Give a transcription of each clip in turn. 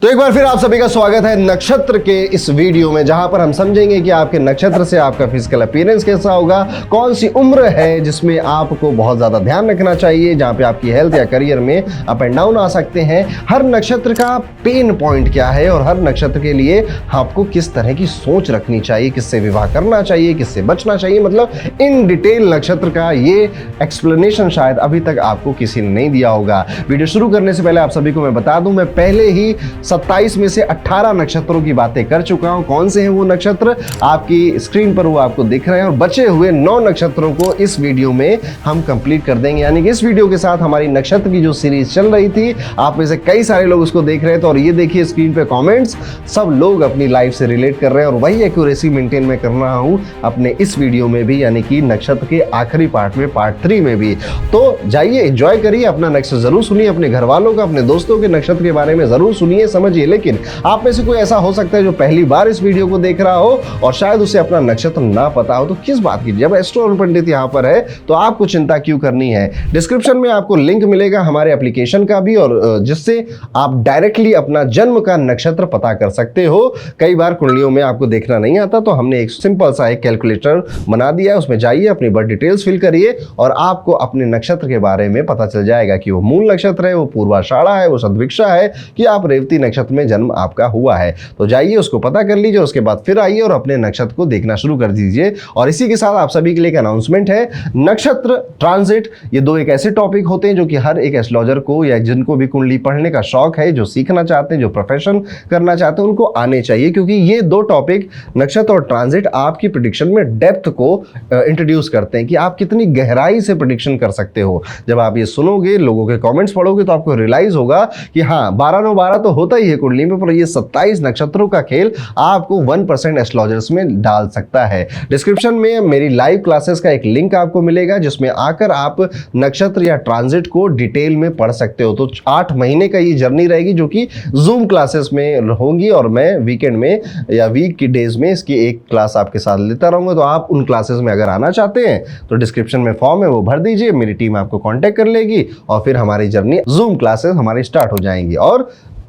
तो एक बार फिर आप सभी का स्वागत है नक्षत्र के इस वीडियो में, जहां पर हम समझेंगे कि आपके नक्षत्र से आपका फिजिकल अपीयरेंस कैसा होगा, कौन सी उम्र है जिसमें आपको बहुत ज्यादा ध्यान रखना चाहिए, जहां पे आपकी हेल्थ या करियर में अप एंड डाउन आ सकते हैं, हर नक्षत्र का पेन पॉइंट क्या है और हर नक्षत्र के लिए आपको किस तरह की सोच रखनी चाहिए, किससे विवाह करना चाहिए, किससे बचना चाहिए। मतलब इन डिटेल नक्षत्र का ये एक्सप्लेनेशन शायद अभी तक आपको किसी ने नहीं दिया होगा। वीडियो शुरू करने से पहले आप सभी को मैं बता दूं, मैं पहले ही 27 में से 18 नक्षत्रों की बातें कर चुका हूं। कौन से हैं वो नक्षत्र, आपकी स्क्रीन पर वो आपको दिख रहे हैं, और बचे हुए 9 नक्षत्रों को इस वीडियो में हम कंप्लीट कर देंगे। यानी कि इस वीडियो के साथ हमारी नक्षत्र की जो सीरीज चल रही थी, आप में से कई सारे लोग उसको देख रहे थे, और ये देखिए स्क्रीन पे कमेंट्स, सब लोग अपनी लाइफ से रिलेट कर रहे हैं, और वही एक्यूरेसी मेंटेन मैं कर रहा हूं अपने इस वीडियो में भी, यानी कि नक्षत्र के आखिरी पार्ट में, पार्ट 3 में भी। तो जाइए एंजॉय करिए, अपना नक्षत्र जरूर सुनिए, अपने घर वालों का, अपने दोस्तों के नक्षत्र के बारे में जरूर सुनिए, समझिए। लेकिन आप में से कोई ऐसा हो सकता है जो पहली बार इस वीडियो को देख रहा हो और शायद उसे अपना नक्षत्र ना पता हो, तो किस बात की, जब एस्ट्रो पंडित यहां पर है तो आपको चिंता क्यों करनी है। डिस्क्रिप्शन में आपको लिंक मिलेगा हमारे एप्लीकेशन का भी, और जिससे आप डायरेक्टली अपना जन्म का नक्षत्र पता कर सकते हो। कई बार कुंडलियों में आपको देखना नहीं आता, तो हमने एक सिंपल सा एक कैलकुलेटर बना दिया है, उसमें जाइए, अपनी बर्थ डिटेल्स फिल करिए, और आपको अपने नक्षत्र के बारे में पता चल जाएगा कि वो मूल नक्षत्र है, वो पूर्वाषाढ़ा है, वो सद्विक्षा है, कि आप रेवती नक्षत्र में जन्म आपका हुआ है। तो जाइए उसको पता कर लीजिए, उसके बाद फिर आइए और अपने नक्षत्र को देखना शुरू कर दीजिए। और इसी के साथ आप सभी के लिए एक अनाउंसमेंट है, नक्षत्र ट्रांजिट, ये दो एक ऐसे टॉपिक होते हैं जो कि हर एक एस्ट्रोलॉजर को, या जिनको भी कुंडली पढ़ने का शौक है, जो सीखना चाहते हैं, जो प्रोफेशन करना चाहते हैं, उनको आने चाहिए, क्योंकि ये दो टॉपिक, नक्षत्र और ट्रांजिट, आपकी प्रेडिक्शन में डेप्थ को इंट्रोड्यूस करते हैं कि आप कितनी गहराई से प्रेडिक्शन कर सकते हो। जब आप ये सुनोगे, लोगों के कमेंट्स पढ़ोगे, तो आपको रियलाइज होगा कि हाँ, 12/9/12 तो होता ही है कुंडली में, पर ये 27 नक्षत्रों का खेल आपको 1% एस्ट्रोलॉजर्स में डाल सकता है। डिस्क्रिप्शन में मेरी लाइव क्लासेस का एक लिंक आपको मिलेगा, जिसमें आकर आप नक्षत्र या ट्रांजिट को डिटेल में पढ़ सकते हो। तो 8 महीने का ये जर्नी रहेगी, जो कि जूम क्लासेस में होंगी, और मैं वीकेंड में या वीक की डेज में इसकी एक क्लास आपके साथ लेता रहूंगा। तो आप उन क्लासेस में अगर आना चाहते हैं तो डिस्क्रिप्शन में फॉर्म है, वो भर दीजिए, मेरी टीम आपको कांटेक्ट कर लेगी, और फिर हमारी जर्नी जूम क्लासेस हमारी स्टार्ट हो जाएंगी।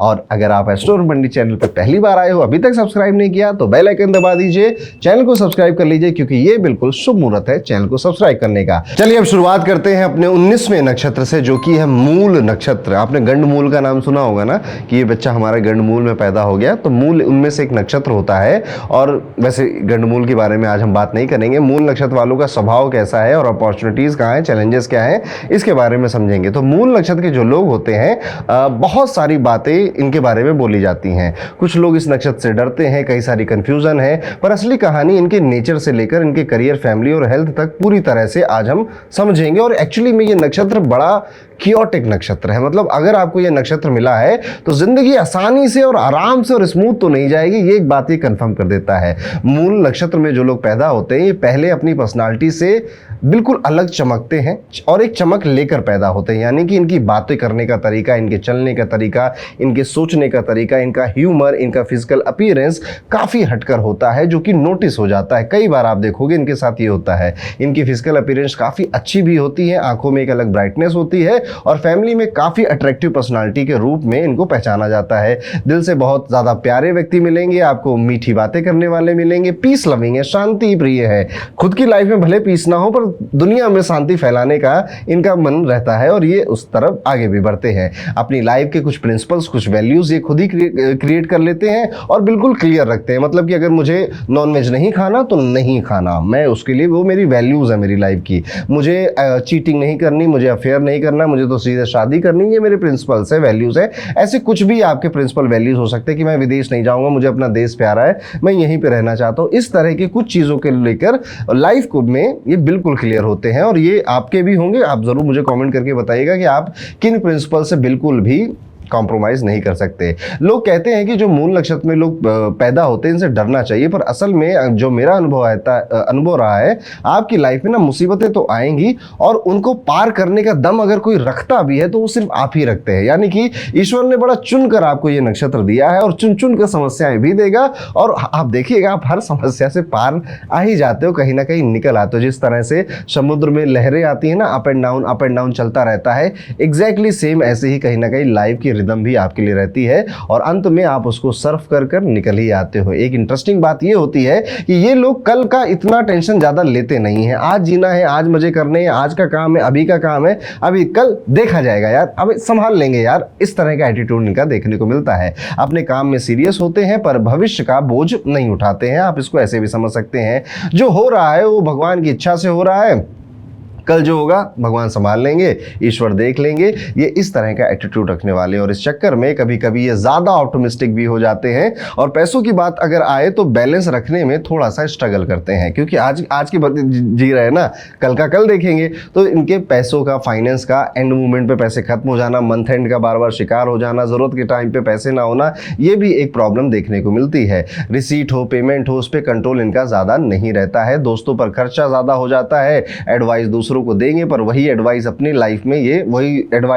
और अगर आप एस्ट्रो पंडित चैनल पर पहली बार आए हो, अभी तक सब्सक्राइब नहीं किया, तो बेल आइकन दबा दीजिए, चैनल को सब्सक्राइब कर लीजिए, क्योंकि ये बिल्कुल शुभ मुहूर्त है चैनल को सब्सक्राइब करने का। चलिए अब शुरुआत करते हैं अपने 19वें नक्षत्र से, जो कि है मूल नक्षत्र। आपने गंडमूल का नाम सुना होगा ना, कि ये बच्चा हमारा गंडमूल में पैदा हो गया। तो मूल उनमें से एक नक्षत्र होता है, और वैसे गंडमूल के बारे में आज हम बात नहीं करेंगे। मूल नक्षत्र वालों का स्वभाव कैसा है, और अपॉर्चुनिटीज कहाँ है, चैलेंजेस क्या है, इसके बारे में समझेंगे। तो मूल नक्षत्र के जो लोग होते हैं, बहुत सारी बातें इनके बारे में बोली जाती हैं। कुछ लोग इस नक्षत्र से डरते हैं, कई सारी कंफ्यूजन है, पर असली कहानी इनके नेचर से लेकर इनके करियर, फैमिली और हेल्थ तक पूरी तरह से आज हम समझेंगे। और एक्चुअली में ये नक्षत्र बड़ा कियोटिक नक्षत्र है। मतलब अगर आपको ये नक्षत्र मिला है तो जिंदगी आसानी से और आराम से और स्मूथ तो नहीं जाएगी, ये एक बात ये कंफर्म कर देता है। मूल नक्षत्र में जो लोग पैदा होते हैं, ये पहले अपनी पर्सनालिटी से बिल्कुल अलग चमकते हैं, और एक चमक लेकर पैदा होते हैं। यानी कि इनकी बातें करने का तरीका, इनके चलने का तरीका, इनके सोचने का तरीका, इनका ह्यूमर, इनका फिजिकल अपीयरेंस काफ़ी हटकर होता है, जो कि नोटिस हो जाता है। कई बार आप देखोगे इनके साथ ये होता है। इनकी फिजिकल अपीयरेंस काफ़ी अच्छी भी होती है, आंखों में एक अलग ब्राइटनेस होती है, और फैमिली में काफ़ी अट्रैक्टिव पर्सनालिटी के रूप में इनको पहचाना जाता है। दिल से बहुत ज़्यादा प्यारे व्यक्ति मिलेंगे आपको, मीठी बातें करने वाले मिलेंगे, पीस लविंग है, शांति प्रिय है। खुद की लाइफ में भले पीस ना हो, पर दुनिया में शांति फैलाने का इनका मन रहता है, और ये उस तरफ आगे भी बढ़ते हैं। अपनी लाइफ के कुछ प्रिंसिपल्स, कुछ वैल्यूज ये खुद ही क्रिएट कर लेते हैं, और बिल्कुल क्लियर रखते हैं। मतलब कि अगर मुझे नॉनवेज नहीं खाना तो नहीं खाना, मैं उसके लिए, वो मेरी वैल्यूज है मेरी लाइफ की। मुझे चीटिंग नहीं करनी, मुझे अफेयर नहीं करना, मुझे तो सीधे शादी करनी, ये मेरे प्रिंसिपल्स है, वैल्यूज है। ऐसे कुछ भी आपके प्रिंसिपल वैल्यूज हो सकते हैं, कि मैं विदेश नहीं जाऊंगा, मुझे अपना देश प्यारा है, मैं यहीं पे रहना चाहता हूँ। इस तरह की कुछ चीज़ों के लेकर लाइफ को में ये बिल्कुल क्लियर होते हैं, और ये आपके भी होंगे। आप जरूर मुझे कमेंट करके बताइएगा कि आप किन प्रिंसिपल से बिल्कुल भी कॉम्प्रोमाइज नहीं कर सकते। लोग कहते हैं कि जो मूल नक्षत्र में लोग पैदा होते हैं, इनसे डरना चाहिए, पर असल में जो मेरा अनुभव रहा है, आपकी लाइफ में ना मुसीबतें तो आएंगी, और उनको पार करने का दम अगर कोई रखता भी है तो वो सिर्फ आप ही रखते हैं। यानी कि ईश्वर ने बड़ा चुनकर आपको ये नक्षत्र दिया है, और चुन चुन कर समस्याएं भी देगा, और आप देखिएगा आप हर समस्या से पार आ ही जाते हो, कहीं ना कहीं निकल आते हो। जिस तरह से समुद्र में लहरें आती हैं ना, अप एंड डाउन चलता रहता है, एग्जैक्टली सेम ऐसे ही कहीं ना कहीं लाइफ की रिदम भी आपके लिए रहती है और अंत में आप उसको सर्व कर कर निकल ही आते हो। एक इंटरेस्टिंग बात ये होती है कि ये लोग कल का इतना टेंशन ज़्यादा लेते नहीं है। आज जीना है, आज मजे करने हैं, आज का काम है, अभी का काम है, अभी कल देखा जाएगा यार, अभी संभाल लेंगे यार, इस तरह का एटीट्यूड इनका देखने को मिलता है। अपने काम में सीरियस होते हैं पर भविष्य का बोझ नहीं उठाते हैं। आप इसको ऐसे भी समझ सकते हैं, जो हो रहा है वो भगवान की इच्छा से हो रहा है, कल जो होगा भगवान संभाल लेंगे, ईश्वर देख लेंगे। ये इस तरह का एटीट्यूड रखने वाले, और इस चक्कर में कभी कभी ये ज़्यादा ऑप्टिमिस्टिक भी हो जाते हैं और पैसों की बात अगर आए तो बैलेंस रखने में थोड़ा सा स्ट्रगल करते हैं, क्योंकि आज की बात जी रहे हैं ना, कल का कल देखेंगे। तो इनके पैसों का, फाइनेंस का एंड मोमेंट पे पैसे खत्म हो जाना, मंथ एंड का बार बार शिकार हो जाना, ज़रूरत के टाइम पे पैसे ना होना, ये भी एक प्रॉब्लम देखने को मिलती है। रिसीट हो, पेमेंट हो, उस पर कंट्रोल इनका ज़्यादा नहीं रहता है। दोस्तों पर खर्चा ज़्यादा हो जाता है, एडवाइस दूसरों को देंगे पर वही एडवाइस अपनी लाइफ में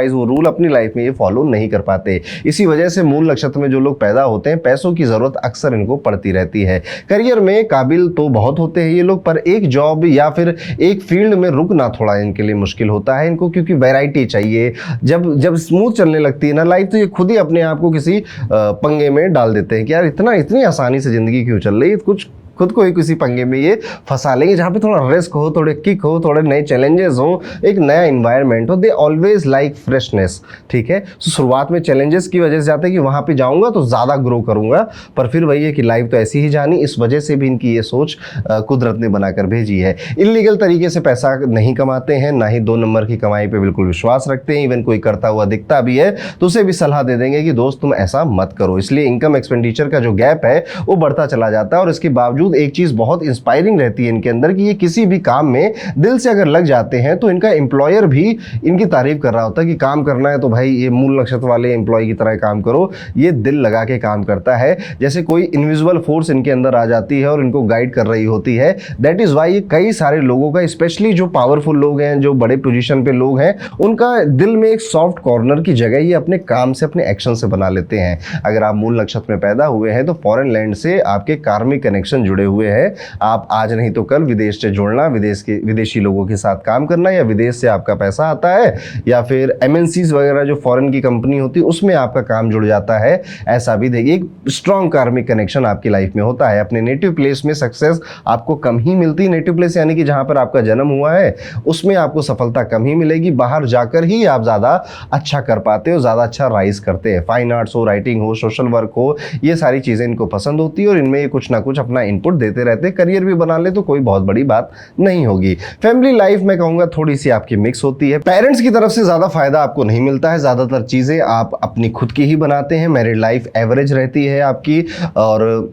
वो रूल अपनी लाइफ में ये फॉलो नहीं कर पाते। इसी वजह से मूल नक्षत्र में जो लोग पैदा होते हैं, पैसों की जरूरत अक्सर इनको पड़ती रहती है। करियर में काबिल तो बहुत होते हैं ये लोग, पर एक जॉब या फिर एक फील्ड में रुकना थोड़ा इनके लिए मुश्किल होता है इनको, क्योंकि वैरायटी चाहिए। जब स्मूथ चलने लगती है ना लाइफ, तो ये खुद ही अपने आप को किसी पंगे में डाल देते हैं कि यार इतनी आसानी से जिंदगी क्यों चल रही है, कुछ खुद को ही किसी पंगे में ये फंसा लेंगे जहाँ पे थोड़ा रिस्क हो, थोड़े किक हो, थोड़े नए चैलेंजेस हो, एक नया इन्वायरमेंट हो। दे ऑलवेज लाइक फ्रेशनेस, ठीक है। तो शुरुआत में चैलेंजेस की वजह से जाते हैं कि वहाँ पे जाऊँगा तो ज़्यादा ग्रो करूँगा, पर फिर वही है कि लाइफ तो ऐसी ही जानी। इस वजह से भी इनकी ये सोच कुदरत ने बनाकर भेजी है। इलीगल तरीके से पैसा नहीं कमाते हैं, ना ही 2 नंबर की कमाई पर बिल्कुल विश्वास रखते हैं। इवन कोई करता हुआ दिखता भी है तो उसे भी सलाह दे देंगे कि दोस्त तुम ऐसा मत करो। इसलिए इनकम एक्सपेंडिचर का जो गैप है वो बढ़ता चला जाता है। और इसके बावजूद एक चीज बहुत इंस्पायरिंग रहती है इनके अंदर कि ये किसी भी काम में दिल से अगर लग जाते हैं तो इनका एम्प्लॉयर भी इनकी तारीफ कर रहा होता है कि काम करना है तो भाई ये मूल नक्षत्र वाले एम्प्लॉय की तरह काम करो। ये दिल लगा के काम करता है, जैसे कोई इनविजिबल फोर्स इनके अंदर आ जाती है और इनको गाइड कर रही होती है। दैट इज वाई कई सारे लोगों का, स्पेशली जो पावरफुल लोग हैं, जो बड़े पोजीशन पे लोग हैं, उनका दिल में एक सॉफ्ट कॉर्नर की जगह ये अपने काम से, अपने एक्शन से बना लेते हैं। अगर आप मूल नक्षत्र में पैदा हुए हैं तो फॉरेन लैंड से आपके कार्मिक कनेक्शन जुड़े हुए हैं। आप आज नहीं तो कल विदेश से जुड़ना, विदेशी लोगों के साथ काम करना, या विदेश से आपका पैसा आता है, या फिर एमएनसीज वगैरह जो फॉरेन की कंपनी होती है उसमें आपका काम जुड़ जाता है। ऐसा भी देखिए, एक स्ट्रॉन्ग कार्मिक कनेक्शन आपकी लाइफ में होता है। अपने नेटिव प्लेस में सक्सेस आपको कम ही मिलती है। नेटिव प्लेस यानी कि जहां पर आपका जन्म हुआ है उसमें आपको सफलता कम ही मिलेगी। बाहर जाकर ही आप ज़्यादा अच्छा कर पाते हो, ज़्यादा अच्छा राइज करते हैं। फाइन आर्ट्स हो, राइटिंग हो, सोशल वर्क हो, ये सारी चीज़ें इनको पसंद होती है और इनमें ये कुछ ना कुछ अपना इनपुट देते रहते हैं। करियर भी बना ले तो कोई बहुत बड़ी बात नहीं होगी। फैमिली लाइफ में कहूँगा थोड़ी सी आपकी मिक्स होती है। पेरेंट्स की तरफ से ज़्यादा फायदा आपको नहीं मिलता है, ज़्यादातर चीज़ें आप अपनी खुद की ही बनाते हैं। मैरिड लाइफ एवरेज रहती है आपकी, और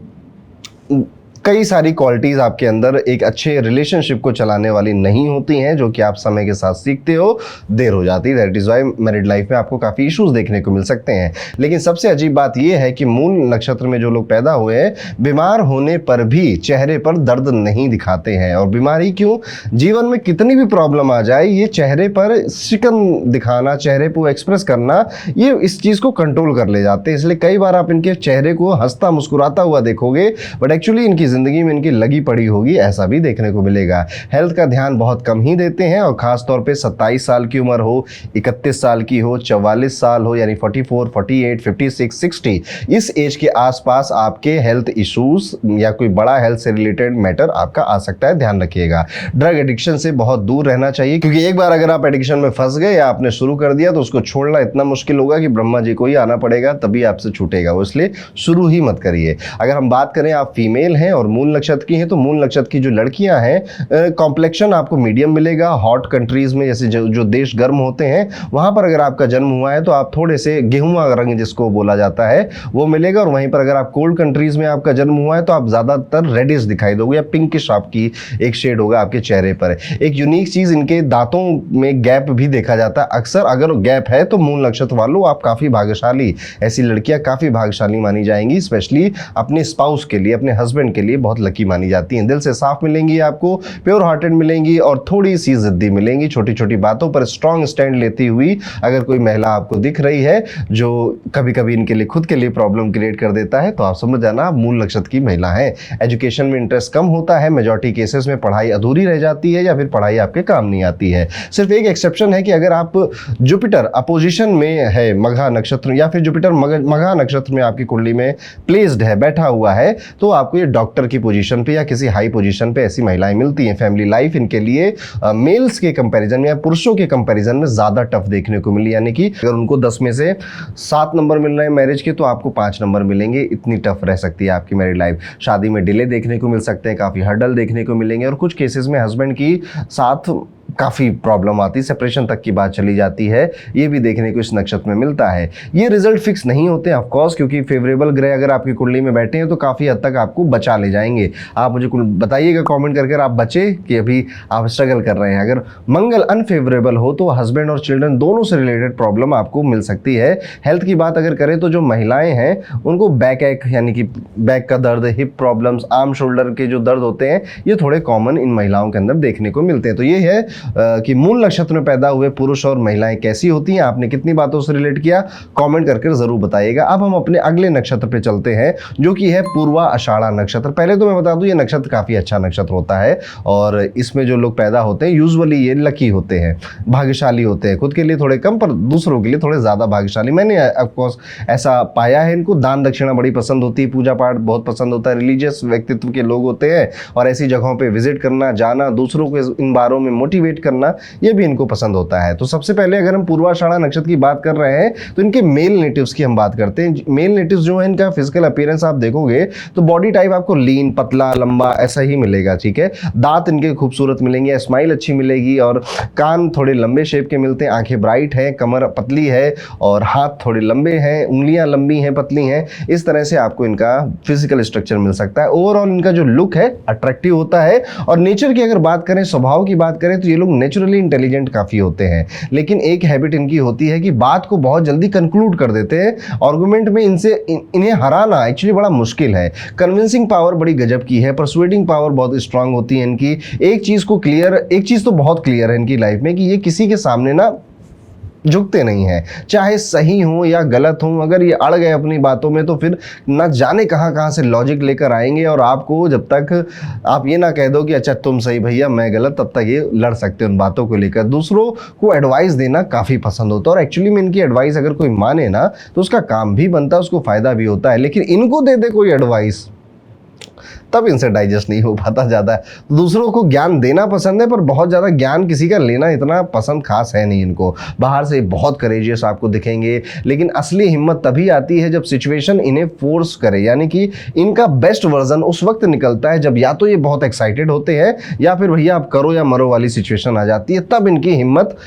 कई सारी क्वालिटीज़ आपके अंदर एक अच्छे रिलेशनशिप को चलाने वाली नहीं होती हैं, जो कि आप समय के साथ सीखते हो, देर हो जाती है। That is why married life में आपको काफ़ी इश्यूज देखने को मिल सकते हैं। लेकिन सबसे अजीब बात यह है कि मूल नक्षत्र में जो लोग पैदा हुए हैं, बीमार होने पर भी चेहरे पर दर्द नहीं दिखाते हैं। और बीमारी क्यों, जीवन में कितनी भी प्रॉब्लम आ जाए, ये चेहरे पर शिकन दिखाना, चेहरे को एक्सप्रेस करना, ये इस चीज़ को कंट्रोल कर ले जाते हैं। इसलिए कई बार आप इनके चेहरे को हंसता मुस्कुराता हुआ देखोगे, बट एक्चुअली इनकी जिंदगी में इनकी लगी पड़ी होगी, ऐसा भी देखने को मिलेगा। हेल्थ का ध्यान बहुत कम ही देते हैं, और खास तौर पे 27 साल की उम्र हो, 31 साल की हो, 44 साल हो, यानी 44, 48, 56, 60, इस एज के आसपास आपके हेल्थ इश्यूज या कोई बड़ा हेल्थ से रिलेटेड मैटर आपका आ सकता है, ध्यान रखिएगा। ड्रग एडिक्शन से बहुत दूर रहना चाहिए, क्योंकि एक बार अगर आप एडिक्शन में फंस गए या आपने शुरू कर दिया तो उसको छोड़ना इतना मुश्किल होगा कि ब्रह्मा जी को ही आना पड़ेगा, तभी आपसे छूटेगा वो, इसलिए शुरू ही मत करिए। अगर हम बात करें आप फीमेल हैं और मूल नक्षत्र की हैं, तो मूल नक्षत्र की जो लड़कियां हैं, कॉम्प्लेक्शन आपको मीडियम मिलेगा। हॉट कंट्रीज में, जैसे जो देश गर्म होते हैं, वहां पर अगर आपका जन्म हुआ है तो आप थोड़े से गेहुआ रंग जिसको बोला जाता है वो मिलेगा। और वहीं पर अगर आप कोल्ड कंट्रीज में आपका जन्म हुआ है तो आप ज्यादातर रेडिश दिखाई दोगे, या पिंकिश आपकी एक शेड होगा आपके चेहरे पर। एक यूनिक चीज, इनके दांतों में गैप भी देखा जाता है अक्सर। अगर गैप है तो मूल नक्षत्र वालों आप काफी भाग्यशाली, ऐसी लड़कियां काफी भाग्यशाली मानी जाएंगी, स्पेशली अपने स्पाउस के लिए, अपने हस्बैंड के लिए, लिए बहुत लकी मानी जाती हैं। दिल से साफ मिलेंगी आपको, प्योर हार्टेड मिलेंगी और थोड़ी सी जिद्दी मिलेंगी। छोटी छोटी बातों पर स्ट्रांग स्टैंड लेती हुई अगर कोई महिला आपको दिख रही है जो कभी कभी इनके लिए खुद के लिए प्रॉब्लम क्रिएट कर देता है, तो आप समझ जाना आप मूल नक्षत्र की महिला है। एजुकेशन में इंटरेस्ट कम होता है, मेजॉरिटी केसेस में पढ़ाई अधूरी रह जाती है या फिर पढ़ाई आपके काम नहीं आती है। सिर्फ एक एक्सेप्शन है कि अगर आप जुपिटर अपोजिशन में है मघा नक्षत्र या फिर जुपिटर मघा नक्षत्र में आपकी कुंडली में प्लेस्ड है, बैठा हुआ है, तो आपको ये डॉक्टर की पोजीशन पे या किसी हाई पोजीशन पे ऐसी महिलाएं मिलती हैं। फैमिली लाइफ इनके लिए मेल्स के कंपैरिजन में या पुरुषों के कंपैरिजन में ज्यादा टफ देखने को मिली, यानी कि अगर उनको 10 में से 7 नंबर मिल रहे हैं मैरिज के, तो आपको 5 नंबर मिलेंगे। इतनी टफ रह सकती है आपकी मैरिड लाइफ। शादी में डिले देखने को मिल सकते हैं, काफी हर्डल देखने को मिलेंगे और कुछ केसेस में हस्बैंड की साथ काफ़ी प्रॉब्लम आती है, सेपरेशन तक की बात चली जाती है। ये भी देखने को इस नक्षत्र में मिलता है। ये रिजल्ट फिक्स नहीं होते ऑफ कोर्स, क्योंकि फेवरेबल ग्रह अगर आपकी कुंडली में बैठे हैं तो काफ़ी हद तक आपको बचा ले जाएंगे। आप मुझे बताइएगा कमेंट करके आप बचे कि अभी आप स्ट्रगल कर रहे हैं। अगर मंगल अनफेवरेबल हो तो हस्बैंड और चिल्ड्रन दोनों से रिलेटेड प्रॉब्लम आपको मिल सकती है। हेल्थ की बात अगर करें तो जो महिलाएं हैं उनको बैक एक यानी कि बैक का दर्द, हिप प्रॉब्लम्स, आर्म शोल्डर के जो दर्द होते हैं, ये थोड़े कॉमन इन महिलाओं के अंदर देखने को मिलते हैं। तो ये है कि मूल नक्षत्र में पैदा हुए पुरुष और महिलाएं कैसी होती हैं। आपने कितनी बातों से रिलेट किया कमेंट करके जरूर बताइएगा। अब हम अपने अगले नक्षत्र पे चलते हैं जो कि है पूर्वा आषाढ़ा नक्षत्र। पहले तो मैं बता दूं ये नक्षत्र काफी अच्छा नक्षत्र होता है और इसमें जो लोग पैदा होते हैं यूजुअली ये लकी होते हैं, भाग्यशाली होते हैं। खुद के लिए थोड़े कम पर दूसरों के लिए थोड़े ज्यादा भाग्यशाली। मैंने ऑफकोर्स ऐसा पाया है। इनको दान दक्षिणा बड़ी पसंद होती है, पूजा पाठ बहुत पसंद होता है, रिलीजियस व्यक्तित्व के लोग होते हैं और ऐसी जगहों पर विजिट करना, जाना, दूसरों को इन बारों में मोटिवेट करना, ये भी इनको पसंद होता है। तो सबसे पहले अगर हम पूर्वाषाढ़ा नक्षत्र की बात कर रहे हैं तो इनके मेल नेटिव्स की हम बात करते हैं। मेल नेटिव्स जो है इनका फिजिकल अपीयरेंस आप देखोगे तो बॉडी टाइप आपको लीन, पतला, लंबा ऐसा ही मिलेगा, ठीक है। दांत इनके खूबसूरत मिलेंगे, स्माइल अच्छी मिलेगी और कान थोड़े लंबे शेप के मिलते हैं, आंखें ब्राइट है, कमर पतली है और हाथ थोड़े लंबे हैं, उंगलियां लंबी हैं, पतली हैं। इस तरह से आपको इनका फिजिकल स्ट्रक्चर मिल सकता है। ओवरऑल इनका जो लुक है अट्रैक्टिव होता है। और नेचर की अगर बात करें, स्वभाव की बात करें, तो ये लोग नेचुरली इंटेलिजेंट काफी होते हैं, लेकिन एक हैबिट इनकी होती है कि बात को बहुत जल्दी कंक्लूड कर देते हैं। आर्गुमेंट में इन्हें हराना एक्चुअली बड़ा मुश्किल है। कन्विंसिंग पावर बड़ी गजब की है, परसुएडिंग पावर बहुत स्ट्रांग होती है इनकी। एक चीज तो बहुत क्लियर है इनकी लाइफ में कि ये किसी के सामने ना झुकते नहीं हैं, चाहे सही हो या गलत हो। अगर ये अड़ गए अपनी बातों में तो फिर ना जाने कहां से लॉजिक लेकर आएंगे और आपको जब तक आप ये ना कह दो कि अच्छा तुम सही भैया मैं गलत, तब तक ये लड़ सकते हैं उन बातों को लेकर। दूसरों को एडवाइस देना काफ़ी पसंद होता है और एक्चुअली में इनकी एडवाइस अगर कोई माने ना तो उसका काम भी बनता है, उसको फ़ायदा भी होता है। लेकिन इनको दे कोई एडवाइस तब इनसे डाइजेस्ट नहीं हो पाता ज़्यादा। दूसरों को ज्ञान देना पसंद है पर बहुत ज़्यादा ज्ञान किसी का लेना इतना पसंद खास है नहीं इनको। बाहर से बहुत करेजियस आपको दिखेंगे, लेकिन असली हिम्मत तभी आती है जब सिचुएशन इन्हें फोर्स करे, यानी कि इनका बेस्ट वर्जन उस वक्त निकलता है जब या तो ये बहुत एक्साइटेड होते हैं या फिर भैया आप करो या मरो वाली सिचुएशन आ जाती है, तब इनकी हिम्मत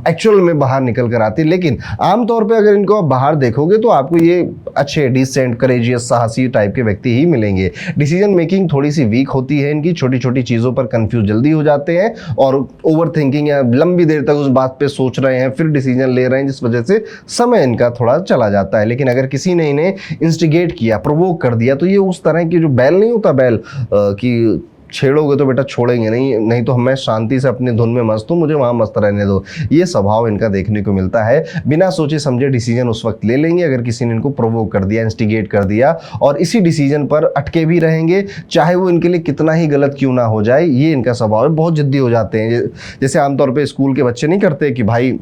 एक्चुअल में बाहर निकल कर आती है। लेकिन आमतौर पर अगर इनको आप बाहर देखोगे तो आपको ये अच्छे डिसेंट करेजियस साहसी टाइप के व्यक्ति ही मिलेंगे। डिसीजन मेकिंग थोड़ी सी वीक होती है इनकी, छोटी छोटी चीजों पर कंफ्यूज जल्दी हो जाते हैं और ओवर थिंकिंग या लंबी देर तक उस बात पे सोच रहे हैं फिर डिसीजन ले रहे हैं, जिस वजह से समय इनका थोड़ा चला जाता है। लेकिन अगर किसी ने इन्हें इंस्टिगेट किया, प्रोवोक कर दिया, तो ये उस तरह की जो बैल नहीं होता, बैल कि छेड़ोगे तो बेटा छोड़ेंगे नहीं तो मैं शांति से अपनी धुन में मस्त हूँ, मुझे वहाँ मस्त रहने दो। ये स्वभाव इनका देखने को मिलता है। बिना सोचे समझे डिसीजन उस वक्त ले लेंगे अगर किसी ने इनको प्रोवोक कर दिया, इंस्टिगेट कर दिया, और इसी डिसीजन पर अटके भी रहेंगे चाहे वो इनके लिए कितना ही गलत क्यों ना हो जाए। ये इनका स्वभाव है, बहुत जिद्दी हो जाते हैं। जैसे आमतौर पर स्कूल के बच्चे नहीं करते कि भाई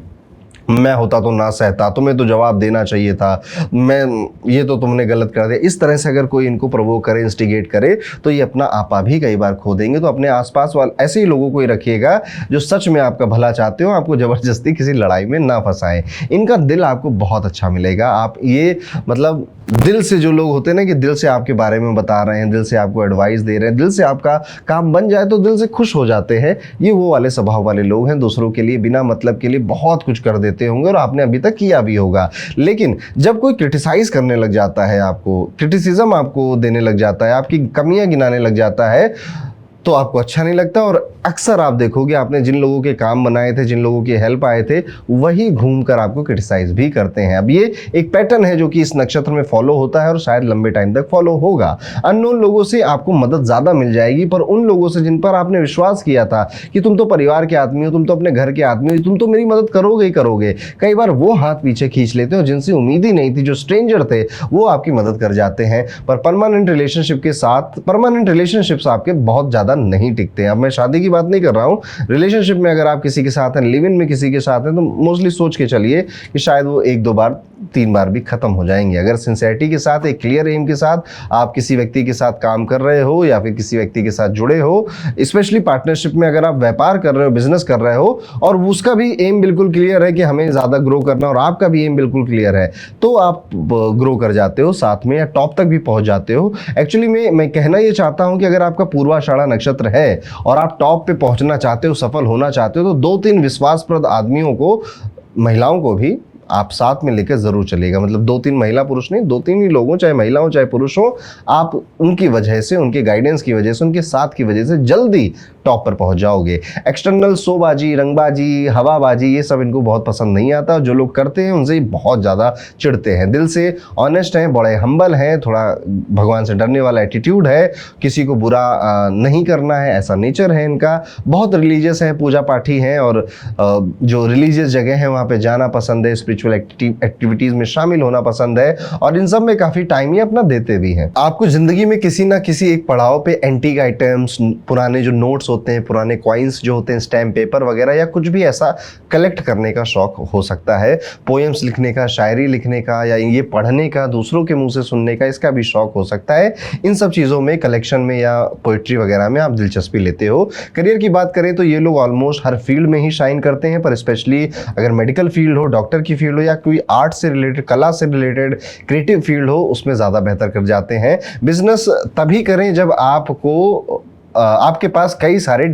मैं होता तो ना सहता, तुम्हें तो जवाब देना चाहिए था, ये तो तुमने गलत कर दिया। इस तरह से अगर कोई इनको प्रोवोक करे, इंस्टिगेट करे, तो ये अपना आपा भी कई बार खो देंगे। तो अपने आसपास वाले ऐसे ही लोगों को ही रखिएगा जो सच में आपका भला चाहते हो, आपको जबरदस्ती किसी लड़ाई में ना फंसाएं। इनका दिल आपको बहुत अच्छा मिलेगा। आप ये मतलब दिल से जो लोग होते हैं ना कि दिल से आपके बारे में बता रहे हैं, दिल से आपको एडवाइस दे रहे हैं, दिल से आपका काम बन जाए तो दिल से खुश हो जाते हैं, ये वो वाले स्वभाव वाले लोग हैं। दूसरों के लिए बिना मतलब के लिए बहुत कुछ कर देते होंगे और आपने अभी तक किया भी होगा। लेकिन जब कोई क्रिटिसाइज करने लग जाता है, आपको क्रिटिसिज्म आपको देने लग जाता है, आपकी कमियां गिनाने लग जाता है, तो आपको अच्छा नहीं लगता, और अक्सर आप देखोगे आपने जिन लोगों के काम बनाए थे, जिन लोगों की हेल्प आए थे, वही घूमकर आपको क्रिटिसाइज भी करते हैं। अब ये एक पैटर्न है जो कि इस नक्षत्र में फॉलो होता है और शायद लंबे टाइम तक फॉलो होगा। अननोन लोगों से आपको मदद ज्यादा मिल जाएगी, पर उन लोगों से जिन पर आपने विश्वास किया था कि तुम तो परिवार के आदमी हो, तुम तो अपने घर के आदमी हो, तुम तो मेरी मदद करोगे ही करोगे, कई बार वो हाथ पीछे खींच लेते हो। जिनसे उम्मीद ही नहीं थी, जो स्ट्रेंजर थे, वो आपकी मदद कर जाते हैं। पर परमानेंट रिलेशनशिप्स आपके बहुत ज्यादा नहीं टिकते हैं। अब मैं शादी की बात नहीं कर रहा हूं, रिलेशनशिप में अगर आप किसी के साथ हैं, लिव इन में किसी के साथ हैं, तो मोस्टली सोच के चलिए कि शायद वो 1-2 बार 3 बार भी खत्म हो जाएंगे। अगर सिंसेरिटी के साथ, एक क्लियर एम के साथ आप किसी व्यक्ति के साथ काम कर रहे हो या फिर किसी व्यक्ति के साथ जुड़े हो, स्पेशली पार्टनरशिप में अगर आप व्यापार कर रहे हो, बिजनेस कर रहे हो, और उसका भी एम बिल्कुल क्लियर है कि हमें ज्यादा ग्रो करना, और आपका भी एम बिल्कुल क्लियर है, तो आप ग्रो कर जाते हो साथ में, या टॉप तक भी पहुंच जाते हो। एक्चुअली मैं कहना ये चाहता हूं कि अगर आपका पूर्वाषाढ़ा नक्षत्र है और आप टॉप पे पहुंचना चाहते हो, सफल होना चाहते हो, तो 2-3 विश्वासप्रद आदमियों को, महिलाओं को भी आप साथ में लेकर जरूर चलिएगा। मतलब 2-3 महिला पुरुष नहीं, 2-3 ही लोग हों, चाहे महिला हो चाहे पुरुष हो, आप उनकी वजह से, उनके गाइडेंस की वजह से, उनके साथ की वजह से जल्दी टॉप पर पहुंच जाओगे। एक्सटर्नल शोबाजी, रंगबाजी, हवाबाजी, ये सब इनको बहुत पसंद नहीं आता। जो लोग करते हैं उनसे बहुत ज़्यादा चिढ़ते हैं। दिल से ऑनेस्ट हैं, बड़े हम्बल हैं, थोड़ा भगवान से डरने वाला एटीट्यूड है, किसी को बुरा नहीं करना है, ऐसा नेचर है इनका। बहुत रिलीजियस है, पूजा पाठी हैं, और जो रिलीजियस जगह है वहाँ पे जाना पसंद है, स्पिरिचुअल एक्टिविटीज में शामिल होना पसंद है, और इन सब में काफी टाइम ही अपना देते भी हैं। आपको जिंदगी में किसी ना किसी एक पड़ाव पे एंटीक आइटम्स, पुराने जो नोट्स होते हैं, पुराने कॉइन्स जो होते हैं, स्टैम्प पेपर वगैरह, या कुछ भी ऐसा कलेक्ट करने का शौक हो सकता है। पोएम्स लिखने का, शायरी लिखने का, या ये पढ़ने का, दूसरों के मुंह से सुनने का, इसका भी शौक हो सकता है। इन सब चीज़ों में, कलेक्शन में या पोइट्री वगैरह में आप दिलचस्पी लेते हो। करियर की बात करें तो ये लोग ऑलमोस्ट हर फील्ड में ही शाइन करते हैं, पर स्पेशली अगर मेडिकल फील्ड हो, डॉक्टर की फील्ड हो, या कोई आर्ट से रिलेटेड, कला से रिलेटेड, क्रिएटिव फील्ड हो, उसमें ज़्यादा बेहतर कर जाते हैं। बिजनेस तभी करें जब आपको आपके पास कई सारे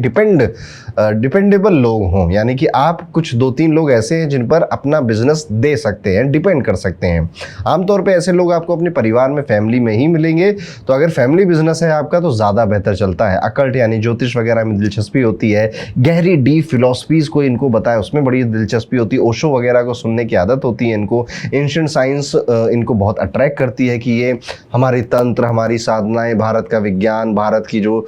डिपेंडेबल लोग हों, यानी कि आप कुछ 2-3 लोग ऐसे हैं जिन पर अपना बिजनेस दे सकते हैं, डिपेंड कर सकते हैं। आमतौर पे ऐसे लोग आपको अपने परिवार में, फैमिली में ही मिलेंगे। तो अगर फैमिली बिजनेस है आपका तो ज़्यादा बेहतर चलता है। अकल्ट यानी ज्योतिष वगैरह में दिलचस्पी होती है, गहरी डीप फिलोसफीज को इनको बताए उसमें बड़ी दिलचस्पी होती है, ओशो वगैरह को सुनने की आदत होती है इनको। एंशिएंट साइंस इनको बहुत अट्रैक्ट करती है कि ये हमारी तंत्र, हमारी साधनाएं, भारत का विज्ञान, भारत की जो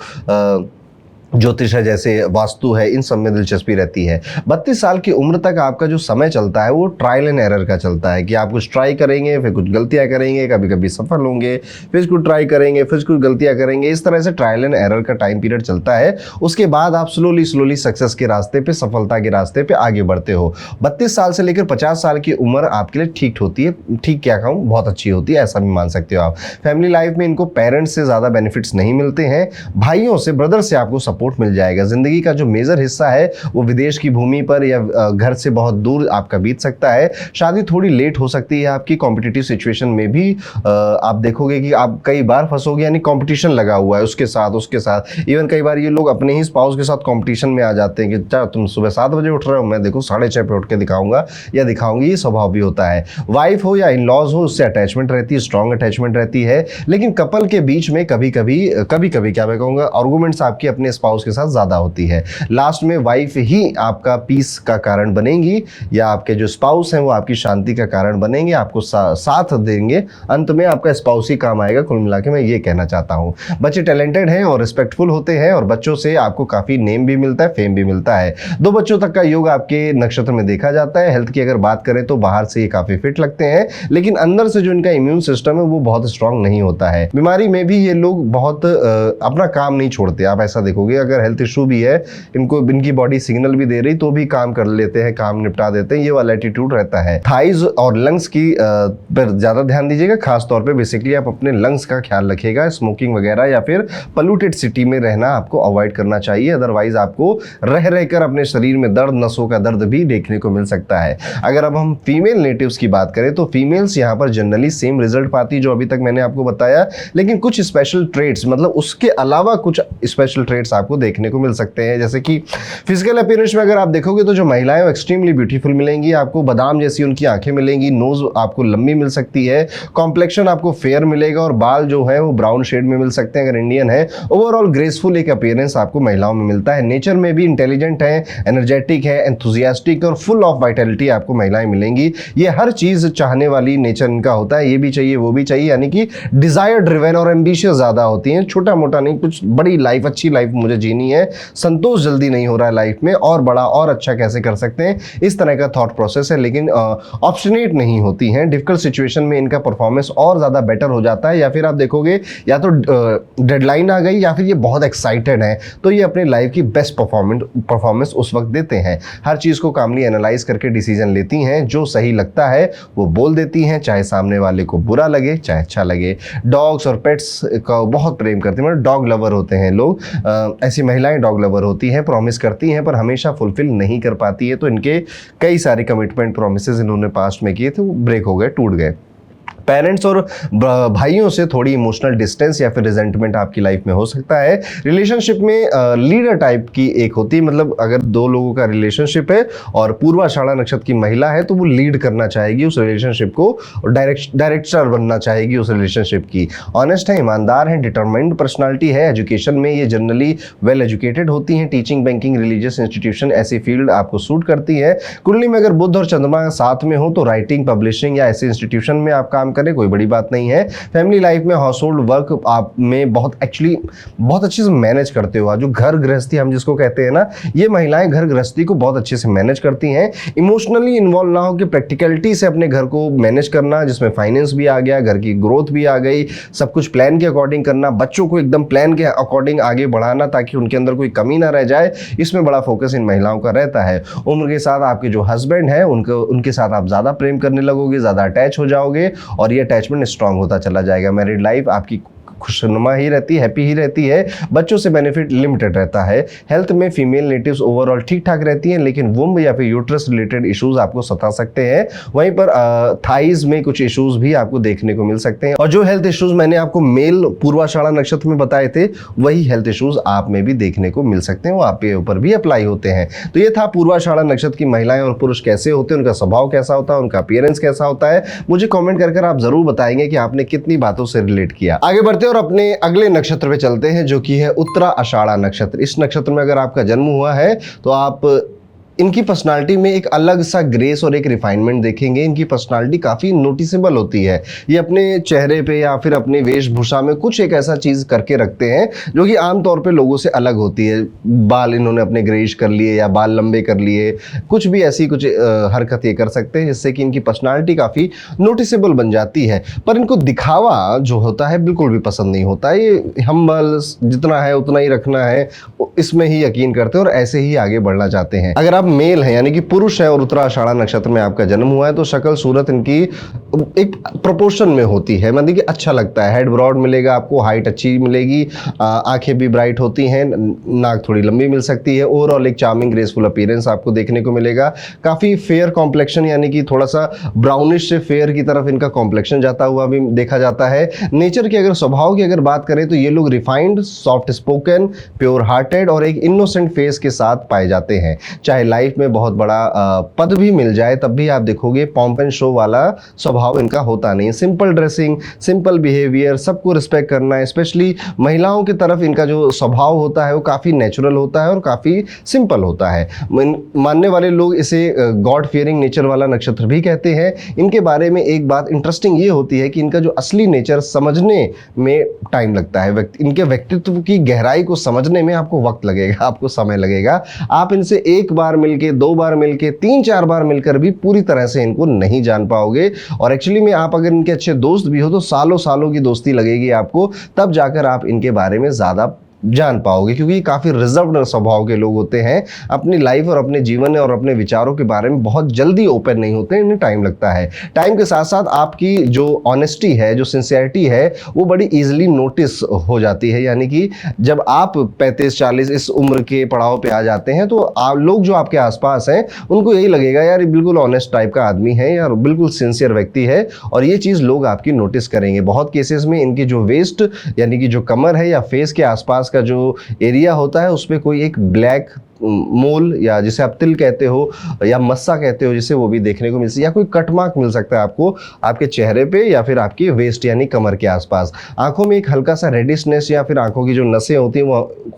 ज्योतिष है, जैसे वास्तु है, इन सब में दिलचस्पी रहती है। 32 साल की उम्र तक आपका जो समय चलता है वो ट्रायल एंड एरर का चलता है, कि आप कुछ ट्राई करेंगे, फिर कुछ गलतियां करेंगे, कभी कभी सफल होंगे, फिर कुछ ट्राई करेंगे, फिर कुछ गलतियां करेंगे। इस तरह से ट्रायल एंड एरर का टाइम पीरियड चलता है। उसके बाद आप स्लोली सक्सेस के रास्ते पे, सफलता के रास्ते पे आगे बढ़ते हो। 32 साल से लेकर 50 साल की उम्र आपके लिए ठीक होती है, ठीक क्या कहूँ, बहुत अच्छी होती है, ऐसा भी मान सकते हो आप। फैमिली लाइफ में इनको पेरेंट्स से ज़्यादा बेनिफिट्स नहीं मिलते हैं, भाइयों से, ब्रदर से आपको सपोर्ट मिल जाएगा। जिंदगी का जो मेजर हिस्सा है वो विदेश की भूमि पर या घर से बहुत दूर आपका बीत सकता है। शादी थोड़ी लेट हो सकती है आपकी। कॉम्पिटिटिव सिचुएशन में भी आप देखोगे कि आप कई बार फंसोगे, यानी कंपटीशन लगा हुआ है उसके साथ। इवन कई बार ये लोग अपने ही स्पाउस के साथ कंपटीशन में आ जाते हैं कि तुम सुबह 7 बजे उठ रहे हो, मैं देखो 6:30 पे उठ के दिखाऊंगा या दिखाऊंगी। ये स्वभाव भी होता है। वाइफ हो या इन लॉज हो, उससे अटैचमेंट रहती है, स्ट्रॉन्ग अटैचमेंट रहती है। लेकिन कपल के बीच में कभी कभी क्या मैं कहूँगा, आर्गूमेंट्स आपकी अपने स्पाउस के साथ ज्यादा होती है। लास्ट में वाइफ ही आपका पीस का कारण बनेगी, या आपके जो स्पाउस हैं वो आपकी शांति का कारण बनेंगे, आपको साथ देंगे। अंत में आपका स्पाउस ही काम आएगा। कुल मिला के मैं ये कहना चाहता हूँ। बच्चे टैलेंटेड हैं और रिस्पेक्टफुल होते हैं, और बच्चों से आपको काफी नेम भी मिलता है, फेम भी मिलता है। 2 बच्चों तक का योग आपके नक्षत्र में देखा जाता है। हेल्थ की अगर बात करें तो बाहर से ये काफी फिट लगते हैं, लेकिन अंदर से जो इनका इम्यून सिस्टम है वो बहुत स्ट्रांग नहीं होता है। बीमारी में भी ये लोग बहुत अपना काम नहीं छोड़ते। आप ऐसा देखोगे, अगर हेल्थ इशू भी है, इनकी बॉडी सिग्नल भी दे रही तो भी काम कर लेते हैं, काम निपटा देते हैं। ये वाला एटीट्यूड रहता है। थाइज और लंग्स की पर ज्यादा ध्यान दीजिएगा। खास तौर पे बेसिकली आप अपने लंग्स का ख्याल रखिएगा। स्मोकिंग वगैरह या फिर पोल्यूटेड सिटी में रहना आपको अवॉइड करना चाहिए, अदरवाइज आपको रह रहकर अपने शरीर में दर्द, नसों का दर्द भी देखने को मिल सकता है। अगर अब हम फीमेल नेटिव्स की बात करें तो फीमेल्स यहाँ पर जनरली सेम रिजल्ट पाती जो अभी तक मैंने आपको बताया, लेकिन कुछ स्पेशल ट्रेट्स, मतलब उसके अलावा कुछ स्पेशल ट्रेट्स आपको आपको देखने को मिल सकते हैं। जैसे कि फिजिकल अपीयरेंस में अगर आप देखोगे तो जो महिलाएं वो एक्सट्रीमली ब्यूटीफुल मिलेंगी आपको, बादाम जैसी उनकी आंखें मिलेंगी, नोज आपको लंबी मिल सकती है, कॉम्प्लेक्शन आपको फेयर मिलेगा और बाल जो है वो ब्राउन शेड में मिल सकते हैं अगर इंडियन है। ओवरऑल ग्रेसफुल एक अपीयरेंस आपको महिलाओं में मिलता है। नेचर में भी इंटेलिजेंट है, एनर्जेटिक है, एंथुजियास्टिक और फुल ऑफ वाइटलिटी आपको महिलाएं मिलेंगी। ये हर चीज चाहने वाली नेचर इनका होता है, ये भी चाहिए वो भी चाहिए, यानी कि डिजायर ड्रिवन और एम्बिशियस ज्यादा होती हैं। छोटा मोटा नहीं, कुछ बड़ी लाइफ, अच्छी लाइफ मुझे जीनी है, संतोष जल्दी नहीं हो रहा है लाइफ में, और बड़ा और अच्छा कैसे कर सकते हैं, इस तरह का थॉट प्रोसेस है। लेकिन ऑब्स्टिनेट नहीं होती हैं, डिफिकल्ट सिचुएशन में इनका परफॉर्मेंस और ज्यादा बेटर हो जाता है। या फिर आप देखोगे या तो डेडलाइन आ गई या फिर ये बहुत एक्साइटेड है तो ये अपने लाइफ की बेस्ट परफॉर्मेंस उस वक्त देते हैं। हर चीज को कामली एनालाइज करके डिसीजन लेती हैं, जो सही लगता है वो बोल देती हैं, चाहे सामने वाले को बुरा लगे चाहे अच्छा लगे। डॉग्स और पेट्स का बहुत प्रेम करते हैं, मतलब डॉग लवर होते हैं लोग। ऐसी महिलाएं डॉग लवर होती हैं, प्रॉमिस करती हैं पर हमेशा फुलफिल नहीं कर पाती है। तो इनके कई सारे कमिटमेंट प्रोमिसेस इन्होंने पास्ट में किए थे, वो ब्रेक हो गए, टूट गए। पेरेंट्स और भाइयों से थोड़ी इमोशनल डिस्टेंस या फिर रिजेंटमेंट आपकी लाइफ में हो सकता है। रिलेशनशिप में लीडर टाइप की एक होती है, मतलब अगर दो लोगों का रिलेशनशिप है और पूर्वाषाढ़ा नक्षत्र की महिला है तो वो लीड करना चाहेगी उस रिलेशनशिप को, और डायरेक्टर बनना चाहेगी उस रिलेशनशिप की। ऑनेस्ट है, ईमानदार है, डिटरमाइंड पर्सनालिटी है। एजुकेशन में ये जनरली वेल एजुकेटेड होती हैं। टीचिंग, बैंकिंग, रिलीजियस इंस्टीट्यूशन ऐसी फील्ड आपको सूट करती है। कुंडली में अगर बुध और चंद्रमा साथ में हो तो राइटिंग, पब्लिशिंग या ऐसे इंस्टीट्यूशन में आप काम करें, कोई बड़ी बात नहीं है। फैमिली लाइफ में हाउस होल्ड वर्क आप में बहुत अच्छे से मैनेज करते हो। जो घर गृहस्थी हम जिसको कहते हैं ना, ये महिलाएं घर गृहस्थी को बहुत अच्छे से मैनेज करती हैं। इमोशनली इन्वॉल्व ना हो कि प्रैक्टिकलिटी से अपने घर को मैनेज करना, जिसमें फाइनेंस भी आ गया, घर की ग्रोथ भी आ गई, सब कुछ प्लान के अकॉर्डिंग करना, बच्चों को एकदम प्लान के अकॉर्डिंग आगे बढ़ाना ताकि उनके अंदर कोई कमी ना रह जाए, इसमें बड़ा फोकस इन महिलाओं का रहता है। उम्र के साथ आपके जो हस्बैंड है उनके साथ आप ज्यादा प्रेम करने लगोगे, ज्यादा अटैच हो जाओगे और ये अटैचमेंट स्ट्रांग होता चला जाएगा। मैरिड लाइफ आपकी खुशनुमा ही रहती है, हैप्पी ही रहती है। बच्चों से बेनिफिट लिमिटेड रहता है। हेल्थ में फीमेल नेटिव्स ओवरऑल ठीक ठाक रहती हैं, लेकिन वुम्ब या फिर यूट्रस रिलेटेड इश्यूज आपको सता सकते हैं। वहीं पर थाइज में कुछ इश्यूज भी आपको देखने को मिल सकते हैं। और जो हेल्थ इश्यूज मैंने आपको मेल पूर्वाषाढ़ा नक्षत्र में बताए थे, वही हेल्थ इश्यूज आप में भी देखने को मिल सकते हैं, वो आपके ऊपर भी अप्लाई होते हैं। तो ये था पूर्वाषाढ़ा नक्षत्र की महिलाएं और पुरुष कैसे होते हैं, उनका स्वभाव कैसा होता है, उनका अपीयरेंस कैसा होता है। मुझे कॉमेंट कर आप जरूर बताएंगे कि आपने कितनी बातों से रिलेट किया। आगे बढ़ते और अपने अगले नक्षत्र पे चलते हैं, जो कि है उत्तरा आषाढ़ा नक्षत्र। इस नक्षत्र में अगर आपका जन्म हुआ है तो आप इनकी पर्सनालिटी में एक अलग सा ग्रेस और एक रिफाइनमेंट देखेंगे। इनकी पर्सनालिटी काफ़ी नोटिसेबल होती है। ये अपने चेहरे पे या फिर अपनी वेशभूषा में कुछ एक ऐसा चीज़ करके रखते हैं जो कि आमतौर पे लोगों से अलग होती है। बाल इन्होंने अपने ग्रेइश कर लिए या बाल लंबे कर लिए, कुछ भी ऐसी कुछ हरकत ये कर सकते हैं जिससे कि इनकी पर्सनालिटी काफ़ी नोटिसेबल बन जाती है। पर इनको दिखावा जो होता है बिल्कुल भी पसंद नहीं होता। ये हम्बल, जितना है उतना ही रखना है, इसमें ही यकीन करते हैं और ऐसे ही आगे बढ़ना चाहते हैं। अगर आप मेल है यानी कि पुरुष है और उत्तरा आषाढ़ा नक्षत्र में आपका जन्म हुआ है तो शक्ल सूरत इनकी एक प्रोपोर्शन में होती है, मतलब कि अच्छा लगता है। हेड ब्रॉड मिलेगा आपको, हाइट अच्छी मिलेगी, आंखें भी ब्राइट होती हैं, नाक थोड़ी लंबी मिल सकती है। ओवरऑल एक चार्मिंग ग्रेसफुल अपीयरेंस आपको देखने को मिलेगा। काफी फेयर कॉम्प्लेक्शन यानी कि थोड़ा सा ब्राउनिश से फेयर की तरफ इनका कॉम्प्लेक्शन जाता हुआ भी देखा जाता है। नेचर के अगर स्वभाव की अगर बात करें तो ये लोग refined, soft spoken, pure hearted और एक इनोसेंट फेस के साथ पाए जाते हैं। चाहे लाइफ में बहुत बड़ा पद भी मिल जाए तब भी आप देखोगे पॉम्प एंड शो वाला स्वभाव इनका होता नहीं। सिंपल ड्रेसिंग, सिंपल बिहेवियर, सबको रिस्पेक्ट करना, स्पेशली महिलाओं की तरफ इनका जो स्वभाव होता है वो काफ़ी नेचुरल होता है और काफ़ी सिंपल होता है। मानने वाले लोग इसे गॉड फियरिंग नेचर वाला नक्षत्र भी कहते हैं। इनके बारे में एक बात इंटरेस्टिंग ये होती है कि इनका जो असली नेचर समझने में टाइम लगता है। इनके व्यक्तित्व की गहराई को समझने में आपको वक्त लगेगा, आपको समय लगेगा। आप इनसे एक बार मिलके, दो बार मिलके, तीन चार बार मिलकर भी पूरी तरह से इनको नहीं जान पाओगे। और एक्चुअली में आप अगर इनके अच्छे दोस्त भी हो तो सालों सालों की दोस्ती लगेगी आपको, तब जाकर आप इनके बारे में ज़्यादा जान पाओगे, क्योंकि काफ़ी रिजर्व्ड स्वभाव के लोग होते हैं। अपनी लाइफ और अपने जीवन और अपने विचारों के बारे में बहुत जल्दी ओपन नहीं होते, इन्हें टाइम लगता है। टाइम के साथ साथ आपकी जो ऑनेस्टी है, जो सिंसियरिटी है, वो बड़ी इजीली नोटिस हो जाती है। यानी कि जब आप 35-40 इस उम्र के पड़ाव पे आ जाते हैं तो लोग जो आपके आसपास हैं उनको यही लगेगा यार ये बिल्कुल ऑनेस्ट टाइप का आदमी है, यार बिल्कुल सिंसियर व्यक्ति है, और ये चीज़ लोग आपकी नोटिस करेंगे। बहुत केसेस में इनकी जो वेस्ट यानी कि जो कमर है या फेस के आसपास आसपास का जो एरिया होता है उस पर कोई एक ब्लैक मोल या जिसे आप तिल कहते हो या मस्सा कहते हो जिसे, वो भी देखने को मिल सकती है, या कोई कटमार्क मिल सकता है आपको आपके चेहरे पे या फिर आपकी वेस्ट यानी कमर के आसपास। आंखों में एक हल्का सा रेडिशनेस या फिर आंखों की जो नसें होती हैं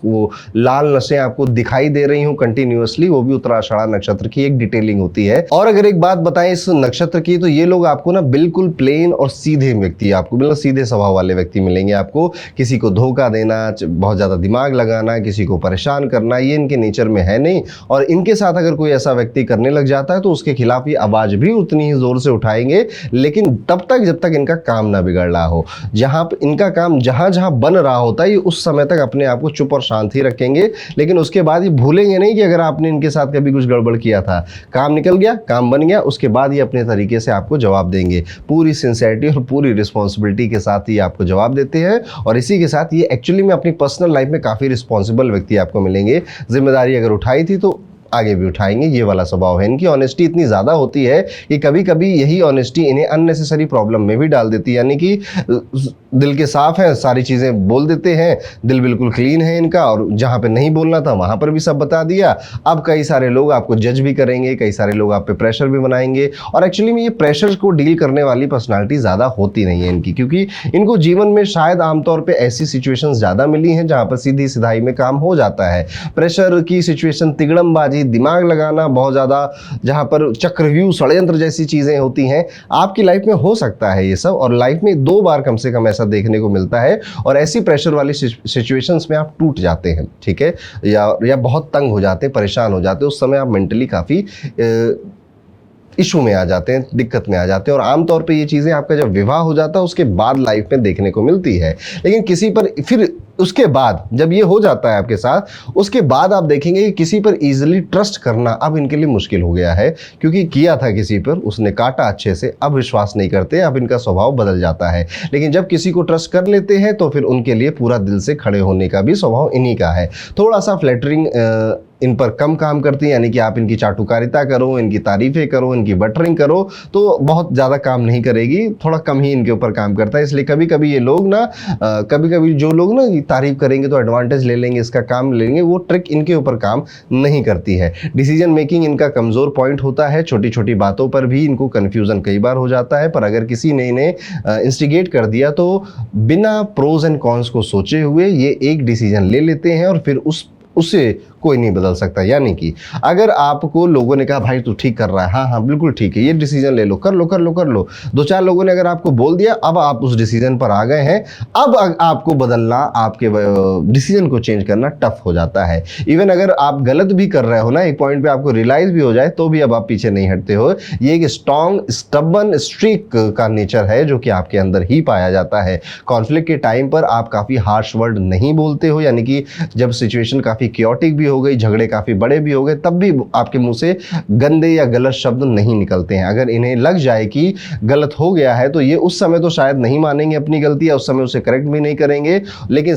वो लाल नसें आपको दिखाई दे रही हूँ कंटिन्यूअसली, वो भी उत्तराषाढ़ा नक्षत्र की एक डिटेलिंग होती है। और अगर एक बात बताएं इस नक्षत्र की, तो ये लोग आपको ना बिल्कुल प्लेन और सीधे व्यक्ति, आपको बिल्कुल सीधे स्वभाव वाले व्यक्ति मिलेंगे। आपको किसी को धोखा देना, बहुत ज्यादा दिमाग लगाना, किसी को परेशान करना, ये इनके नेचर में है नहीं। और इनके साथ अगर कोई ऐसा व्यक्ति करने लग जाता है तो उसके खिलाफ ये आवाज भी उतनी ही जोर से उठाएंगे, लेकिन तब तक जब तक इनका काम ना बिगड़ रहा हो। जहां इनका काम जहां जहां बन रहा होता है ये उस समय तक अपने आप को चुप और शांत ही रखेंगे, लेकिन उसके बाद ये भूलेंगे नहीं कि अगर आपने इनके साथ कभी कुछ गड़बड़ किया था। काम निकल गया, काम बन गया, उसके बाद ये अपने तरीके से आपको जवाब देंगे। पूरी सिंसेरिटी और पूरी रिस्पॉन्सिबिलिटी के साथ ही आपको जवाब देते हैं। और इसी के साथ ये एक्चुअली में अपनी पर्सनल लाइफ में काफी रिस्पॉन्सिबल व्यक्ति आपको मिलेंगे। जिम्मेदारी अगर उठाई थी तो आगे भी उठाएंगे, ये वाला स्वभाव है। इनकी ऑनेस्टी इतनी ज़्यादा होती है कि कभी कभी यही ऑनेस्टी इन्हें अननेसेसरी प्रॉब्लम में भी डाल देती है। यानी कि दिल के साफ है, सारी चीज़ें बोल देते हैं, दिल बिल्कुल क्लीन है इनका, और जहाँ पे नहीं बोलना था वहाँ पर भी सब बता दिया। अब कई सारे लोग आपको जज भी करेंगे, कई सारे लोग आप पे प्रेशर भी बनाएंगे। और एक्चुअली में ये प्रेशर को डील करने वाली पर्सनालिटी ज़्यादा होती नहीं है इनकी, क्योंकि इनको जीवन में शायद आमतौर पर ऐसी सिचुएशन ज़्यादा मिली हैं जहाँ पर सीधी सिधाई में काम हो जाता है। प्रेशर की सिचुएशन, तिगड़मबाजी, दिमाग लगाना बहुत ज्यादा, जहां पर चक्रव्यूह, षड्यंत्र जैसी चीजें होती हैं, आपकी लाइफ में हो सकता है ये सब। और लाइफ में 2 बार कम से कम ऐसा देखने को मिलता है। और ऐसी प्रेशर वाली सिचुएशंस में आप टूट जाते हैं, ठीक है, या बहुत तंग हो जाते हैं, परेशान हो जाते हैं। उस समय आप मेंटली काफी इशू में आ जाते हैं, दिक्कत में आ जाते हैं। और आमतौर पे ये चीज़ें आपका जब विवाह हो जाता है उसके बाद लाइफ में देखने को मिलती है। लेकिन किसी पर फिर उसके बाद जब ये हो जाता है आपके साथ, उसके बाद आप देखेंगे कि किसी पर इजीली ट्रस्ट करना अब इनके लिए मुश्किल हो गया है, क्योंकि किया था किसी पर, उसने काटा अच्छे से, अब विश्वास नहीं करते, अब इनका स्वभाव बदल जाता है। लेकिन जब किसी को ट्रस्ट कर लेते हैं तो फिर उनके लिए पूरा दिल से खड़े होने का भी स्वभाव इन्हीं का है। थोड़ा सा फ्लैटरिंग इन पर कम काम करती है, यानी कि आप इनकी चाटुकारिता करो, इनकी तारीफें करो, इनकी बटरिंग करो तो बहुत ज़्यादा काम नहीं करेगी, थोड़ा कम ही इनके ऊपर काम करता है। इसलिए कभी कभी ये लोग ना कभी कभी जो लोग ना तारीफ करेंगे तो एडवांटेज ले लेंगे, इसका काम लेंगे, वो ट्रिक इनके ऊपर काम नहीं करती है। डिसीजन मेकिंग इनका कमज़ोर पॉइंट होता है। छोटी छोटी बातों पर भी इनको कन्फ्यूज़न कई बार हो जाता है, पर अगर किसी ने इन्हें इंस्टिगेट कर दिया तो बिना प्रोज एंड कॉन्स को सोचे हुए ये एक डिसीजन ले लेते हैं और फिर उसे कोई नहीं बदल सकता। यानी कि अगर आपको लोगों ने कहा भाई तू ठीक कर रहा है, हाँ हाँ बिल्कुल ठीक है, ये डिसीजन ले लो, कर लो कर लो कर लो, 2-4 लोगों ने अगर आपको बोल दिया, अब आप उस डिसीजन पर आ गए हैं, अब आपको बदलना, आपके डिसीजन को चेंज करना टफ हो जाता है। इवन अगर आप गलत भी कर रहे हो ना, एक पॉइंट पे आपको रियलाइज भी हो जाए तो भी अब आप पीछे नहीं हटते हो। ये एक स्ट्रॉन्ग स्टबन स्ट्रीक का नेचर है जो कि आपके अंदर ही पाया जाता है। कॉन्फ्लिक्ट के टाइम पर आप काफ़ी हार्श वर्ड नहीं बोलते हो, यानी कि जब सिचुएशन काफ़ी क्योटिक भी हो गई, झगड़े काफी बड़े भी हो गए, तब भी आपके मुंह से गंदे या गलत शब्द नहीं निकलते हैं। अगर इन्हें लग जाए कि गलत हो गया है तो ये उस समय तो शायद नहीं मानेंगे अपनी गलती, या उस समय उसे करेक्ट भी नहीं करेंगे, लेकिन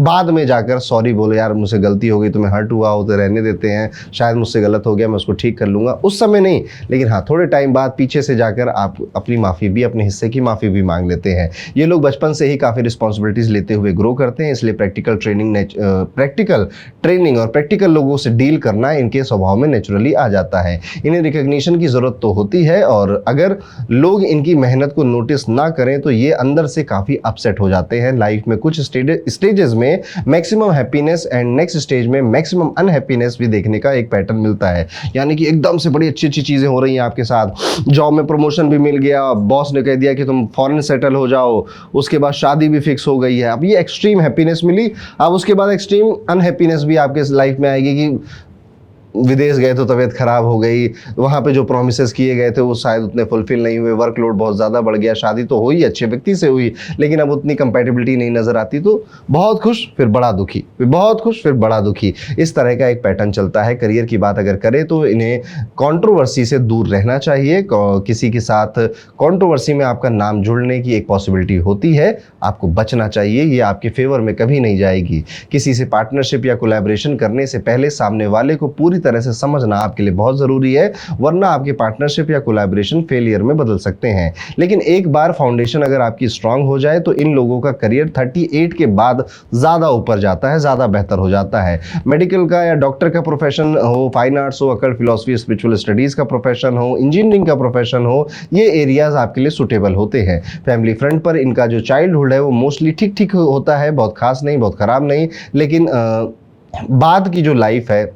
बाद में जाकर सॉरी बोले, यार मुझसे गलती हो गई, तुम्हें हर्ट हुआ हो तो रहने देते हैं, शायद मुझसे गलत हो गया, मैं उसको ठीक कर लूंगा, उस समय नहीं। लेकिन हाँ, थोड़े टाइम बाद पीछे से जाकर आप अपनी माफ़ी भी, अपने हिस्से की माफ़ी भी मांग लेते हैं। ये लोग बचपन से ही काफ़ी रिस्पॉन्सिबिलिटीज़ लेते हुए ग्रो करते हैं, इसलिए प्रैक्टिकल ट्रेनिंग और प्रैक्टिकल लोगों से डील करना इनके स्वभाव में नेचुरली आ जाता है। इन्हें रिकॉग्निशन की ज़रूरत तो होती है, और अगर लोग इनकी मेहनत को नोटिस ना करें तो ये अंदर से काफ़ी अपसेट हो जाते हैं। लाइफ में कुछ स्टेजेस में maximum happiness and next stage में मैक्सिमम अनहैप्पीनेस भी देखने का एक पैटर्न मिलता है। यानी कि एकदम से बड़ी अच्छी अच्छी चीज़ें हो रही हैं आपके साथ, जॉब में प्रमोशन भी मिल गया, बॉस ने कह दिया कि तुम फॉरेन सेटल हो जाओ, उसके बाद शादी भी फिक्स हो गई है, अब ये एक्सट्रीम हैप्पीनेस मिली। अब उसके बाद एक्सट्रीम अनहैप्पीनेस भी आपके लाइफ में आएगी कि विदेश गए तो तबीयत खराब हो गई, वहाँ पे जो प्रॉमिसेस किए गए थे वो शायद उतने फुलफिल नहीं हुए, वर्कलोड बहुत ज़्यादा बढ़ गया, शादी तो हुई, अच्छे व्यक्ति से हुई, लेकिन अब उतनी कंपैटिबिलिटी नहीं नज़र आती, तो बहुत खुश फिर बड़ा दुखी, फिर बहुत खुश फिर बड़ा दुखी, इस तरह का एक पैटर्न चलता है। करियर की बात अगर करें तो इन्हें कंट्रोवर्सी से दूर रहना चाहिए। किसी के साथ कंट्रोवर्सी में आपका नाम जुड़ने की एक पॉसिबिलिटी होती है, आपको बचना चाहिए, ये आपके फेवर में कभी नहीं जाएगी। किसी से पार्टनरशिप या कोलैबोरेशन करने से पहले सामने वाले को पूरी तरह से समझना आपके लिए बहुत ज़रूरी है, वरना आपके पार्टनरशिप या कोलैबोरेशन फेलियर में बदल सकते हैं। लेकिन एक बार फाउंडेशन अगर आपकी स्ट्रांग हो जाए तो इन लोगों का करियर 38 के बाद ज़्यादा ऊपर जाता है, ज़्यादा बेहतर हो जाता है। मेडिकल का या डॉक्टर का प्रोफेशन हो, फाइन आर्ट्स हो, अकल्ट फिलॉसफी स्पिरिचुअल स्टडीज़ का प्रोफेशन हो, इंजीनियरिंग का प्रोफेशन हो, ये एरियाज आपके लिए सुटेबल होते हैं। फैमिली फ्रंट पर इनका जो चाइल्डहुड है वो मोस्टली ठीक ठीक होता है, बहुत खास नहीं, बहुत ख़राब नहीं, लेकिन बाद की जो लाइफ है,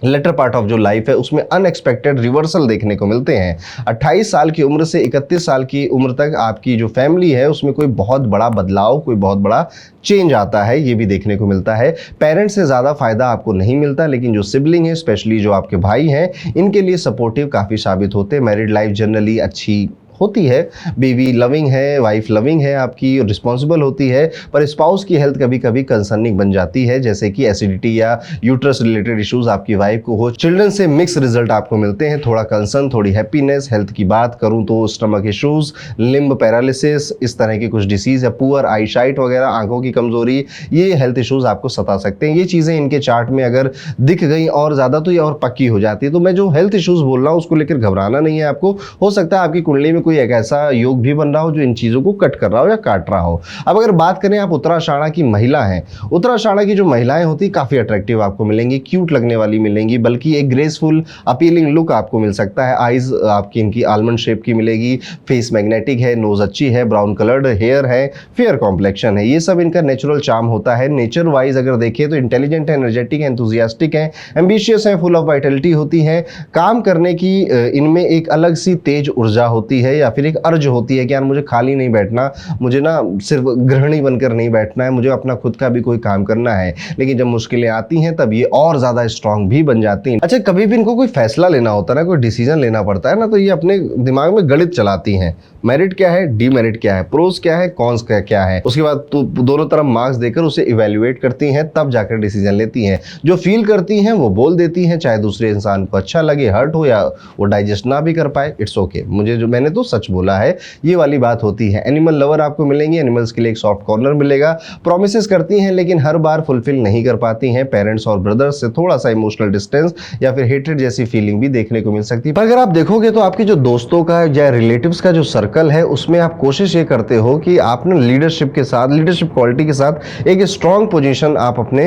लेटर पार्ट ऑफ जो लाइफ है, उसमें अनएक्सपेक्टेड रिवर्सल देखने को मिलते हैं। 28 साल की उम्र से 31 साल की उम्र तक आपकी जो फैमिली है उसमें कोई बहुत बड़ा बदलाव, कोई बहुत बड़ा चेंज आता है, ये भी देखने को मिलता है। पेरेंट्स से ज़्यादा फायदा आपको नहीं मिलता, लेकिन जो सिबलिंग है, स्पेशली जो आपके भाई हैं, इनके लिए सपोर्टिव काफ़ी साबित होते हैं। मैरिड लाइफ जनरली अच्छी होती है, बीवी लविंग है, वाइफ लविंग है आपकी, रिस्पॉन्सिबल होती है, पर स्पाउस की हेल्थ कभी कभी कंसर्निंग बन जाती है, जैसे कि एसिडिटी या यूट्रस रिलेटेड इश्यूज आपकी वाइफ को हो। चिल्ड्रन से मिक्स रिजल्ट आपको मिलते हैं, थोड़ा कंसर्न, थोड़ी हैप्पीनेस। हेल्थ की बात करूं तो स्टमक इश्यूज, लिम्ब पैरालिसिस, इस तरह की कुछ डिसीज या पुअर आई साइट वगैरह, आंखों की कमजोरी, ये हेल्थ इश्यूज आपको सता सकते हैं। ये चीज़ें इनके चार्ट में अगर दिख गई और ज़्यादा तो ये और पक्की हो जाती है। तो मैं जो हेल्थ इश्यूज बोल रहा हूँ उसको लेकर घबराना नहीं है आपको। हो सकता है आपकी कुंडली में कोई एक ऐसा योग भी बन रहा हो जो इन चीजों को कट कर रहा हो या काट रहा हो। अब अगर बात करें आप उत्तराषाढ़ा की महिला हैं, उत्तराषाढ़ा की जो महिलाएं होती काफी अट्रैक्टिव आपको मिलेंगी, क्यूट लगने वाली मिलेंगी, बल्कि एक ग्रेसफुल अपीलिंग लुक आपको मिल सकता है। आईज आपकी इनकी आलमंड शेप की मिलेगी, फेस मैग्नेटिक है, नोज अच्छी है, ब्राउन कलर्ड हेयर है, फेयर कॉम्प्लेक्शन है, ये सब इनका नेचुरल चार्म होता है। नेचर वाइज अगर देखें तो इंटेलिजेंट है, एनर्जेटिक है, एंथुजियास्टिक है, एम्बिशियस है, फुल ऑफ वाइटलिटी होती है। काम करने की इनमें एक अलग सी तेज ऊर्जा होती है, या फिर एक अर्ज होती है कि यार मुझे खाली नहीं बैठना, मुझे ना सिर्फ गृहिणी बनकर नहीं बैठना है, मुझे अपना खुद का भी कोई काम करना है। लेकिन जब मुश्किलें आती हैं तब ये और ज़्यादा स्ट्रांग भी बन जाती हैं। अच्छा, कभी भी इनको कोई फैसला लेना होता है ना, कोई डिसीजन लेना पड़ता है ना, तो ये अपने दिमाग में गणित चलाती हैं, मेरिट क्या है, डीमेरिट क्या है, प्रोस क्या है, कॉन्स क्या है, उसके बाद तो दोनों तरफ मार्क्स देकर उसे इवेल्युएट करती हैं, तब जाकर डिसीजन लेती हैं। जो फील करती हैं वो बोल देती हैं, चाहे दूसरे इंसान को अच्छा लगे, हर्ट हो, या वो डाइजेस्ट ना भी कर पाए, इट्स ओके, मुझे जो मैंने तो सच बोला है, ये वाली बात होती है। एनिमल लवर आपको मिलेंगे, एनिमल्स के लिए एक सॉफ्ट कॉर्नर मिलेगा। प्रोमिसेस करती हैं लेकिन हर बार फुलफिल नहीं कर पाती हैं। पेरेंट्स और ब्रदर्स से थोड़ा सा इमोशनल डिस्टेंस या फिर हेट्रेड जैसी फीलिंग भी देखने को मिल सकती है। पर अगर आप देखोगे तो आपके जो दोस्तों का या रिलेटिव्स का जो सर्कल है उसमें आप कोशिश ये करते हो कि आप ना लीडरशिप के साथ, लीडरशिप क्वालिटी के साथ एक स्ट्रॉन्ग पोजीशन आप अपने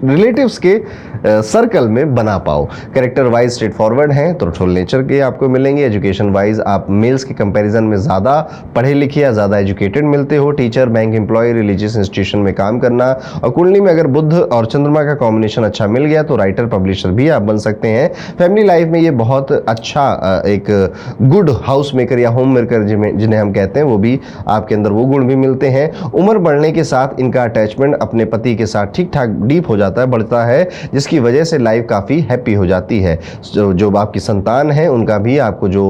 रिलेटिव्स के सर्कल में बना पाओ। कैरेक्टर वाइज स्ट्रेट फॉरवर्ड हैं, थ्रोटफुल नेचर के आपको मिलेंगे। एजुकेशन वाइज आप मेल्स के कंपैरिजन में ज़्यादा पढ़े लिखे या ज़्यादा एजुकेटेड मिलते हो। Teacher, bank employ, religious institution में काम करना। और कुंडली में अगर बुध और चंद्रमा का कॉम्बिनेशन अच्छा मिल गया तो राइटर, पब्लिशर भी आप बन सकते हैं। फैमिली लाइफ में ये बहुत अच्छा एक गुड हाउस मेकर या होम मेकर जिन्हें हम कहते हैं, वो भी आपके अंदर वो गुण भी मिलते हैं। उम्र बढ़ने के साथ इनका अटैचमेंट अपने पति के साथ ठीक ठाक डीप हो जाता है, बढ़ता है, जिसकी वजह से लाइफ काफ़ी हैप्पी हो जाती है। जो आपकी संतान है उनका भी आपको जो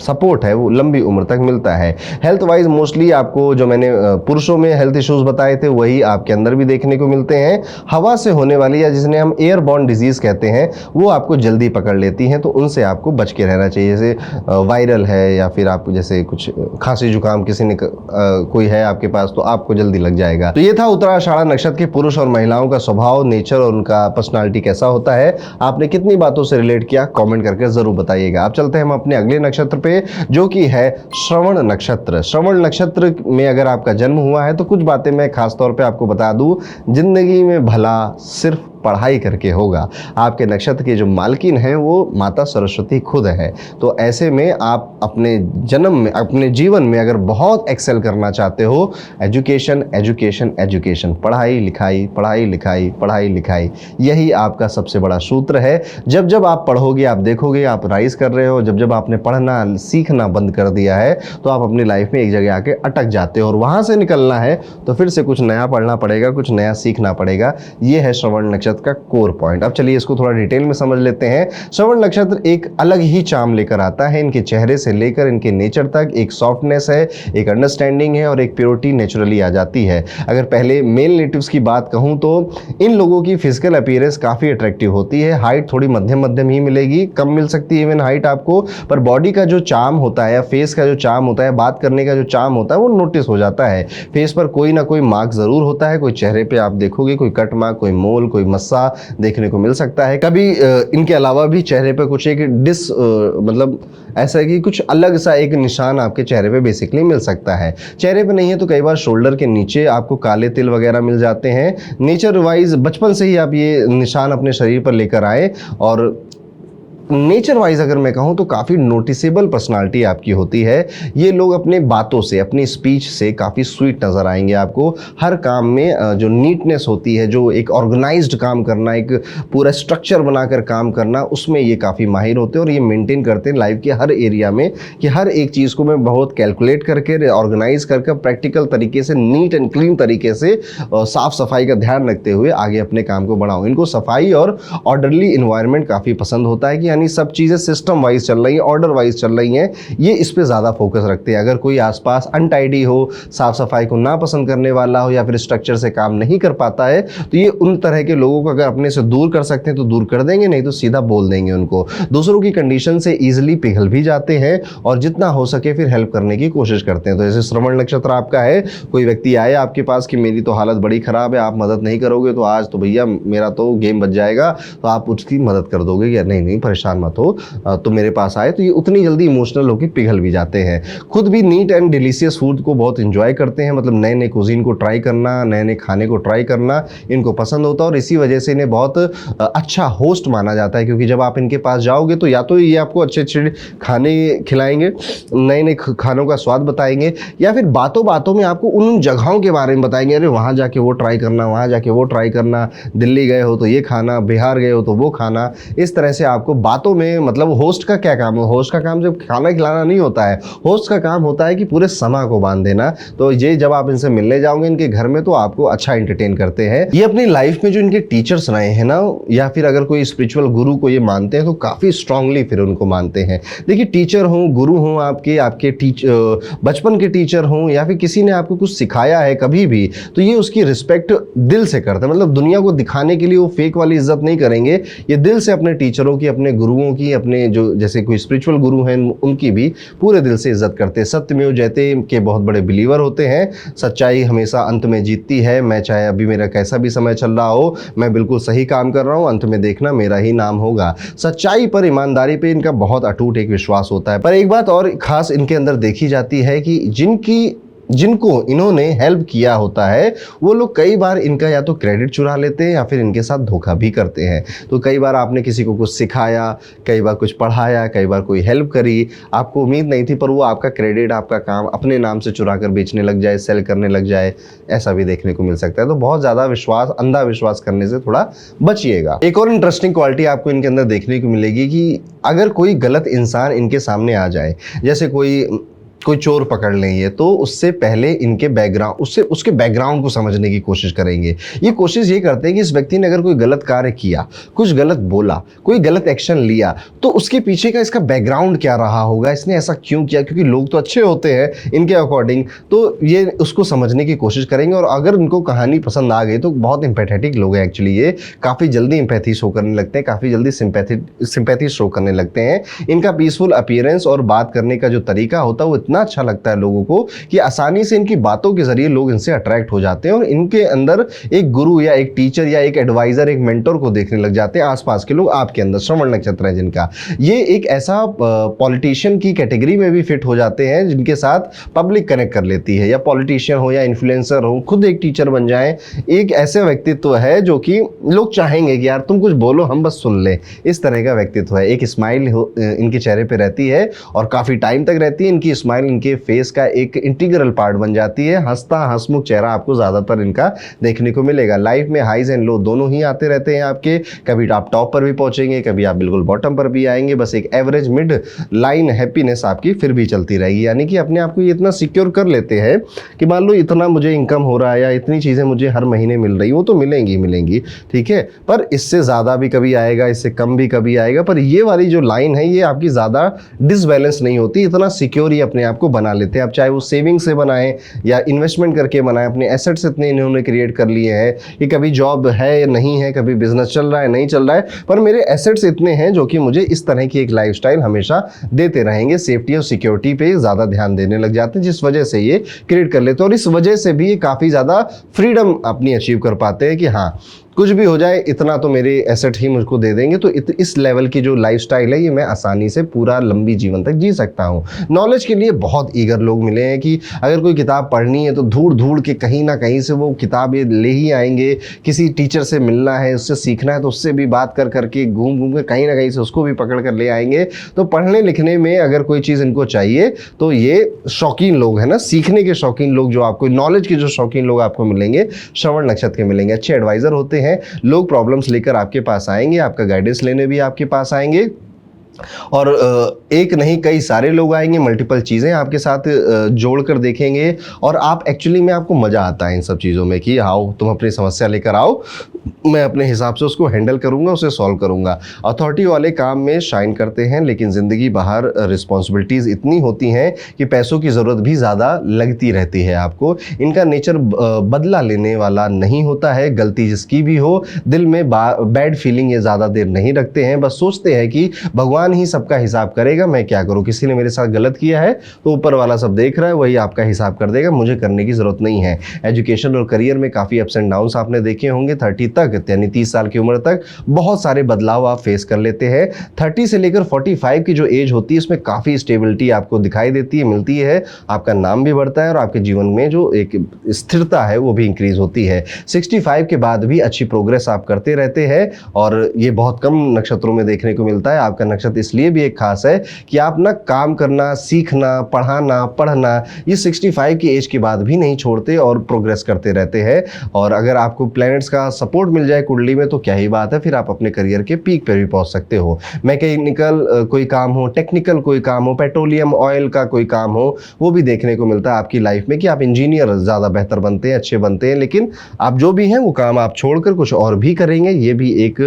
सपोर्ट है वो लंबी उम्र तक मिलता है। हेल्थ वाइज मोस्टली आपको जो मैंने पुरुषों में हेल्थ इश्यूज बताए थे वही आपके अंदर भी देखने को मिलते हैं। हवा से होने वाली या जिसने हम एयरबॉर्न डिजीज कहते हैं वो आपको जल्दी पकड़ लेती हैं, तो उनसे आपको बच के रहना चाहिए। जैसे वायरल है या फिर आपको जैसे कुछ खांसी जुकाम किसी ने कोई है आपके पास तो आपको जल्दी लग जाएगा। तो ये था उत्तराषाढ़ा नक्षत्र के पुरुष और महिलाओं का स्वभाव, नेचर और उनका पर्सनालिटी कैसा होता है। आपने कितनी बातों से रिलेट किया कमेंट करके जरूर बताइएगा। अब चलते हैं हम अपने अगले नक्षत्र पे जो कि है श्रवण नक्षत्र। श्रवण नक्षत्र में अगर आपका जन्म हुआ है तो कुछ बातें मैं खास तौर पे आपको बता दूं, जिंदगी में भला सिर्फ पढ़ाई करके होगा। आपके नक्षत्र के जो मालकिन हैं वो माता सरस्वती खुद है। तो ऐसे में आप अपने जन्म में, अपने जीवन में अगर बहुत एक्सेल करना चाहते हो, एजुकेशन एजुकेशन एजुकेशन, पढ़ाई लिखाई पढ़ाई लिखाई पढ़ाई लिखाई, यही आपका सबसे बड़ा सूत्र है। जब जब आप पढ़ोगे आप देखोगे आप राइज कर रहे हो। जब जब आपने पढ़ना सीखना बंद कर दिया है तो आप अपनी लाइफ में एक जगह आके अटक जाते हो और वहाँ से निकलना है तो फिर से कुछ नया पढ़ना पड़ेगा, कुछ नया सीखना पड़ेगा। ये है श्रवण नक्षत्र का कोर पॉइंट। अब चलिए इसको थोड़ा डिटेल में समझ लेते हैं। श्रवण नक्षत्र एक अलग ही चार्म लेकर आता है। इनके चेहरे से लेकर इनके नेचर तक एक सॉफ्टनेस है, एक अंडरस्टैंडिंग है और एक प्योरिटी नेचुरली आ जाती है। अगर पहले मेल नेटिव्स की बात कहूं तो इन लोगों की फिजिकल अपीयरेंस काफ़ी अट्रैक्टिव होती है। हाइट थोड़ी मध्यम मध्यम ही मिलेगी, कम मिल सकती है इवन हाइट आपको, पर बॉडी का जो चार्म होता है या फेस का जो चार्म होता है, बात करने का जो चार्म होता है वो नोटिस हो जाता है। फेस पर कोई ना कोई मार्क ज़रूर होता है। कोई चेहरे पर आप देखोगे कोई कट मार्क, कोई मोल, कोई सा देखने को मिल सकता है। कभी इनके अलावा भी चेहरे पे कुछ एक मतलब ऐसा है कि कुछ अलग सा एक निशान आपके चेहरे पे बेसिकली मिल सकता है। चेहरे पे नहीं है तो कई बार शोल्डर के नीचे आपको काले तिल वगैरह मिल जाते हैं। नेचर वाइज बचपन से ही आप ये निशान अपने शरीर पर लेकर आए, और नेचर वाइज अगर मैं कहूँ तो काफ़ी नोटिसेबल पर्सनालिटी आपकी होती है। ये लोग अपने बातों से, अपनी स्पीच से काफ़ी स्वीट नज़र आएंगे आपको। हर काम में जो नीटनेस होती है, जो एक ऑर्गेनाइज्ड काम करना, एक पूरा स्ट्रक्चर बनाकर काम करना, उसमें ये काफ़ी माहिर होते हैं और ये मेंटेन करते हैं लाइफ के हर एरिया में कि हर एक चीज़ को मैं बहुत कैलकुलेट करके, ऑर्गेनाइज करके, प्रैक्टिकल तरीके से, नीट एंड क्लीन तरीके से, साफ़ सफाई का ध्यान रखते हुए आगे अपने काम को बढ़ाऊँ। इनको सफाई और ऑर्डरली इन्वायरमेंट काफ़ी पसंद होता है कि यानी सब चीज़ें सिस्टम वाइज चल रही हैं, ऑर्डर वाइज चल रही हैं, ये इस पे ज़्यादा फोकस रखते हैं। अगर कोई आसपास अनटाइडी हो, साफ सफाई को ना पसंद करने वाला हो या फिर स्ट्रक्चर से काम नहीं कर पाता है, तो ये उन तरह के लोगों को अगर अपने से दूर कर सकते हैं तो दूर कर देंगे, नहीं तो सीधा बोल देंगे उनको। दूसरों की कंडीशन से ईजिली पिघल भी जाते हैं और जितना हो सके फिर हेल्प करने की कोशिश करते हैं। तो जैसे श्रवण नक्षत्र आपका है, कोई व्यक्ति आए आपके पास कि मेरी तो हालत बड़ी ख़राब है, आप मदद नहीं करोगे तो आज तो भैया मेरा तो गेम बच जाएगा, तो आप उसकी मदद कर दोगे या नहीं परेशान मत हो, तो मेरे पास आए, तो ये उतनी जल्दी इमोशनल होकर पिघल भी जाते हैं। खुद भी नीट एंड डिलीशियस फूड को बहुत इंजॉय करते हैं, मतलब नए नए कुजीन को ट्राई करना, नए नए खाने को ट्राई करना इनको पसंद होता है और इसी वजह से इन्हें बहुत अच्छा होस्ट माना जाता है, क्योंकि जब आप इनके पास जाओगे तो या तो ये आपको अच्छे अच्छे खाने खिलाएंगे, नए नए खानों का स्वाद बताएंगे, या फिर बातों बातों में आपको उन जगहों के बारे में बताएंगे, अरे वहाँ जाके वो ट्राई करना, वहाँ जाके वो ट्राई करना, दिल्ली गए हो तो ये खाना, बिहार गए हो तो वो खाना। इस तरह से आपको बातों में, मतलब होस्ट का क्या काम है? होस्ट का काम सिर्फ खाना खिलाना नहीं होता है, होस्ट का काम होता है कि पूरे समा को बांध देना। तो ये जब आप इनसे मिलने जाओगे इनके घर में तो आपको अच्छा एंटरटेन करते हैं। ये अपनी लाइफ में जो इनके टीचर्स रहे हैं ना, या फिर अगर कोई स्पिरिचुअल गुरु को ये मानते हैं तो काफ़ी स्ट्रांगली फिर उनको मानते हैं। देखिए, टीचर हों, गुरु हों, आपके बचपन के टीचर हों, या फिर किसी ने आपको कुछ सिखाया है कभी भी, तो ये उसकी रिस्पेक्ट दिल से करते हैं। मतलब दुनिया को दिखाने के लिए वो फेक वाली इज्जत नहीं करेंगे, ये दिल से अपने टीचरों की, अपने गुरुओं की, अपने जो जैसे कोई स्पिरिचुअल गुरु हैं उनकी भी पूरे दिल से इज्जत करते हैं। सत्यमेव जयते के बहुत बड़े बिलीवर होते हैं। सच्चाई हमेशा अंत में जीतती है। मैं चाहे अभी मेरा कैसा भी समय चल रहा हो, मैं बिल्कुल सही काम कर रहा हूँ, अंत में देखना मेरा ही नाम होगा। सच्चाई पर, ईमानदारी पे इनका बहुत अटूट एक विश्वास होता है। पर एक बात और खास इनके अंदर देखी जाती है कि जिनको इन्होंने हेल्प किया होता है वो लोग कई बार इनका या तो क्रेडिट चुरा लेते हैं या फिर इनके साथ धोखा भी करते हैं। तो कई बार आपने किसी को कुछ सिखाया, कई बार कुछ पढ़ाया, कई बार कोई हेल्प करी, आपको उम्मीद नहीं थी, पर वो आपका क्रेडिट, आपका काम अपने नाम से चुरा कर बेचने लग जाए, सेल करने लग जाए, ऐसा भी देखने को मिल सकता है। तो बहुत ज़्यादा विश्वास, अंधा विश्वास करने से थोड़ा बचिएगा। एक और इंटरेस्टिंग क्वालिटी आपको इनके अंदर देखने को मिलेगी कि अगर कोई गलत इंसान इनके सामने आ जाए, जैसे कोई चोर पकड़ लेंगे, तो उससे पहले इनके उसके बैकग्राउंड को समझने की कोशिश करेंगे। ये कोशिश ये करते हैं कि इस व्यक्ति ने अगर कोई गलत कार्य किया, कुछ गलत बोला, कोई गलत एक्शन लिया, तो उसके पीछे का इसका बैकग्राउंड क्या रहा होगा, इसने ऐसा क्यों किया, क्योंकि लोग तो अच्छे होते हैं इनके अकॉर्डिंग, तो ये उसको समझने की कोशिश करेंगे। और अगर इनको कहानी पसंद आ गई तो बहुत एम्पैथेटिक लोग हैं एक्चुअली, ये काफ़ी जल्दी एम्पैथी शो करने लगते हैं, काफ़ी जल्दी सिंपैथी शो करने लगते हैं। इनका पीसफुल अपीयरेंस और बात करने का जो तरीका होता है वो इतना अच्छा लगता है लोगों को कि आसानी से इनकी बातों के जरिए लोग इनसे अट्रैक्ट हो जाते हैं और इनके अंदर एक गुरु या एक टीचर या एक एडवाइजर, एक मेंटर को देखने लग जाते हैं। आसपास के लोग आपके अंदर, श्रवण नक्षत्र है जिनका, ये एक ऐसा पॉलिटिशियन की कैटेगरी में भी फिट हो जाते हैं जिनके साथ पब्लिक कनेक्ट कर लेती है, या पॉलिटिशियन हो या इन्फ्लुएंसर हो, खुद एक टीचर बन जाए। एक ऐसे व्यक्तित्व है जो कि लोग चाहेंगे कि यार तुम कुछ बोलो, हम बस सुन ले, इस तरह का व्यक्तित्व है। एक स्माइल इनके चेहरे पे रहती है और काफ़ी टाइम तक रहती है। इनकी स्माइल इनके फेस का एक इंटीग्रल पार्ट बन जाती है। हंसता हंसमुख चेहरा आपको ज़्यादातर इनका देखने को मिलेगा। लाइफ में हाइज एंड लो दोनों ही आते रहते हैं आपके, कभी आप टॉप पर भी पहुंचेंगे, कभी आप बिल्कुल बॉटम पर भी आएंगे। बस एक एवरेज मिड लाइन हैप्पीनेस आपकी फिर भी चलती रहेगी, यानी कि अपने आप को ये इतना सिक्योर कर लेते हैं कि मान लो इतना मुझे इनकम हो रहा है या इतनी चीज़ें मुझे हर महीने मिल रही, वो तो मिलेंगी, ठीक है, पर इससे ज़्यादा भी कभी आएगा, इससे कम भी कभी आएगा, पर ये वाली जो लाइन है ये आपकी ज़्यादा डिसबैलेंस नहीं होती। इतना सिक्योर ही अपने आप को बना लेते हैं आप, चाहे वो सेविंग से बनाएं या इन्वेस्टमेंट करके बनाएं। अपने एसेट्स इतने इन्होंने क्रिएट कर लिए हैं कि कभी जॉब है या नहीं है, कभी बिजनेस चल रहा है नहीं चल रहा है, पर मेरे एसेट्स इतने हैं जो कि मुझे इस तरह की एक लाइफस्टाइल हमेशा देते रहेंगे। सेफ्टी और सिक्योरिटी पे ज़्यादा ध्यान देने लग जाते हैं, जिस वजह से ये क्रिएट कर लेते हैं और इस वजह से भी ये काफ़ी ज़्यादा फ्रीडम अपनी अचीव कर पाते हैं कि हाँ कुछ भी हो जाए इतना तो मेरे एसेट ही मुझको दे देंगे, तो इस लेवल की जो लाइफस्टाइल है ये मैं आसानी से पूरा लंबी जीवन तक जी सकता हूँ। नॉलेज के लिए बहुत ईगर लोग मिले हैं कि अगर कोई किताब पढ़नी है तो ढूंढ ढूंढ के कहीं ना कहीं से वो किताब ये ले ही आएंगे। किसी टीचर से मिलना है, उससे सीखना है तो उससे भी बात कर करके घूम घूम के कहीं ना कहीं से उसको भी पकड़ कर ले आएंगे। तो पढ़ने लिखने में अगर कोई चीज़ इनको चाहिए तो ये शौकीन लोग हैं ना, सीखने के शौकीन लोग, जो आपको नॉलेज के जो शौकीन लोग आपको मिलेंगे श्रवण नक्षत्र के मिलेंगे। अच्छे एडवाइजर होते हैं लोग, प्रॉब्लम्स लेकर आपके पास आएंगे, आपका गाइडेंस लेने भी आपके पास आएंगे। और एक नहीं कई सारे लोग आएंगे, मल्टीपल चीज़ें आपके साथ जोड़ कर देखेंगे। और आप एक्चुअली में आपको मज़ा आता है इन सब चीज़ों में कि आओ तुम अपनी समस्या लेकर आओ, मैं अपने हिसाब से उसको हैंडल करूँगा, उसे सॉल्व करूँगा। अथॉरिटी वाले काम में शाइन करते हैं, लेकिन ज़िंदगी बाहर रिस्पॉन्सिबिलिटीज़ इतनी होती हैं कि पैसों की ज़रूरत भी ज़्यादा लगती रहती है आपको। इनका नेचर बदला लेने वाला नहीं होता है, गलती जिसकी भी हो दिल में बैड फीलिंग ये ज़्यादा देर नहीं रखते हैं। बस सोचते हैं कि भगवान ही सबका हिसाब करेगा, मैं क्या करूँ, किसी ने मेरे साथ गलत किया है तो ऊपर वाला सब देख रहा है, वही आपका हिसाब कर देगा, मुझे करने की ज़रूरत नहीं है। एजुकेशन और करियर में काफ़ी अप्स एंड डाउन्स आपने देखे होंगे। 30 तक यानी 30 साल की उम्र तक बहुत सारे बदलाव आप फेस कर लेते हैं। 30 से लेकर 45 की जो एज होती है इसमें काफ़ी स्टेबिलिटी आपको दिखाई देती है, मिलती है। आपका नाम भी बढ़ता है और आपके जीवन में जो एक स्थिरता है वो भी इंक्रीज होती है। 65 के बाद भी अच्छी प्रोग्रेस आप करते रहते हैं और ये बहुत कम नक्षत्रों में देखने को मिलता है। आपका नक्षत्र इसलिए भी एक खास है कि आप ना काम करना, सीखना, पढ़ना ये 65 की एज के बाद भी नहीं छोड़ते और प्रोग्रेस करते रहते हैं। और अगर आपको प्लैनेट्स का सपोर्ट मिल जाए कुंडली में तो क्या ही बात है, फिर आप अपने करियर के पीक पे भी पहुंच सकते हो। मैकेनिकल कोई काम हो, टेक्निकल कोई काम हो, पेट्रोलियम ऑयल का कोई काम हो, वो भी देखने को मिलता है आपकी लाइफ में कि आप इंजीनियर ज़्यादा बेहतर बनते हैं, अच्छे बनते हैं। लेकिन आप जो भी हैं वो काम आप छोड़कर कुछ और भी करेंगे, ये भी एक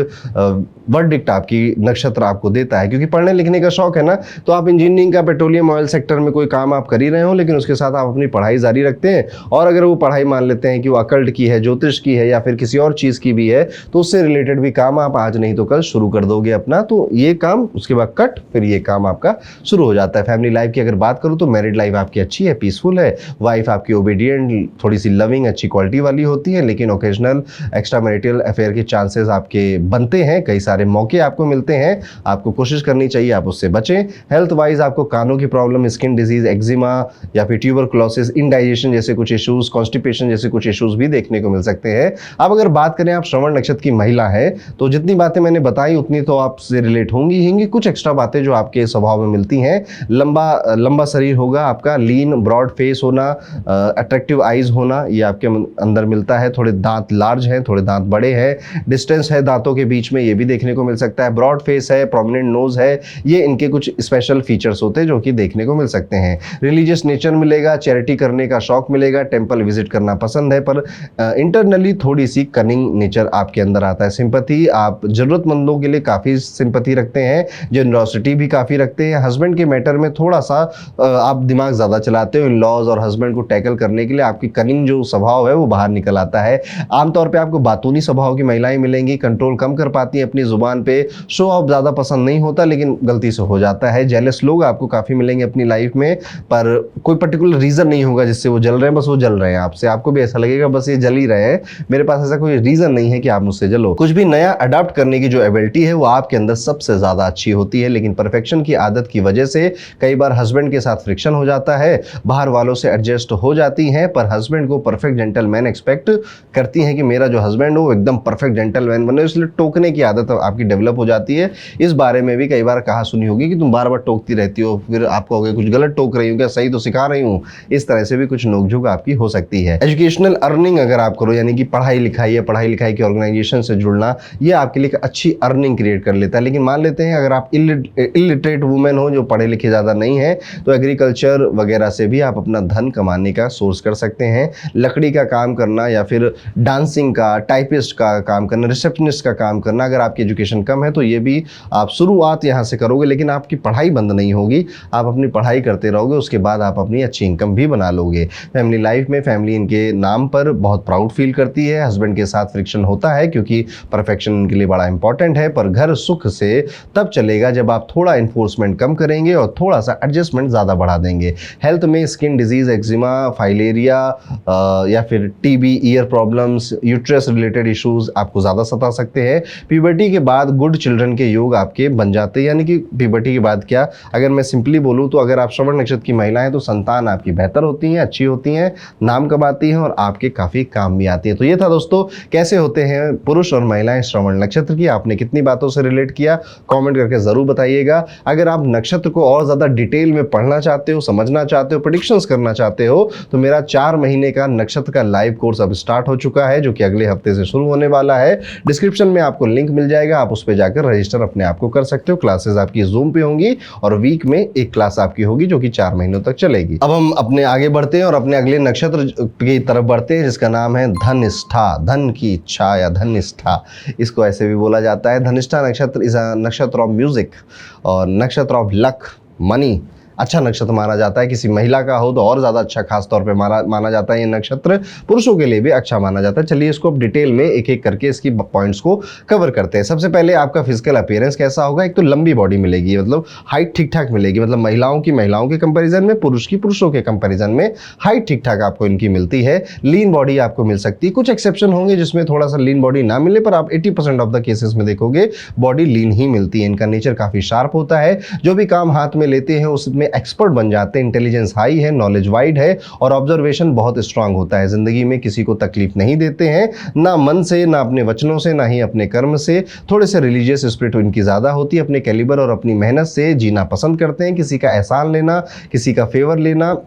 वर्डिक्ट आपकी नक्षत्र आपको देता है। क्योंकि पढ़ने लिखने का शौक है ना, तो आप इंजीनियरिंग का पेट्रोलियम ऑयल सेक्टर में कोई काम आप कर ही रहे हो, लेकिन उसके साथ आप अपनी पढ़ाई जारी रखते हैं। और अगर वो पढ़ाई मान लेते हैं कि वो अकल्ट की है, ज्योतिष की है या फिर किसी और चीज़ की भी है, तो उससे रिलेटेड भी काम आप आज नहीं तो कल शुरू कर दोगे अपना। तो ये काम उसके बाद कट, फिर ये काम आपका शुरू हो जाता है। फैमिली लाइफ की अगर बात करूँ तो मैरिड लाइफ आपकी अच्छी है, पीसफुल है। वाइफ आपकी ओबीडियंट, थोड़ी सी लविंग, अच्छी क्वालिटी वाली होती है, लेकिन ओकेजनल एक्स्ट्रा मैरिटल अफेयर के चांसेस आपके बनते हैं। कई सारे मौके आपको मिलते हैं, आपको कोशिश करनी चाहिए आप उससे बचें। हेल्थ वाइज आपको कानों की प्रॉब्लम, स्किन डिजीज, एक्जिमा या फिर ट्यूबरकुलोसिस, इंडाइजेशन जैसे कुछ इश्यूज, कॉन्स्टिपेशन जैसे कुछ इश्यूज भी देखने को मिल सकते हैं। अब अगर बात करें आप श्रवण नक्षत्र की महिला है तो जितनी बातें मैंने बताई उतनी तो आपसे रिलेट होंगी। कुछ एक्स्ट्रा बातें जो आपके स्वभाव में मिलती हैं, लंबा शरीर होगा आपका, लीन ब्रॉड फेस होना, अट्रैक्टिव आईज होना, ये आपके अंदर मिलता है। थोड़े दांत लार्ज हैं, थोड़े दांत बड़े हैं, डिस्टेंस है दांतों के बीच में, ये भी देखने को मिल सकता है। ब्रॉड फेस है, प्रोमिनेंट नोज है, ये इनके कुछ स्पेशल फीचर्स होते हैं जो कि देखने को मिल सकते हैं। रिलीजियस नेचर मिलेगा, चैरिटी करने का शौक मिलेगा, टेंपल विजिट करना पसंद है, पर इंटरनली थोड़ी सी कनिंग नेचर आपके अंदर आता है। सिंपैथी, आप जरूरतमंदों के लिए काफ़ी सिंपैथी रखते हैं, जेनरॉसिटी भी काफ़ी रखते हैं। हस्बैंड के मैटर में थोड़ा सा आप दिमाग ज़्यादा चलाते हो। इन लॉज और हस्बैंड को टैकल करने के लिए आपकी कनिंग जो स्वभाव है वो बाहर निकल आता है। आमतौर पे आपको बातूनी स्वभाव की महिलाएं मिलेंगी, कंट्रोल कम कर पाती हैं अपनी जुबान पे, शो ऑफ ज़्यादा पसंद नहीं होता लेकिन गलती से हो जाता है। जेलस लोग आपको काफ़ी मिलेंगे अपनी लाइफ में, पर कोई पर्टिकुलर रीज़न नहीं होगा जिससे वो जल रहे हैं, बस वो जल रहे हैं आपसे। आपको भी ऐसा लगेगा बस ये जल ही रहे हैं, मेरे पास ऐसा कोई रीज़न नहीं है कि आप मुझसे जलो। कुछ भी नया अडॉप्ट करने की जो एबिलिटी है वो आपके अंदर सबसे ज़्यादा अच्छी होती है, लेकिन परफेक्शन की आदत की वजह से कई बार हस्बैंड के साथ फ्रिक्शन हो जाता है। बाहर वालों से एडजस्ट हो जाती हैं, पर हस्बैंड को परफेक्ट जेंटलमैन एक्सपेक्ट करती हैं कि मेरा जो हस्बैंड हो वो एकदम परफेक्ट जेंटलमैन बने, इसलिए टोकने की आदत आपकी डेवलप हो जाती है। इस बारे में भी कई बार कहा सुनी होगी कि तुम बार बार टोकती रहती हो, फिर आप कहोगे कुछ गलत टोक रही हूँ क्या, सही तो सिखा रही हूँ। इस तरह से भी कुछ नोकझोंक आपकी हो सकती है। एजुकेशनल अर्निंग अगर आप करो, यानी कि पढ़ाई लिखाई या पढ़ाई लिखाई की ऑर्गेनाइजेशन से जुड़ना, ये आपके लिए अच्छी अर्निंग क्रिएट कर लेता है। लेकिन मान लेते हैं अगर आप इलिटरेट वुमेन हो, जो पढ़े लिखे ज़्यादा नहीं है, तो एग्रीकल्चर वगैरह से भी आप अपना धन कमाने का सोर्स कर सकते हैं। लकड़ी का काम करना या फिर डांसिंग का, टाइपिस्ट का काम करना, रिसेप्शनिस्ट का काम करना, अगर आपकी एजुकेशन कम है तो ये भी आप शुरुआत शुरुआत यहाँ से करोगे, लेकिन आपकी पढ़ाई बंद नहीं होगी, आप अपनी पढ़ाई करते रहोगे, उसके बाद आप अपनी अच्छी इनकम भी बना लोगे। फैमिली लाइफ में फैमिली इनके नाम पर बहुत प्राउड फील करती है। हस्बैंड के साथ फ्रिक्शन होता है क्योंकि परफेक्शन इनके लिए बड़ा इंपॉर्टेंट है, पर घर सुख से तब चलेगा जब आप थोड़ा इन्फोर्समेंट कम करेंगे और थोड़ा सा एडजस्टमेंट ज़्यादा बढ़ा देंगे। हेल्थ में स्किन डिजीज, एक्जिमा, फाइलेरिया या फिर TB, year problems, uterus related issues आपको ज़्यादा सता सकते हैं। प्यूबर्टी के बाद गुड चिल्ड्रन के योग आपके बन जाते हैं, यानी कि प्यूबर्टी के बाद क्या, अगर मैं सिंपली बोलूँ तो अगर आप श्रवण नक्षत्र की महिला हैं तो संतान आपकी बेहतर होती हैं, अच्छी होती हैं, नाम कमाती हैं और आपके काफ़ी काम भी आती है। तो ये था दोस्तों कैसे होते हैं पुरुष और महिलाएं श्रवण नक्षत्र की। आपने कितनी बातों से रिलेट किया कमेंट करके ज़रूर बताइएगा। अगर आप नक्षत्र को और ज़्यादा डिटेल में पढ़ना चाहते हो, समझना चाहते हो, प्रेडिक्शंस करना चाहते हो तो मेरा 4 महीने का नक्षत्र का लाइव कोर्स अब स्टार्ट हो चुका है, जो कि अगले हफ्ते से शुरू होने वाला है। डिस्क्रिप्शन में आपको लिंक मिल जाएगा, आप उस पर जाकर रजिस्टर अपने आप को कर सकते हो। क्लासेस आपकी जूम पे होंगी और वीक में एक क्लास आपकी होगी जो कि 4 महीनों तक चलेगी। अब हम अपने आगे बढ़ते हैं और अपने अगले नक्षत्र की तरफ बढ़ते हैं, जिसका नाम है धनिष्ठा, धन की इच्छा या धनिष्ठा, इसको ऐसे भी बोला जाता है। धनिष्ठा नक्षत्र इज अ नक्षत्र ऑफ म्यूजिक और नक्षत्र ऑफ लक, मनी। अच्छा नक्षत्र माना जाता है, किसी महिला का हो तो और ज़्यादा अच्छा, खास तौर पे माना जाता है ये नक्षत्र। पुरुषों के लिए भी अच्छा माना जाता है। चलिए इसको अब डिटेल में एक एक करके इसकी पॉइंट्स को कवर करते हैं। सबसे पहले आपका फिजिकल अपीयरेंस कैसा होगा। एक तो लंबी बॉडी मिलेगी, मतलब हाइट ठीक ठाक मिलेगी, मतलब महिलाओं के कंपेरिजन में, पुरुषों के कंपेरिजन में हाइट ठीक ठाक आपको इनकी मिलती है। लीन बॉडी आपको मिल सकती है, कुछ एक्सेप्शन होंगे जिसमें थोड़ा सा लीन बॉडी ना मिले, पर आप 80% ऑफ द केसेस में देखोगे बॉडी लीन ही मिलती है। इनका नेचर काफ़ी शार्प होता है, जो भी काम हाथ में लेते हैं उसमें एक्सपर्ट बन जाते हैं। इंटेलिजेंस हाई है, नॉलेज वाइड है और ऑब्जर्वेशन बहुत स्ट्रांग होता है। जिंदगी में किसी को तकलीफ नहीं देते हैं, ना मन से, ना अपने वचनों से, ना ही अपने कर्म से। थोड़े से रिलीजियस स्पिरिट इनकी ज़्यादा होती है। अपने कैलिबर और अपनी मेहनत से जीना पसंद करते हैं। किसी का एहसान लेना, किसी का फेवर लेना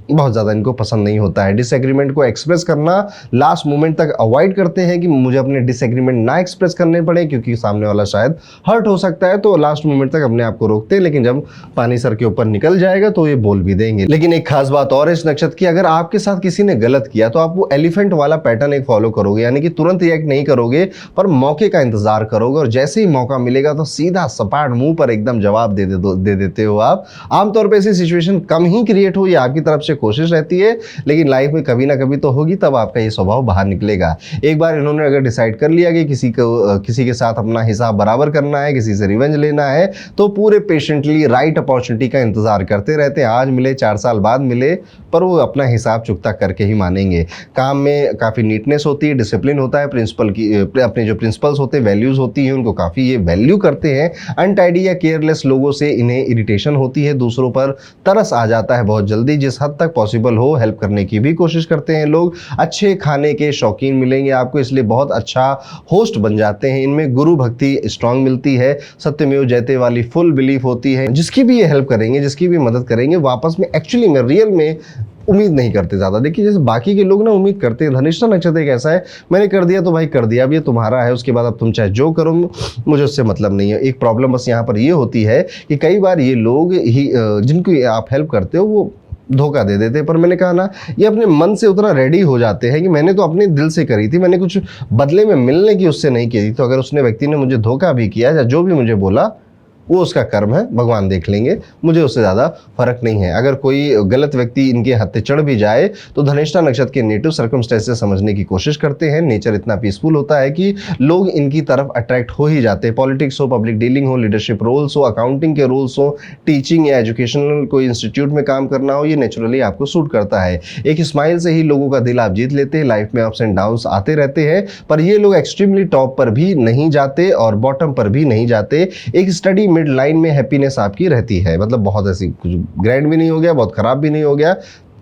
बहुत ज़्यादा इनको पसंद नहीं होता है। डिसएग्रीमेंट को एक्सप्रेस करना लास्ट मोमेंट तक अवॉइड करते हैं कि मुझे अपने डिसएग्रीमेंट ना एक्सप्रेस करने पड़े, क्योंकि सामने वाला शायद हर्ट हो सकता है, तो लास्ट मोमेंट तक अपने आप को रोकते हैं। लेकिन जब पानी सर के ऊपर निकल जाएगा तो ये बोल भी देंगे। लेकिन एक खास बात और है इस नक्षत्र की, अगर आपके साथ किसी ने गलत किया तो आप वो एलिफेंट वाला पैटर्न एक फॉलो करोगे, यानी कि तुरंत रिएक्ट नहीं करोगे, पर मौके का इंतजार करोगे और जैसे ही मौका मिलेगा तो सीधा सपाट मुंह पर एकदम जवाब दे देते हो आप। आमतौर पर ऐसी सिचुएशन कम ही क्रिएट हो, ये आपकी तरफ से कोशिश रहती है, लेकिन लाइफ में कभी ना कभी तो होगी, तब आपका ये स्वभाव बाहर निकलेगा। एक बार इन्होंने अगर डिसाइड कर लिया कि किसी के साथ अपना हिसाब बराबर करना है, किसी से रिवेंज लेना है, तो पूरे पेशेंटली राइट अपॉर्चुनिटी का इंतजार करते रहते हैं। आज मिले, 4 साल बाद मिले, पर वो अपना हिसाब चुकता करके ही मानेंगे। काम में काफ़ी नीटनेस होती है, डिसिप्लिन होता है, अपने जो प्रिंसिपल्स होते हैं, वैल्यूज़ होती हैं, उनको काफ़ी ये वैल्यू करते हैं। अनटाइडी या केयरलेस लोगों से इन्हें इरिटेशन होती है, दूसरों पर तरस आ जाता है बहुत जल्दी। जिस हद तक पॉसिबल हो हेल्प करने की भी कोशिश करते हैं लोग। अच्छे खाने के शौकीन मिलेंगे आपको, इसलिए बहुत अच्छा होस्ट बन जाते हैं। इनमें गुरु भक्ति स्ट्रांग मिलती है, सत्यमेव जयते वाली फुल बिलीफ होती है। जिसकी भी ये हेल्प करेंगे, जिसकी भी मदद करेंगे, वापस में एक्चुअली में रियल में उम्मीद नहीं करते ज़्यादा। देखिए जैसे बाकी के लोग ना उम्मीद करते हैं, धनिष्ठा नक्षत्र एक ऐसा है, मैंने कर दिया तो भाई कर दिया, अब ये तुम्हारा है, उसके बाद अब तुम चाहे जो करो, मुझे उससे मतलब नहीं है। एक प्रॉब्लम बस यहाँ पर ये होती है कि कई बार ये लोग ही जिनको आप हेल्प करते हो वो धोखा दे देते हैं। पर मैंने कहा ना, ये अपने मन से उतना रेडी हो जाते हैं कि मैंने तो अपने दिल से करी थी, मैंने कुछ बदले में मिलने की उससे नहीं की थी। तो अगर उसने व्यक्ति ने मुझे धोखा भी किया या जो भी मुझे बोला, वो उसका कर्म है, भगवान देख लेंगे, मुझे उससे ज़्यादा फर्क नहीं है। अगर कोई गलत व्यक्ति इनके हत्थे चढ़ भी जाए तो धनिष्ठा नक्षत्र के नेटिव सर्कमस्टेंसेस समझने की कोशिश करते हैं। नेचर इतना पीसफुल होता है कि लोग इनकी तरफ अट्रैक्ट हो ही जाते हैं। पॉलिटिक्स हो, पब्लिक डीलिंग हो, लीडरशिप रोल्स हो, अकाउंटिंग के रोल्स हो, टीचिंग या एजुकेशनल कोई इंस्टीट्यूट में काम करना हो, ये नेचुरली आपको सूट करता है। एक स्माइल से ही लोगों का दिल आप जीत लेते हैं। लाइफ में अप्स एंड डाउन्स आते रहते हैं, पर ये लोग एक्सट्रीमली टॉप पर भी नहीं जाते और बॉटम पर भी नहीं जाते। एक स्टडी मिड लाइन में हैप्पीनेस आपकी रहती है, मतलब बहुत ऐसी कुछ ग्रैंड भी नहीं हो गया, बहुत खराब भी नहीं हो गया,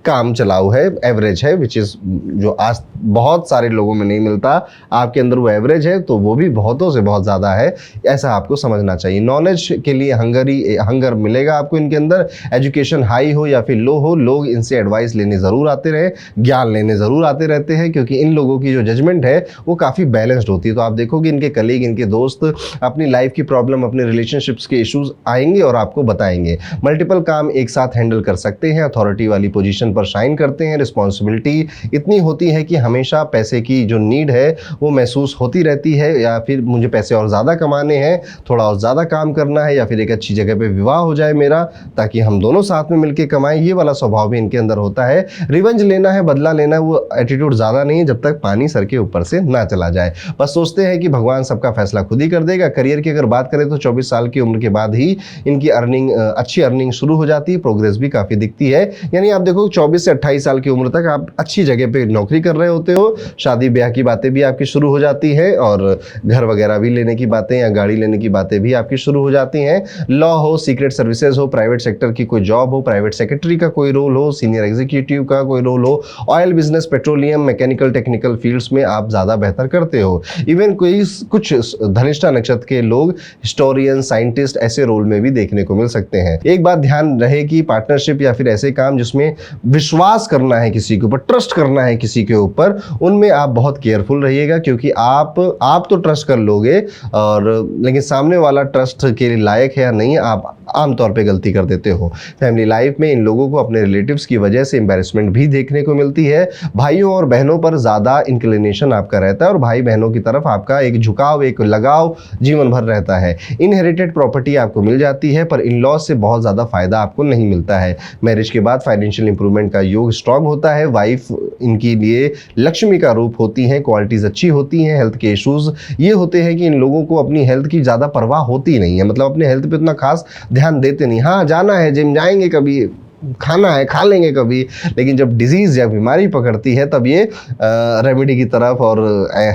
काम चलाऊ है, एवरेज है, विच इज़ जो आज बहुत सारे लोगों में नहीं मिलता। आपके अंदर वो एवरेज है तो वो भी बहुतों से बहुत ज़्यादा है, ऐसा आपको समझना चाहिए। नॉलेज के लिए हंगर मिलेगा आपको इनके अंदर। एजुकेशन हाई हो या फिर लो हो, लोग इनसे एडवाइस लेने ज़रूर आते रहे, ज्ञान लेने ज़रूर आते रहते हैं, क्योंकि इन लोगों की जो जजमेंट है वो काफ़ी बैलेंस्ड होती है। तो आप देखोगे इनके कलीग, इनके दोस्त अपनी लाइफ की प्रॉब्लम, अपने रिलेशनशिप्स के इश्यूज आएंगे और आपको बताएंगे। मल्टीपल काम एक साथ हैंडल कर सकते हैं, अथॉरिटी वाली पोजीशन पर शाइन करते हैं। रिस्पॉन्सिबिलिटी इतनी होती है कि हमेशा पैसे की जो नीड है वो महसूस होती रहती है, या फिर मुझे पैसे और ज़्यादा कमाने हैं, थोड़ा और ज़्यादा काम करना है, या फिर एक अच्छी जगह पे विवाह हो जाए मेरा ताकि हम दोनों साथ में मिलकर कमाएं। ये वाला स्वभाव भी इनके अंदर होता है। रिवेंज लेना है, बदला लेना है, वो एटीट्यूड ज़्यादा नहीं है जब तक पानी सर के ऊपर से ना चला जाए। बस सोचते हैं कि भगवान सबका फैसला खुद ही कर देगा। करियर की अगर बात करें तो 24 साल की उम्र के बाद ही इनकी अच्छी अर्निंग शुरू हो जाती है, प्रोग्रेस भी काफ़ी दिखती है। यानी आप देखो 24 से 28 साल की उम्र तक आप अच्छी जगह पे नौकरी कर रहे होते हो, शादी ब्याह की बातें भी आपकी शुरू हो जाती है, और घर वगैरह भी लेने की बातें या गाड़ी लेने की बातें भी आपकी शुरू हो जाती हैं। लॉ हो, सीक्रेट सर्विसेज हो, प्राइवेट सेक्टर की कोई जॉब हो, प्राइवेट सेक्रेटरी का कोई रोल हो, सीनियर एग्जीक्यूटिव का कोई रोल हो, oil business, petroleum, mechanical, technical fields में आप ज़्यादा बेहतर करते हो। इवन कुछ धनिष्ठा नक्षत्र के लोग हिस्टोरियन, साइंटिस्ट ऐसे रोल में भी देखने को मिल सकते हैं। एक बात ध्यान रहे कि पार्टनरशिप या फिर ऐसे काम जिसमें विश्वास करना है किसी के ऊपर, ट्रस्ट करना है किसी के ऊपर, उनमें आप बहुत केयरफुल रहिएगा, क्योंकि आप तो ट्रस्ट कर लोगे और लेकिन सामने वाला ट्रस्ट के लायक है या नहीं, आप आमतौर पे गलती कर देते हो। फैमिली लाइफ में इन लोगों को अपने रिलेटिव्स की वजह से एम्बैरेसमेंट भी देखने को मिलती है। भाइयों और बहनों पर ज़्यादा इंक्लिनेशन आपका रहता है और भाई बहनों की तरफ आपका एक झुकाव, एक लगाव जीवन भर रहता है। इनहेरिटेड प्रॉपर्टी आपको मिल जाती है, पर इन लॉज से बहुत ज़्यादा फायदा आपको नहीं मिलता है। मैरिज के बाद फाइनेंशियल इंप्रूवमेंट का योग स्ट्रांग होता है। वाइफ इनके लिए लक्ष्मी का रूप होती हैं, क्वालिटीज़ अच्छी होती हैं। हेल्थ के इश्यूज़ ये होते हैं कि इन लोगों को अपनी हेल्थ की ज़्यादा परवाह होती नहीं है, मतलब अपने हेल्थ पे उतना खास ध्यान देते नहीं। हाँ, जाना है जिम जाएंगे, कभी खाना है खा लेंगे कभी, लेकिन जब डिजीज़ या बीमारी पकड़ती है तब ये रेमेडी की तरफ और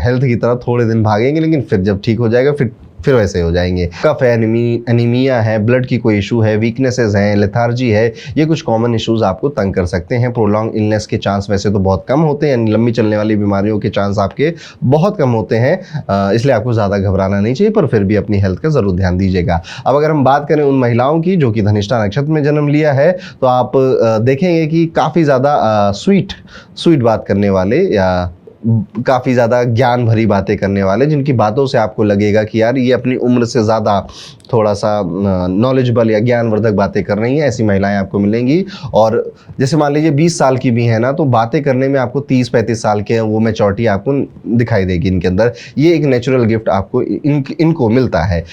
हेल्थ की तरफ थोड़े दिन भागेंगे, लेकिन फिर जब ठीक हो जाएगा फिर वैसे हो जाएंगे। कफ है, एनीमिया है, ब्लड की कोई इशू है, वीकनेसेस हैं, लेथार्जी है, ये कुछ कॉमन इश्यूज आपको तंग कर सकते हैं। प्रोलॉन्ग इलनेस के चांस वैसे तो बहुत कम होते हैं, यानी लंबी चलने वाली बीमारियों के चांस आपके बहुत कम होते हैं, इसलिए आपको ज़्यादा घबराना नहीं चाहिए, पर फिर भी अपनी हेल्थ का ज़रूर ध्यान दीजिएगा। अब अगर हम बात करें उन महिलाओं की जो कि धनिष्ठा नक्षत्र में जन्म लिया है, तो आप देखेंगे कि काफ़ी ज़्यादा स्वीट बात करने वाले या काफ़ी ज़्यादा ज्ञान भरी बातें करने वाले, जिनकी बातों से आपको लगेगा कि यार ये अपनी उम्र से ज़्यादा थोड़ा सा नॉलेजेबल या ज्ञानवर्धक बातें कर रही हैं, ऐसी महिलाएं आपको मिलेंगी। और जैसे मान लीजिए 20 साल की भी है ना, तो बातें करने में आपको 30-35 साल के वो मैच्योरिटी आपको दिखाई देगी इनके अंदर। ये एक नेचुरल गिफ्ट आपको इनको मिलता है।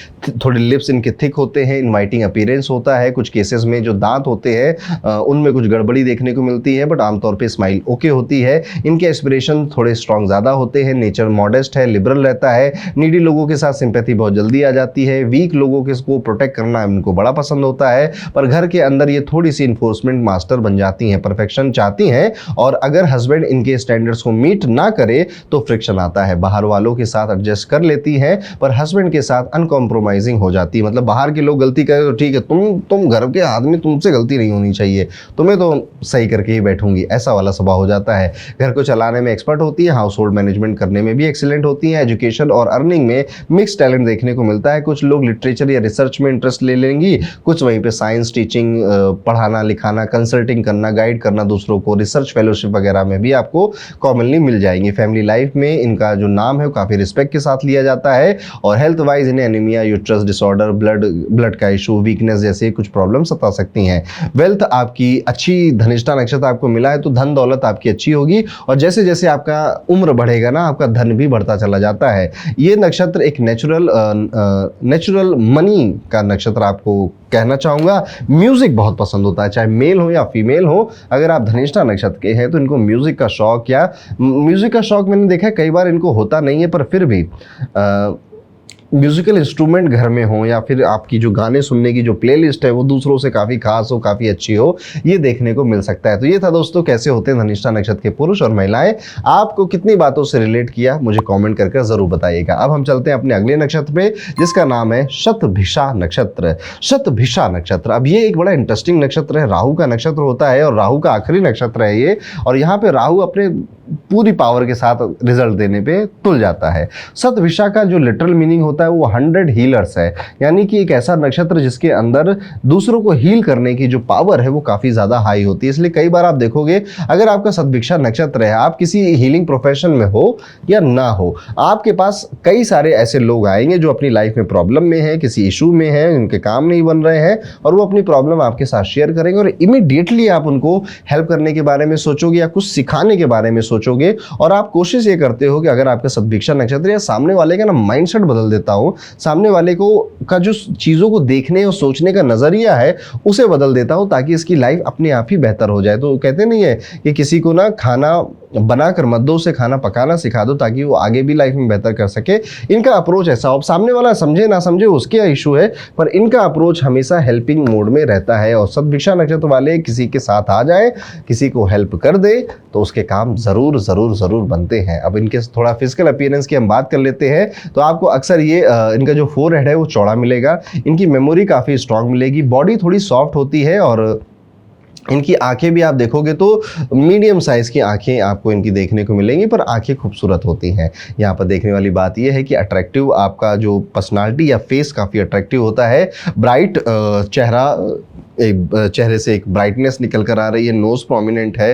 थोड़े लिप्स इनके थिक होते हैं, इन्वाइटिंग अपीयरेंस होता है। कुछ केसेस में जो दांत होते हैं उनमें कुछ गड़बड़ी देखने को मिलती है, बट आमतौर पर स्माइल ओके होती है। इनके एस्पिरेशन थोड़े स्ट्रॉन्ग ज़्यादा होते हैं। नेचर मॉडेस्ट है, लिबरल रहता है। नीडी लोगों के साथ सिंपैथी बहुत जल्दी आ जाती है। वीक लोगों को प्रोटेक्ट करना इनको बड़ा पसंद होता है, पर घर के अंदर ये थोड़ी सी इन्फोर्समेंट मास्टर बन जाती हैं, परफेक्शन चाहती हैं, और अगर हस्बैंड इनके स्टैंडर्ड्स को मीट ना करे तो फ्रिक्शन आता है। बाहर वालों के साथ एडजस्ट कर लेती हैं, पर हस्बैंड के साथ अनकॉम्प्रोमाइजिंग हो जाती है। मतलब बाहर के लोग गलती करें तो ठीक है, तुम घर के आदमी, तुमसे गलती नहीं होनी चाहिए, तुम्हें तो सही करके ही बैठूंगी, ऐसा वाला स्वभाव हो जाता है। घर को चलाने में एक्सपर्ट होती है, हाउस होल्ड मैनेजमेंट करने में भी एक्सीलेंट होती हैं। एजुकेशन और अर्निंग में मिक्स टैलेंट देखने को मिलता है। कुछ लोग लिटरेचर या रिसर्च में इंटरेस्ट ले लेंगी, कुछ वहीं पे साइंस, टीचिंग, पढ़ाना लिखाना, कंसल्टिंग करना, गाइड करना दूसरों को, रिसर्च फेलोशिप वगैरह में भी आपको कॉमनली मिल जाएंगी। फैमिली लाइफ में इनका जो नाम है वो काफ़ी रिस्पेक्ट के साथ लिया जाता है। और हेल्थ वाइज इन्हें एनीमिया, यूट्रस डिसऑर्डर, ब्लड का इशू, वीकनेस जैसे कुछ प्रॉब्लम सता सकती हैं। वेल्थ आपकी अच्छी, धनिष्ठा नक्षत्र आपको मिला है तो धन दौलत आपकी अच्छी होगी, और जैसे जैसे आपका उम्र बढ़ेगा ना, आपका धन भी बढ़ता चला जाता है। ये नक्षत्र एक नेचुरल मनी का नक्षत्र आपको कहना चाहूँगा। म्यूज़िक बहुत पसंद होता है, चाहे मेल हो या फीमेल हो। अगर आप धनिष्ठा नक्षत्र के हैं तो इनको म्यूज़िक का शौक मैंने देखा है, कई बार इनको होता नहीं है, पर फिर भी म्यूज़िकल इंस्ट्रूमेंट घर में हो या फिर आपकी जो गाने सुनने की जो प्लेलिस्ट है वो दूसरों से काफ़ी खास हो, काफ़ी अच्छी हो, ये देखने को मिल सकता है। तो ये था दोस्तों, कैसे होते हैं धनिष्ठा नक्षत्र के पुरुष और महिलाएं। आपको कितनी बातों से रिलेट किया मुझे कमेंट करके ज़रूर बताइएगा। अब हम चलते हैं अपने अगले नक्षत्र पे, जिसका नाम है शतभिषा नक्षत्र। शतभिषा नक्षत्र, अब ये एक बड़ा इंटरेस्टिंग नक्षत्र है, राहु का नक्षत्र होता है और राहु का आखिरी नक्षत्र है ये। और यहाँ पे राहु अपने पूरी पावर के साथ रिजल्ट देने पे तुल जाता है। शतभिषा का जो लिटरल मीनिंग होता होता है वो 100 हीलर्स है, यानी कि एक ऐसा नक्षत्र जिसके अंदर दूसरों को हील करने की जो पावर है वो काफ़ी ज़्यादा हाई होती है। इसलिए कई बार आप देखोगे अगर आपका सद्भिक्षा नक्षत्र है, आप किसी हीलिंग प्रोफेशन में हो या ना हो, आपके पास कई सारे ऐसे लोग आएंगे जो अपनी लाइफ में प्रॉब्लम में है, किसी इशू में है, उनके काम नहीं बन रहे हैं और वो अपनी प्रॉब्लम आपके साथ शेयर करेंगे और इमीडिएटली आप उनको हेल्प करने के बारे में सोचोगे या कुछ सिखाने के बारे में सोचोगे। और आप कोशिश ये करते हो कि अगर आपका सद्भिक्षा नक्षत्र या सामने वाले का ना माइंडसेट बदल देता हूँ, सामने वाले को का जो चीज़ों को देखने और सोचने का नज़रिया है उसे बदल देता हूँ ताकि इसकी लाइफ अपने आप ही बेहतर हो जाए। तो कहते नहीं है कि किसी को ना खाना बनाकर मत दो, उसे खाना पकाना सिखा दो ताकि वो आगे भी लाइफ में बेहतर कर सके। इनका अप्रोच ऐसा हो, सामने वाला समझे ना समझे उसके इशू है, पर इनका अप्रोच हमेशा हेल्पिंग मोड में रहता है। और सद्भिक्षा नक्षत्र वाले किसी के साथ आ जाए, किसी को हेल्प कर दे तो उसके काम ज़रूर ज़रूर ज़रूर बनते हैं। अब इनके थोड़ा फिजिकल अपीयरेंस की हम बात कर लेते हैं तो आपको अक्सर ये इनका जो फोरहेड है वो चौड़ा मिलेगा, इनकी मेमोरी काफ़ी स्ट्रांग मिलेगी, बॉडी थोड़ी सॉफ्ट होती है और इनकी आंखें भी आप देखोगे तो मीडियम साइज़ की आंखें आपको इनकी देखने को मिलेंगी, पर आंखें खूबसूरत होती हैं। यहाँ पर देखने वाली बात यह है कि अट्रैक्टिव आपका जो पर्सनालिटी या फेस काफ़ी अट्रैक्टिव होता है, ब्राइट चेहरा, एक चेहरे से एक ब्राइटनेस निकल कर आ रही है, नोज प्रोमिनेंट है,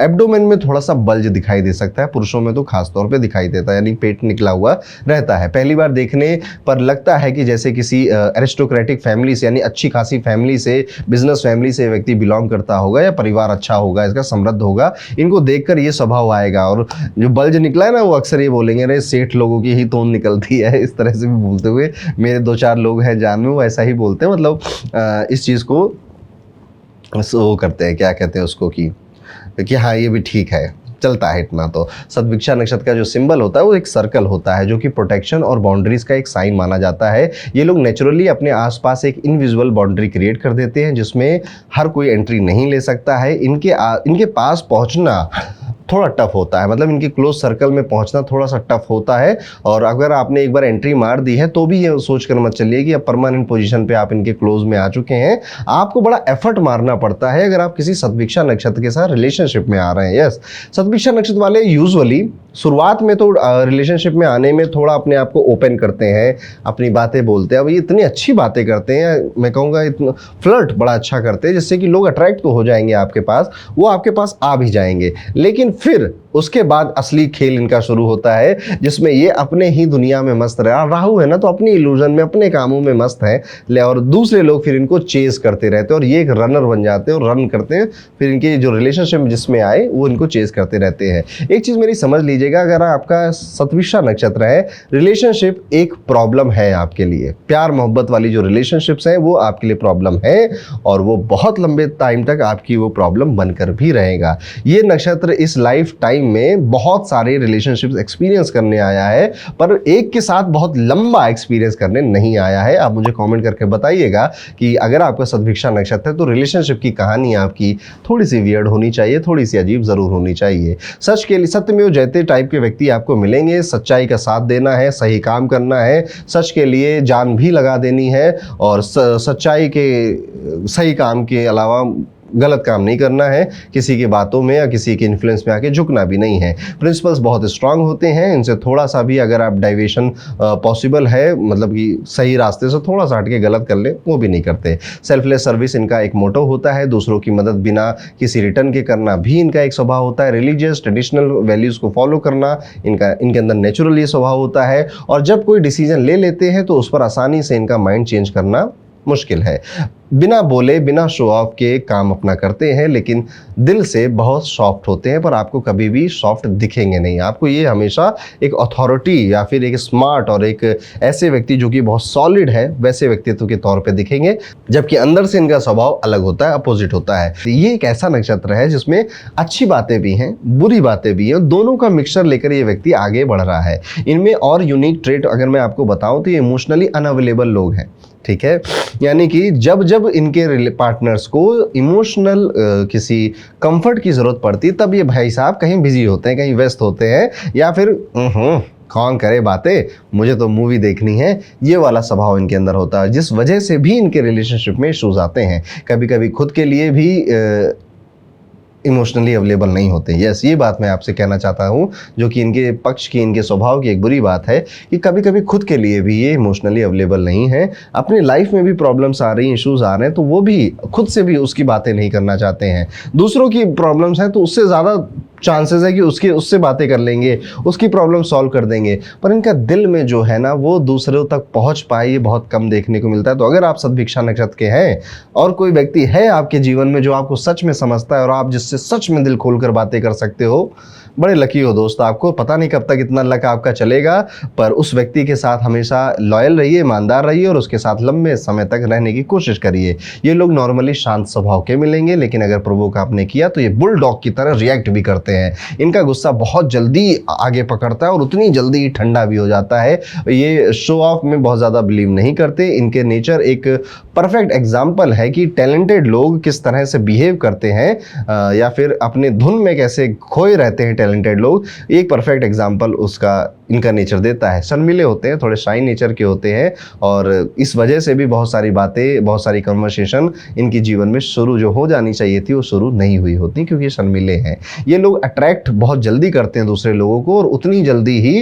एब्डोमेन में थोड़ा सा बल्ज दिखाई दे सकता है, पुरुषों में तो खास तौर पे दिखाई देता है, यानी पेट निकला हुआ रहता है। पहली बार देखने पर लगता है कि जैसे किसी एरिस्टोक्रेटिक फैमिली से, यानी अच्छी खासी फैमिली से, बिजनेस फैमिली से व्यक्ति बिलोंग करता होगा या परिवार अच्छा होगा, इसका समृद्ध होगा, इनको देखकर ये स्वभाव आएगा। और जो बल्ज निकला है ना वो अक्सर ये बोलेंगे अरे सेठ लोगों की ही तोन निकलती है, इस तरह से भी बोलते हुए मेरे 2-4 लोग हैं जान में वो ऐसा ही बोलते हैं, मतलब इस चीज़ को वो करते हैं, क्या कहते हैं उसको कि हाँ ये भी ठीक है, चलता है इतना। तो सद्भिक्षा नक्षत्र का जो सिंबल होता है वो एक सर्कल होता है जो कि प्रोटेक्शन और बाउंड्रीज का एक साइन माना जाता है। ये लोग नेचुरली अपने आसपास एक इनविजिबल बाउंड्री क्रिएट कर देते हैं जिसमें हर कोई एंट्री नहीं ले सकता है। इनके पास पहुंचना थोड़ा टफ होता है, मतलब इनके क्लोज सर्कल में पहुंचना थोड़ा सा टफ होता है। और अगर आपने एक बार एंट्री मार दी है तो भी ये सोच कर मत चलिए कि अब परमानेंट पोजीशन पे आप इनके क्लोज में आ चुके हैं। आपको बड़ा एफर्ट मारना पड़ता है अगर आप किसी सद्भिक्षा नक्षत्र के साथ रिलेशनशिप में आ रहे हैं। यस, सद्भिक्षा नक्षत्र वाले यूजुअली शुरुआत में तो रिलेशनशिप में आने में थोड़ा अपने आप को ओपन करते हैं, अपनी बातें बोलते हैं। अब ये इतनी अच्छी बातें करते हैं, मैं कहूँगा इतना फ्लर्ट बड़ा अच्छा करते हैं जिससे कि लोग अट्रैक्ट तो हो जाएंगे आपके पास, वो आपके पास आ भी जाएंगे। लेकिन फिर उसके बाद असली खेल इनका शुरू होता है जिसमें ये अपने ही दुनिया में मस्त रहा। राहु है ना, तो अपनी इल्यूजन में, अपने कामों में मस्त है ले, और दूसरे लोग फिर इनको चेस करते रहते हैं और ये एक रनर बन जाते हैं और रन करते हैं, फिर इनके जो रिलेशनशिप जिसमें आए वो इनको चेस करते रहते हैं। एक चीज़ मेरी समझ लीजिएगा, अगर आपका सद्भिक्षा नक्षत्र है, रिलेशनशिप एक प्रॉब्लम है आपके लिए, प्यार मोहब्बत वाली जो रिलेशनशिप्स हैं वो आपके लिए प्रॉब्लम है और वो बहुत लंबे टाइम तक आपकी वो प्रॉब्लम बनकर भी रहेगा। ये नक्षत्र इस लाइफ टाइम में बहुत सारे रिलेशनशिप्स एक्सपीरियंस करने आया है, पर एक के साथ बहुत लंबा एक्सपीरियंस करने नहीं आया है। आप मुझे कमेंट करके बताइएगा कि अगर आपका सद्भिक्षा नक्षत्र है तो रिलेशनशिप की कहानी आपकी थोड़ी सी वियर्ड होनी चाहिए, थोड़ी सी अजीब जरूर होनी चाहिए। सच के लिए सत्यमेव जयते टाइप के व्यक्ति आपको मिलेंगे, सच्चाई का साथ देना है, सही काम करना है, सच के लिए जान भी लगा देनी है और सच्चाई के सही काम के अलावा गलत काम नहीं करना है, किसी की बातों में या किसी के इन्फ्लुएंस में आके झुकना भी नहीं है। प्रिंसिपल्स बहुत स्ट्रांग होते हैं, इनसे थोड़ा सा भी अगर आप डाइवेशन पॉसिबल है, मतलब कि सही रास्ते से थोड़ा सा हट के गलत कर ले, वो भी नहीं करते। सेल्फलेस सर्विस इनका एक मोटो होता है, दूसरों की मदद बिना किसी रिटर्न के करना भी इनका एक स्वभाव होता है। रिलीजियस ट्रेडिशनल वैल्यूज़ को फॉलो करना इनके अंदर नेचुरल ये स्वभाव होता है और जब कोई डिसीजन ले लेते हैं तो उस पर आसानी से इनका माइंड चेंज करना मुश्किल है। बिना बोले, बिना शो ऑफ के काम अपना करते हैं, लेकिन दिल से बहुत सॉफ्ट होते हैं, पर आपको कभी भी सॉफ्ट दिखेंगे नहीं। आपको ये हमेशा एक अथॉरिटी या फिर एक स्मार्ट और एक ऐसे व्यक्ति जो कि बहुत सॉलिड है वैसे व्यक्तित्व के तौर पे दिखेंगे, जबकि अंदर से इनका स्वभाव अलग होता है, अपोजिट होता है। ये एक ऐसा नक्षत्र है जिसमें अच्छी बातें भी हैं, बुरी बातें भी हैं, दोनों का मिक्सचर लेकर ये व्यक्ति आगे बढ़ रहा है। इनमें और यूनिक ट्रेट अगर मैं आपको बताऊं तो ये इमोशनली अनअवेलेबल लोग हैं, ठीक है। यानी कि जब जब इनके पार्टनर्स को इमोशनल किसी कंफर्ट की ज़रूरत पड़ती तब ये भाई साहब कहीं बिजी होते हैं, कहीं व्यस्त होते हैं, या फिर कौन करे बातें, मुझे तो मूवी देखनी है, ये वाला स्वभाव इनके अंदर होता है, जिस वजह से भी इनके रिलेशनशिप में इश्यूज आते हैं। कभी कभी खुद के लिए भी इमोशनली अवेलेबल नहीं होते। यस, ये बात मैं आपसे कहना चाहता हूँ, जो कि इनके पक्ष की, इनके स्वभाव की एक बुरी बात है कि कभी कभी खुद के लिए भी ये इमोशनली अवेलेबल नहीं है। अपनी लाइफ में भी प्रॉब्लम्स आ रही हैं, इश्यूज आ रहे हैं, तो वो भी खुद से भी उसकी बातें नहीं करना चाहते हैं। दूसरों की प्रॉब्लम्स हैं तो उससे ज़्यादा चांसेस है कि उससे बातें कर लेंगे, उसकी प्रॉब्लम सॉल्व कर देंगे, पर इनका दिल में जो है ना वो दूसरों तक पहुंच पाए, ये बहुत कम देखने को मिलता है। तो अगर आप सद्भिक्षा नक्षत्र के हैं और कोई व्यक्ति है आपके जीवन में जो आपको सच में समझता है और आप जिससे सच में दिल खोलकर बातें कर सकते हो, बड़े लकी हो दोस्त। आपको पता नहीं कब तक इतना लक आपका चलेगा, पर उस व्यक्ति के साथ हमेशा लॉयल रहिए, ईमानदार रहिए और उसके साथ लंबे समय तक रहने की कोशिश करिए। ये लोग नॉर्मली शांत स्वभाव के मिलेंगे, लेकिन अगर प्रोवोक आपने किया तो ये बुलडॉग की तरह रिएक्ट भी करते हैं। इनका गुस्सा बहुत जल्दी आगे पकड़ता है और उतनी जल्दी ठंडा भी हो जाता है। ये शो ऑफ में बहुत ज़्यादा बिलीव नहीं करते। इनके नेचर एक परफेक्ट एग्जाम्पल है कि टैलेंटेड लोग किस तरह से बिहेव करते हैं या फिर अपने धुन में कैसे खोए रहते हैं टैलेंटेड लोग। एक परफेक्ट एग्जाम्पल उसका इनका नेचर देता है। शर्मीले होते हैं, थोड़े शाई नेचर के होते हैं और इस वजह से भी बहुत सारी बातें, बहुत सारी कन्वर्सेशन इनके जीवन में शुरू जो हो जानी चाहिए थी वो शुरू नहीं हुई होती, क्योंकि ये शर्मीले हैं। ये लोग अट्रैक्ट बहुत जल्दी करते हैं दूसरे लोगों को और उतनी जल्दी ही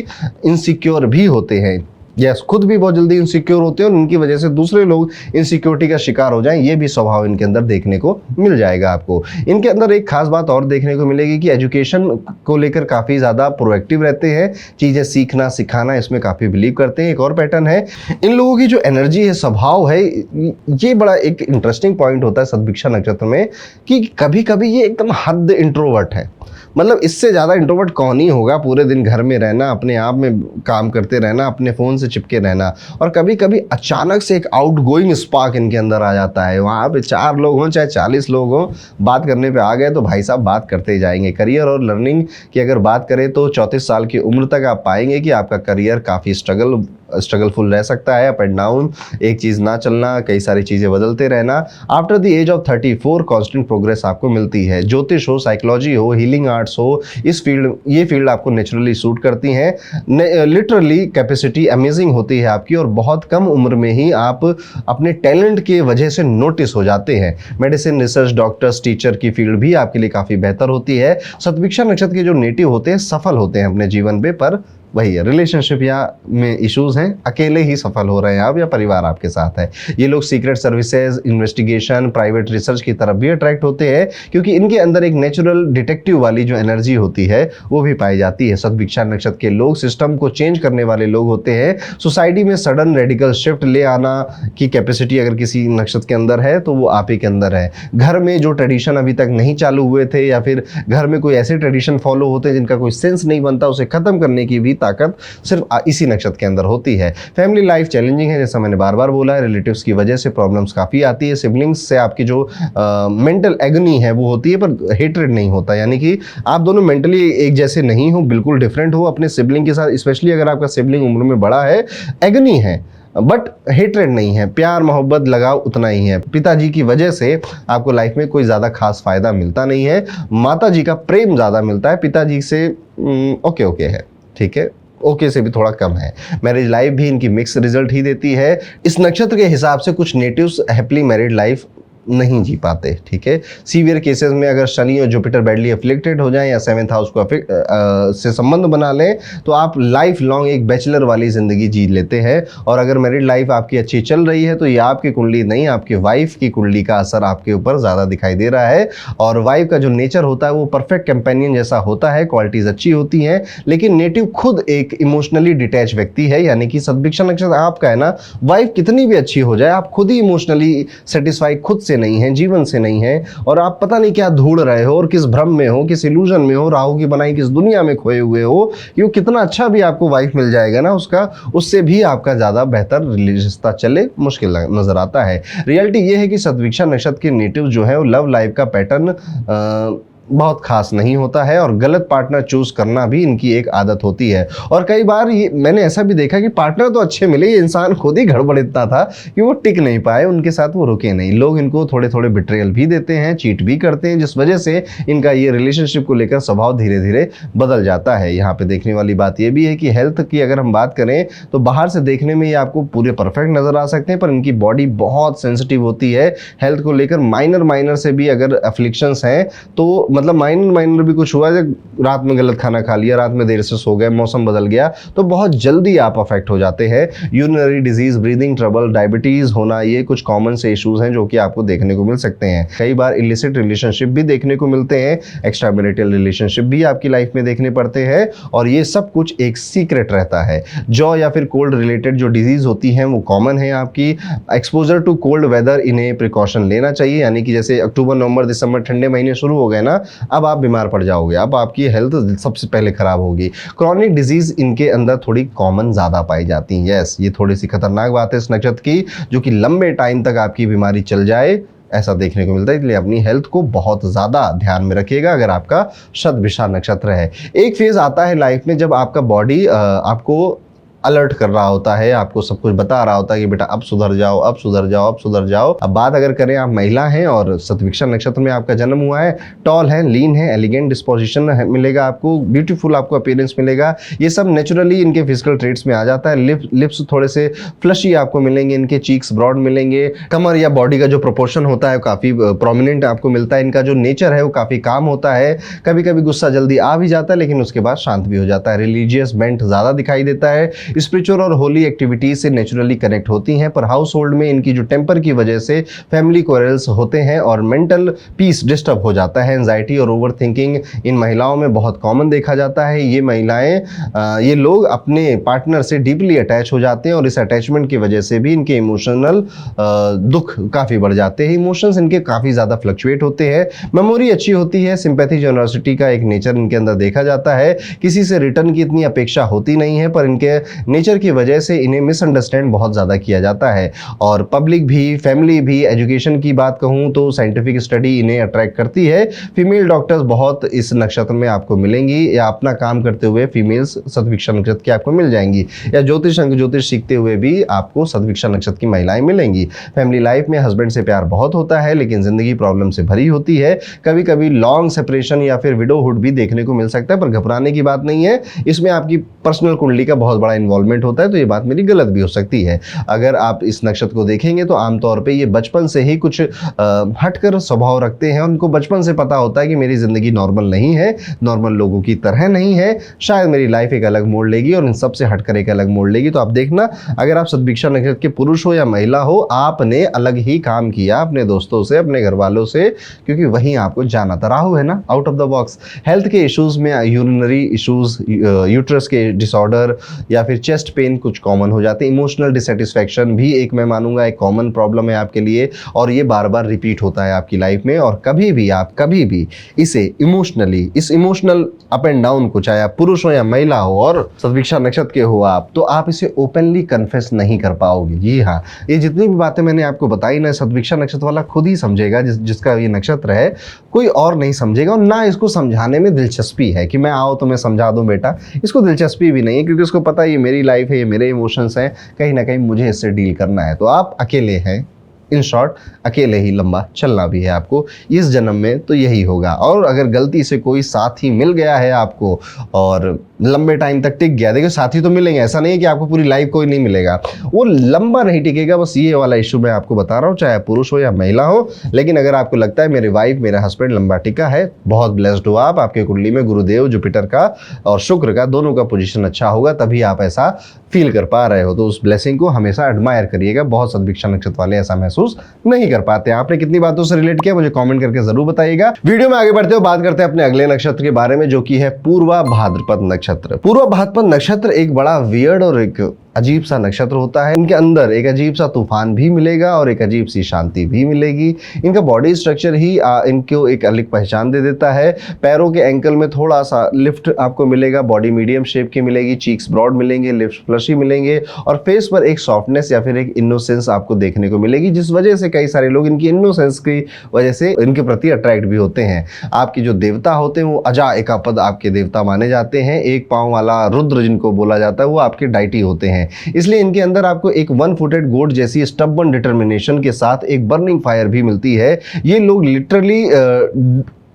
इनसिक्योर भी होते हैं। यस, खुद भी बहुत जल्दी इनसिक्योर होते हैं और उनकी वजह से दूसरे लोग इनसिक्योरिटी का शिकार हो जाएं, ये भी स्वभाव इनके अंदर देखने को मिल जाएगा आपको। इनके अंदर एक खास बात और देखने को मिलेगी कि एजुकेशन को लेकर काफ़ी ज़्यादा प्रोएक्टिव रहते हैं, चीज़ें सीखना सिखाना इसमें काफ़ी बिलीव करते हैं। एक और पैटर्न है, इन लोगों की जो एनर्जी है, स्वभाव है, ये बड़ा एक इंटरेस्टिंग पॉइंट होता है सद्भिक्षा नक्षत्र में कि कभी कभी ये एकदम हद इंट्रोवर्ट है। मतलब इससे ज़्यादा इंट्रोवर्ट कौन ही होगा, पूरे दिन घर में रहना, अपने आप में काम करते रहना, अपने फ़ोन से चिपके रहना, और कभी कभी अचानक से एक आउटगोइंग स्पार्क इनके अंदर आ जाता है। वहाँ पे 4 लोग हों चाहे 40 लोग हों, बात करने पे आ गए तो भाई साहब बात करते ही जाएंगे। करियर और लर्निंग की अगर बात करें तो 34 साल की उम्र तक आप पाएंगे कि आपका करियर काफ़ी स्ट्रगलफुल रह सकता है, अप एंड डाउन, एक चीज़ ना चलना, कई सारी चीज़ें बदलते रहना। After the age of 34 constant progress आपको मिलती है। ज्योतिष हो, साइकोलॉजी हो, हीलिंग आर्ट्स हो, ये फील्ड आपको नेचुरली सूट करती हैं। लिटरली कैपेसिटी अमेजिंग होती है आपकी और बहुत कम उम्र में ही आप अपने टैलेंट की वजह से नोटिस हो जाते हैं। मेडिसिन, रिसर्च, डॉक्टर्स, टीचर की फील्ड भी आपके लिए काफ़ी बेहतर होती है। सद्भिक्षा नक्षत्र के जो नेटिव होते हैं सफल होते हैं अपने जीवन पे, पर वही है, रिलेशनशिप या में इश्यूज हैं, अकेले ही सफल हो रहे हैं आप या परिवार आपके साथ है। ये लोग secret services, investigation, private research की तरफ भी अट्रैक्ट होते हैं, क्योंकि इनके अंदर एक नेचुरल डिटेक्टिव वाली जो एनर्जी होती है वो भी पाई जाती है। सद्भिक्षा नक्षत्र के लोग सिस्टम को चेंज करने वाले लोग होते हैं। सोसाइटी में सडन रेडिकल शिफ्ट ले आना की कैपेसिटी अगर किसी नक्षत्र के अंदर है तो वो आप ही के अंदर है। घर में जो ट्रेडिशन अभी तक नहीं चालू हुए थे या फिर घर में कोई ऐसे ट्रेडिशन फॉलो होते हैं जिनका कोई सेंस नहीं बनता, उसे खत्म करने की भी ताकत सिर्फ इसी नक्षत्र के अंदर होती है। फैमिली लाइफ चैलेंजिंग है, जैसा मैंने बार बार बोला है। रिलेटिव्स की वजह से प्रॉब्लम्स काफ़ी आती है। सिबलिंग्स से आपकी जो मेंटल एगनी है वो होती है, पर हेट्रेड नहीं होता, यानी कि आप दोनों मेंटली एक जैसे नहीं हो, बिल्कुल डिफरेंट हो अपने सिबलिंग के साथ। स्पेशली अगर आपका सिबलिंग उम्र में बड़ा है, एगनी है बट हेट्रेड नहीं है, प्यार मोहब्बत लगाव उतना ही है। पिताजी की वजह से आपको लाइफ में कोई ज़्यादा खास फायदा मिलता नहीं है। माता जी का प्रेम ज़्यादा मिलता है, पिताजी से ओके है, ठीक है, ओके से भी थोड़ा कम है। मैरिज लाइफ भी इनकी मिक्स रिजल्ट ही देती है। इस नक्षत्र के हिसाब से कुछ नेटिव्स हैप्पी मैरिड लाइफ नहीं जी पाते, ठीक है। सीवियर केसेस में अगर शनि और जुपिटर बैडली अफ्लिक्टेड हो जाएं या 7th हाउस को से संबंध बना लें तो आप लाइफ लॉन्ग एक बैचलर वाली ज़िंदगी जी लेते हैं। और अगर मैरिड लाइफ आपकी अच्छी चल रही है तो ये आपकी कुंडली नहीं, आपकी वाइफ की कुंडली का असर आपके ऊपर ज़्यादा दिखाई दे रहा है। और वाइफ का जो नेचर होता है वो परफेक्ट कंपेनियन जैसा होता है, क्वालिटीज़ अच्छी होती हैं, लेकिन नेटिव खुद एक इमोशनली डिटैच व्यक्ति है। यानी कि सद्भिक्षा नक्षत्र आपका है ना, वाइफ कितनी भी अच्छी हो जाए, आप खुद ही इमोशनली सेटिस्फाई खुद से नहीं है, जीवन से नहीं है, और आप पता नहीं क्या ढूंढ रहे हो और किस भ्रम में हो, किस इल्यूजन में हो, राहु की बनाई किस दुनिया में खोए हुए हो कि वो कितना अच्छा भी आपको वाइफ मिल जाएगा ना, उससे भी आपका ज़्यादा बेहतर रिश्ता चले मुश्किल नजर आता है। रियलिटी ये है कि सद्भिक्षा नक्षत्र के नेटिव जो है वो लव लाइफ का पैटर्न बहुत खास नहीं होता है और गलत पार्टनर चूज करना भी इनकी एक आदत होती है। और कई बार ये मैंने ऐसा भी देखा कि पार्टनर तो अच्छे मिले, ये इंसान खुद ही गड़बड़ इतना था कि वो टिक नहीं पाए, उनके साथ वो रुके नहीं। लोग इनको थोड़े थोड़े बिट्रेयल भी देते हैं, चीट भी करते हैं, जिस वजह से इनका ये रिलेशनशिप को लेकर स्वभाव धीरे धीरे बदल जाता है। यहाँ पे देखने वाली बात ये भी है कि हेल्थ की अगर हम बात करें तो बाहर से देखने में ये आपको पूरे परफेक्ट नजर आ सकते हैं, पर इनकी बॉडी बहुत सेंसिटिव होती है हेल्थ को लेकर। माइनर से भी अगर अफ्लिक्शंस हैं तो मतलब माइनर माइनर भी कुछ हुआ, जब रात में गलत खाना खा लिया, रात में देर से सो गए, मौसम बदल गया, तो बहुत जल्दी आप अफेक्ट हो जाते हैं। Urinary disease, breathing trouble, diabetes होना, ये कुछ कॉमन से इश्यूज हैं जो कि आपको देखने को मिल सकते हैं। कई बार इलिसिट रिलेशनशिप भी देखने को मिलते हैं, एक्स्ट्रा मैरिटल रिलेशनशिप भी आपकी लाइफ में देखने पड़ते हैं, और ये सब कुछ एक सीक्रेट रहता है। जॉ या फिर कोल्ड रिलेटेड जो डिजीज होती हैं वो कॉमन है आपकी। एक्सपोजर टू कोल्ड वेदर, इन्हें प्रिकॉशन लेना चाहिए, यानी कि जैसे अक्टूबर नवंबर दिसंबर ठंडे महीने शुरू हो गए ना, अब आप बीमार पड़ जाओगे, अब आपकी हेल्थ सबसे पहले खराब होगी। क्रॉनिक डिजीज इनके अंदर थोड़ी कॉमन ज्यादा पाई जाती हैं। यस, ये थोड़ी सी खतरनाक बात है इस नक्षत्र की, जो कि लंबे टाइम तक आपकी बीमारी चल जाए, ऐसा देखने को मिलता है। इसलिए अपनी हेल्थ को बहुत ज़्यादा ध्यान में रखिएगा अगर आपका शतभिषा नक्षत्र है। एक फेज़ आता है लाइफ में जब आपका बॉडी आपको अलर्ट कर रहा होता है, आपको सब कुछ बता रहा होता है कि बेटा अब सुधर जाओ, अब सुधर जाओ, अब सुधर जाओ। अब बात अगर करें, आप महिला हैं और शतभिषा नक्षत्र में आपका जन्म हुआ है, टॉल है, लीन है, एलिगेंट डिस्पोजिशन मिलेगा आपको, ब्यूटीफुल आपको अपीयरेंस मिलेगा, ये सब नेचुरली इनके फिजिकल ट्रेट्स में आ जाता है। लिप्स थोड़े से फ्लशी आपको मिलेंगे, इनके चीक्स ब्रॉड मिलेंगे, कमर या बॉडी का जो प्रोपोर्शन होता है काफ़ी प्रोमिनेंट आपको मिलता है, इनका जो नेचर है वो काफ़ी काम होता है। कभी कभी गुस्सा जल्दी आ भी जाता है लेकिन उसके बाद शांत भी हो जाता है। रिलीजियस बेंट ज़्यादा दिखाई देता है, स्पिरिचुअल और होली एक्टिविटीज से नेचुरली कनेक्ट होती हैं, पर हाउस होल्ड में इनकी जो टेम्पर की वजह से फैमिली क्वारल्स होते हैं और मेंटल पीस डिस्टर्ब हो जाता है। एंजाइटी और ओवर थिंकिंग इन महिलाओं में बहुत कॉमन देखा जाता है। ये महिलाएं, ये लोग अपने पार्टनर से डीपली अटैच हो जाते हैं और इस अटैचमेंट की वजह से भी इनके इमोशनल दुख काफ़ी बढ़ जाते हैं। इमोशंस इनके काफ़ी ज़्यादा फ्लक्चुएट होते हैं। मेमोरी अच्छी होती है, सिंपैथी जनरसिटी का एक नेचर इनके अंदर देखा जाता है। किसी से रिटर्न की इतनी अपेक्षा होती नहीं है, पर इनके नेचर की वजह से इन्हें मिसअंडरस्टैंड बहुत ज़्यादा किया जाता है। और पब्लिक भी, फैमिली भी, एजुकेशन की बात कहूँ तो साइंटिफिक स्टडी इन्हें अट्रैक्ट करती है। फीमेल डॉक्टर्स बहुत इस नक्षत्र में आपको मिलेंगी, या अपना काम करते हुए फीमेल्स शतभिषा नक्षत्र की आपको मिल जाएंगी, या ज्योतिष सीखते हुए भी आपको शतभिषा नक्षत्र की महिलाएं मिलेंगी। फैमिली लाइफ में हस्बैंड से प्यार बहुत होता है लेकिन जिंदगी प्रॉब्लम से भरी होती है। कभी कभी लॉन्ग सेपरेशन या फिर विडोहुड भी देखने को मिल सकता है, पर घबराने की बात नहीं है, इसमें आपकी पर्सनल कुंडली का बहुत बड़ा इन्वॉल्वमेंट होता है, तो ये बात मेरी गलत भी हो सकती है। अगर आप इस नक्षत्र को देखेंगे तो आमतौर पे ये बचपन से ही कुछ हटकर स्वभाव रखते हैं। उनको बचपन से पता होता है कि मेरी ज़िंदगी नॉर्मल नहीं है, नॉर्मल लोगों की तरह नहीं है, शायद मेरी लाइफ एक अलग मोड़ लेगी और इन सब से हटकर एक अलग मोड़ लेगी। तो आप देखना, अगर आप शतभिषा नक्षत्र के पुरुष हो या महिला हो, आपने अलग ही काम किया अपने दोस्तों से, अपने घर वालों से, क्योंकि वहीं आपको जाना था। राहु है ना, out of the box. Health के इश्यूज़ में यूरिनरी इश्यूज़, यूट्रस के डिसऑर्डर या फिर चेस्ट पेन कुछ कॉमन हो जाते हैं। इमोशनल डिससेटिस्फैक्शन भी एक, मैं मानूंगा, एक कॉमन प्रॉब्लम है आपके लिए, और ये बार बार रिपीट होता है आपकी लाइफ में। और कभी भी इसे इमोशनली, इस इमोशनल अप एंड डाउन को, चाहे आप पुरुष हो या महिला हो और शतभिषा नक्षत्र के हो आप, तो आप इसे ओपनली कन्फेस नहीं कर पाओगे। जी हाँ, ये जितनी भी बातें मैंने आपको बताई ना, शतभिषा नक्षत्र वाला खुद ही समझेगा, जिसका ये नक्षत्र है, कोई और नहीं समझेगा। और ना इसको समझाने में दिलचस्पी है कि मैं आओ तो मैं समझा दूं बेटा, इसको दिलचस्पी भी नहीं है, क्योंकि उसको पता है ये मेरी लाइफ है, ये मेरे इमोशंस हैं, कहीं ना कहीं मुझे इससे डील करना है। तो आप अकेले हैं, इन शॉर्ट अकेले ही लंबा चलना भी है आपको इस जन्म में, तो यही होगा। और अगर गलती से कोई साथी मिल गया है आपको और लंबे टाइम तक टिक गया, देखिए साथी तो मिलेंगे, ऐसा नहीं है कि आपको पूरी लाइफ कोई नहीं मिलेगा, वो लंबा नहीं टिकेगा, बस ये वाला इशू मैं आपको बता रहा हूँ, चाहे पुरुष हो या महिला हो। लेकिन अगर आपको लगता है मेरी वाइफ, मेरा हस्बैंड लंबा टिका है, बहुत ब्लेस्ड हो आप, आपके कुंडली में गुरुदेव, जुपिटर का और शुक्र का दोनों का पोजीशन अच्छा होगा, तभी आप ऐसा फील कर पा रहे हो। तो उस ब्लेसिंग को हमेशा एडमायर करिएगा। बहुत शतभिषा नक्षत्र वाले ऐसा महसूस नहीं कर पाते। आपने कितनी बातों से रिलेट किया मुझे कमेंट करके जरूर बताइएगा। वीडियो में आगे बढ़ते हो, बात करते हैं अपने अगले नक्षत्र के बारे में, जो कि है पूर्वा भाद्रपद नक्षत्र। पूर्वा भाद्रपद नक्षत्र एक बड़ा वियर्ड और एक अजीब सा नक्षत्र होता है। इनके अंदर एक अजीब सा तूफान भी मिलेगा और एक अजीब सी शांति भी मिलेगी। इनका बॉडी स्ट्रक्चर ही इनको एक अलग पहचान दे देता है। पैरों के एंकल में थोड़ा सा लिफ्ट आपको मिलेगा, बॉडी मीडियम शेप की मिलेगी, चीक्स ब्रॉड मिलेंगे, लिप्स फ्लशी मिलेंगे और फेस पर एक सॉफ्टनेस या फिर एक इनोसेंस आपको देखने को मिलेगी, जिस वजह से कई सारे लोग इनकी इनोसेंस की वजह से इनके प्रति अट्रैक्ट भी होते हैं। आपके जो देवता होते हैं वो अजा एकापद आपके देवता माने जाते हैं। एक पाँव वाला रुद्र जिनको बोला जाता है वो आपके डाइटी होते हैं। इसलिए इनके अंदर आपको एक वन फुटेड गोट जैसी स्टबर्न डिटर्मिनेशन के साथ एक बर्निंग फायर भी मिलती है। ये लोग लिटरली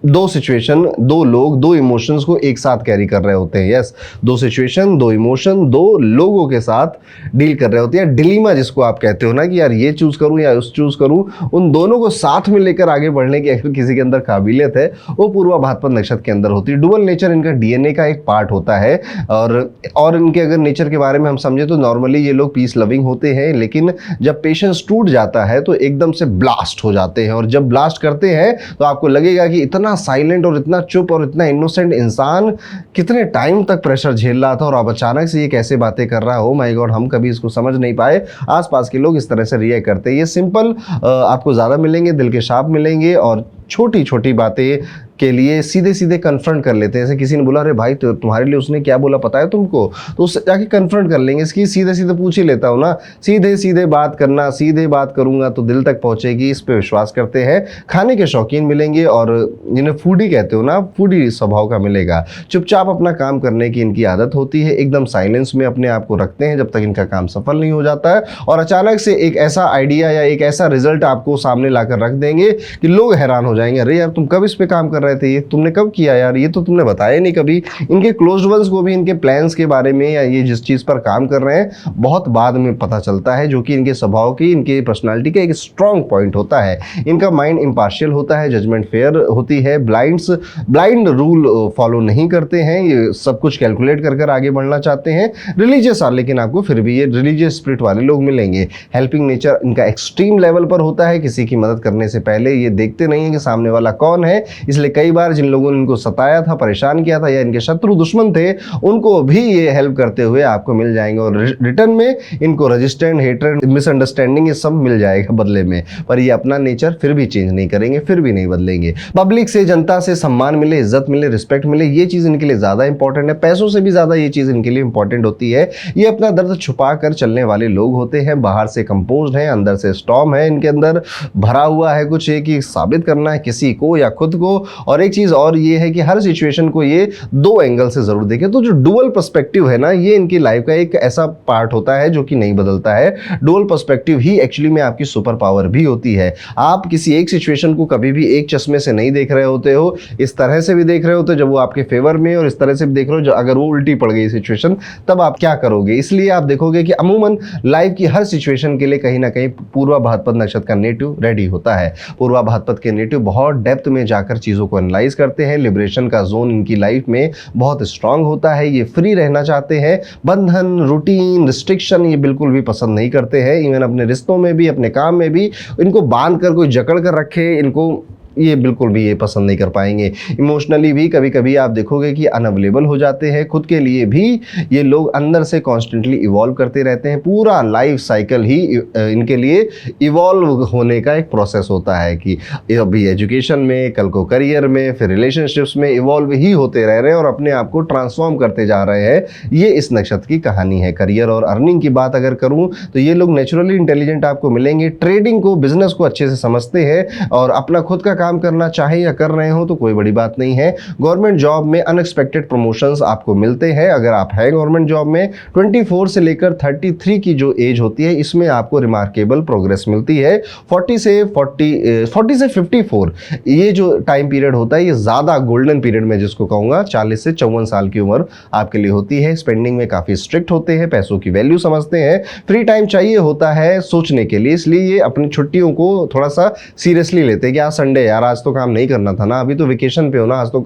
दो सिचुएशन, दो लोग, दो इमोशंस को एक साथ कैरी कर रहे होते हैं। यस, दो सिचुएशन, दो इमोशन, दो लोगों के साथ डील कर रहे होते हैं। डिलीमा जिसको आप कहते हो ना कि यार ये चूज करूं या उस चूज करूं, उन दोनों को साथ में लेकर आगे बढ़ने की अगर किसी के अंदर काबिलियत है वो पूर्वा भाद्रपद नक्षत्र के अंदर होती है। डुअल नेचर इनका डीएनए का एक पार्ट होता है। और इनके अगर नेचर के बारे में हम समझे तो नॉर्मली ये लोग पीस लविंग होते हैं, लेकिन जब पेशेंस टूट जाता है तो एकदम से ब्लास्ट हो जाते हैं। और जब ब्लास्ट करते हैं तो आपको लगेगा कि इतना साइलेंट और इतना चुप और इतना इनोसेंट इंसान कितने टाइम तक प्रेशर झेल रहा था और अब अचानक से ये कैसे बातें कर रहा हो, माय गॉड, हम कभी इसको समझ नहीं पाए। आसपास के लोग इस तरह से रिएक्ट करते हैं। ये सिंपल आपको ज़्यादा मिलेंगे, दिल के शार्प मिलेंगे और छोटी छोटी बातें के लिए सीधे सीधे कन्फ्रंट कर लेते हैं। जैसे किसी ने बोला अरे भाई तुम्हारे लिए उसने क्या बोला पता है तुमको, तो उससे जाके कन्फ्रंट कर लेंगे। इसकी सीधे सीधे पूछ ही लेता हूँ ना, सीधे सीधे बात करना, सीधे बात करूंगा तो दिल तक पहुंचेगी, इस पे विश्वास करते हैं। खाने के शौकीन मिलेंगे और जिन्हें फूडी कहते हो ना, फूडी स्वभाव का मिलेगा। चुपचाप अपना काम करने की इनकी आदत होती है, एकदम साइलेंस में अपने आप को रखते हैं जब तक इनका काम सफल नहीं हो जाता है। और अचानक से एक ऐसा आइडिया या एक ऐसा रिजल्ट आपको सामने लाकर रख देंगे कि लोग हैरान हो जाएंगे, अरे यार तुम कब इस पे काम कर रहे थे, ये तुमने कब किया यार, ये तो तुमने बताया नहीं कभी। इनके क्लोज्ड वंस को भी इनके प्लान्स के बारे में या ये जिस चीज़ पर काम कर रहे हैं बहुत बाद में पता चलता है, जो कि इनके स्वभाव की, इनके पर्सनालिटी का एक स्ट्रॉन्ग पॉइंट होता है। इनका माइंड इम्पार्शियल होता है, जजमेंट फेयर होती है, ब्लाइंड रूल फॉलो नहीं करते हैं, ये सब कुछ कैलकुलेट कर कर आगे बढ़ना चाहते हैं। रिलीजियस लेकिन आपको फिर भी ये रिलीजियस स्पिरिट वाले लोग मिलेंगे। हेल्पिंग नेचर इनका एक्सट्रीम लेवल पर होता है। किसी की मदद करने से पहले ये देखते नहीं है कि सामने वाला कौन है, इसलिए कई बार जिन लोगों ने इनको सताया था, परेशान किया था या इनके शत्रु दुश्मन थे, उनको भी ये हेल्प करते हुए आपको मिल जाएंगे। और रिटर्न में इनको रेजिस्टेंट, हेट्रेड, मिसअंडरस्टैंडिंग ये सब मिल जाएगा बदले में। पर ये अपना नेचर फिर भी चेंज नहीं करेंगे, फिर भी नहीं बदलेंगे। पब्लिक से, जनता से सम्मान मिले, इज्जत मिले, रिस्पेक्ट मिले, ये चीज़ इनके लिए ज़्यादा इंपॉर्टेंट है। पैसों से भी ज़्यादा ये चीज़ इनके लिए इंपॉर्टेंट होती है। ये अपना दर्द छुपा कर चलने वाले लोग होते हैं। बाहर से कंपोज्ड हैं, अंदर से स्टॉर्म है, इनके अंदर भरा हुआ है कुछ एक ही साबित करना है किसी को या खुद को। और एक चीज़ और ये है कि हर सिचुएशन को ये दो एंगल से ज़रूर देखें। तो जो डुअल पर्सपेक्टिव है ना, ये इनकी लाइफ का एक ऐसा पार्ट होता है जो कि नहीं बदलता है। डुअल पर्सपेक्टिव ही एक्चुअली में आपकी सुपर पावर भी होती है। आप किसी एक सिचुएशन को कभी भी एक चश्मे से नहीं देख रहे होते हो, इस तरह से भी देख रहे होते हो जब वो आपके फेवर में, और इस तरह से भी देख रहे हो जो अगर वो उल्टी पड़ गई सिचुएशन तब आप क्या करोगे। इसलिए आप देखोगे कि अमूमन लाइफ की हर सिचुएशन के लिए कहीं ना कहीं पूर्वा भाद्रपद नक्षत्र का नेटिव रेडी होता है। पूर्वा भाद्रपद के नेटिव बहुत डेप्थ में जाकर चीज़ों को एनालाइज करते हैं। लिबरेशन का जोन इनकी लाइफ में बहुत स्ट्रांग होता है। ये फ्री रहना चाहते हैं, बंधन, रूटीन, रिस्ट्रिक्शन ये बिल्कुल भी पसंद नहीं करते हैं। इवन अपने रिश्तों में भी, अपने काम में भी इनको बांध कर कोई जकड़ कर रखे, इनको ये बिल्कुल भी ये पसंद नहीं कर पाएंगे। इमोशनली भी कभी कभी आप देखोगे कि अनअवेलेबल हो जाते हैं। खुद के लिए भी ये लोग अंदर से कॉन्स्टेंटली इवॉल्व करते रहते हैं। पूरा लाइफ साइकिल ही इनके लिए इवॉल्व होने का एक प्रोसेस होता है कि अभी एजुकेशन में, कल को करियर में, फिर रिलेशनशिप्स में इवॉल्व ही होते रह रहे हैं और अपने आप को ट्रांसफॉर्म करते जा रहे हैं। ये इस नक्षत्र की कहानी है। करियर और अर्निंग की बात अगर करूँ तो ये लोग नेचुरली इंटेलिजेंट आपको मिलेंगे। ट्रेडिंग को, बिजनेस को अच्छे से समझते हैं और अपना खुद का काम करना चाहे या कर रहे हो तो कोई बड़ी बात नहीं है। गवर्नमेंट जॉब में अनएक्सपेक्टेड प्रमोशंस आपको मिलते हैं। अगर आप हैं गवर्नमेंट जॉब में, 24 से लेकर 33 की जो एज होती है इसमें आपको रिमार्केबल प्रोग्रेस मिलती है। 40 से 54 ये जो टाइम पीरियड होता है ये ज़्यादा गोल्डन पीरियड में जिसको कहूँगा, 40 से 54 साल की उम्र आपके लिए होती है। स्पेंडिंग में काफ़ी स्ट्रिक्ट होते हैं, पैसों की वैल्यू समझते हैं। फ्री टाइम चाहिए होता है सोचने के लिए, इसलिए ये अपनी छुट्टियों को थोड़ा सा सीरियसली लेते हैं कि आज संडे यार, आज तो काम नहीं करना था ना, अभी तो वेकेशन पे हो ना, आज तो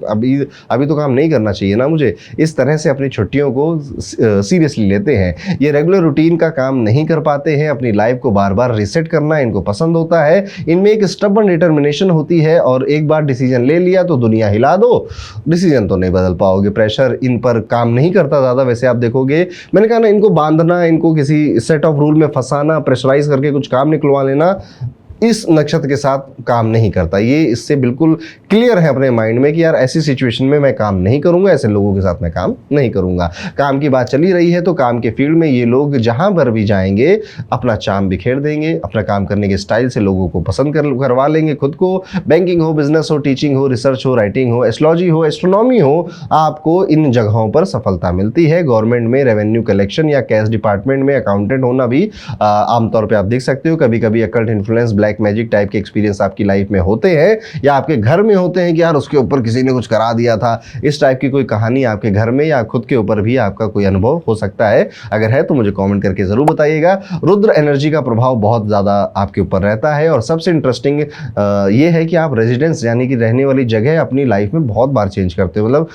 अभी तो काम नहीं करना चाहिए ना मुझे। इस तरह से अपनी छुट्टियों को सीरियसली लेते हैं। ये रेगुलर रूटीन का काम नहीं कर पाते हैं। अपनी लाइफ को बार बार रीसेट करना इनको पसंद होता है। इनमें एक स्टबर्न डिटर्मिनेशन होती है और एक बार डिसीजन ले लिया तो दुनिया हिला दो, डिसीजन तो नहीं बदल पाओगे। प्रेशर इन पर काम नहीं करता ज़्यादा। वैसे आप देखोगे, मैंने कहा ना, इनको बांधना, इनको किसी सेट ऑफ रूल में फंसाना, प्रेशराइज करके कुछ काम निकलवा लेना, इस नक्षत्र के साथ काम नहीं करता। ये इससे बिल्कुल क्लियर है अपने माइंड में कि यार ऐसी सिचुएशन में मैं काम नहीं करूंगा, ऐसे लोगों के साथ मैं काम नहीं करूंगा। काम की बात चली रही है तो काम के फील्ड में ये लोग जहां पर भी जाएंगे अपना चार्म बिखेर देंगे। अपना काम करने के स्टाइल से लोगों को पसंद करवा लेंगे खुद को। बैंकिंग हो, बिजनेस हो, टीचिंग हो, रिसर्च हो, राइटिंग हो, एस्ट्रोलॉजी हो, एस्ट्रोनॉमी हो, आपको इन जगहों पर सफलता मिलती है। गवर्नमेंट में रेवेन्यू कलेक्शन या कैश डिपार्टमेंट में अकाउंटेंट होना भी आमतौर पर आप देख सकते हो। कभी कभी occult influence, black magic type के एक्सपीरियंस आपकी लाइफ में होते हैं या आपके घर में होते हैं कि यार उसके ऊपर किसी ने कुछ करा दिया था, इस टाइप की कोई कहानी आपके घर में या खुद के ऊपर भी आपका कोई अनुभव हो सकता है, अगर है तो मुझे कमेंट करके जरूर बताइएगा। रुद्र एनर्जी का प्रभाव बहुत ज़्यादा आपके ऊपर रहता है और सबसे इंटरेस्टिंग ये है कि आप रेजिडेंस यानी कि रहने वाली जगह अपनी लाइफ में बहुत बार चेंज करते हो। मतलब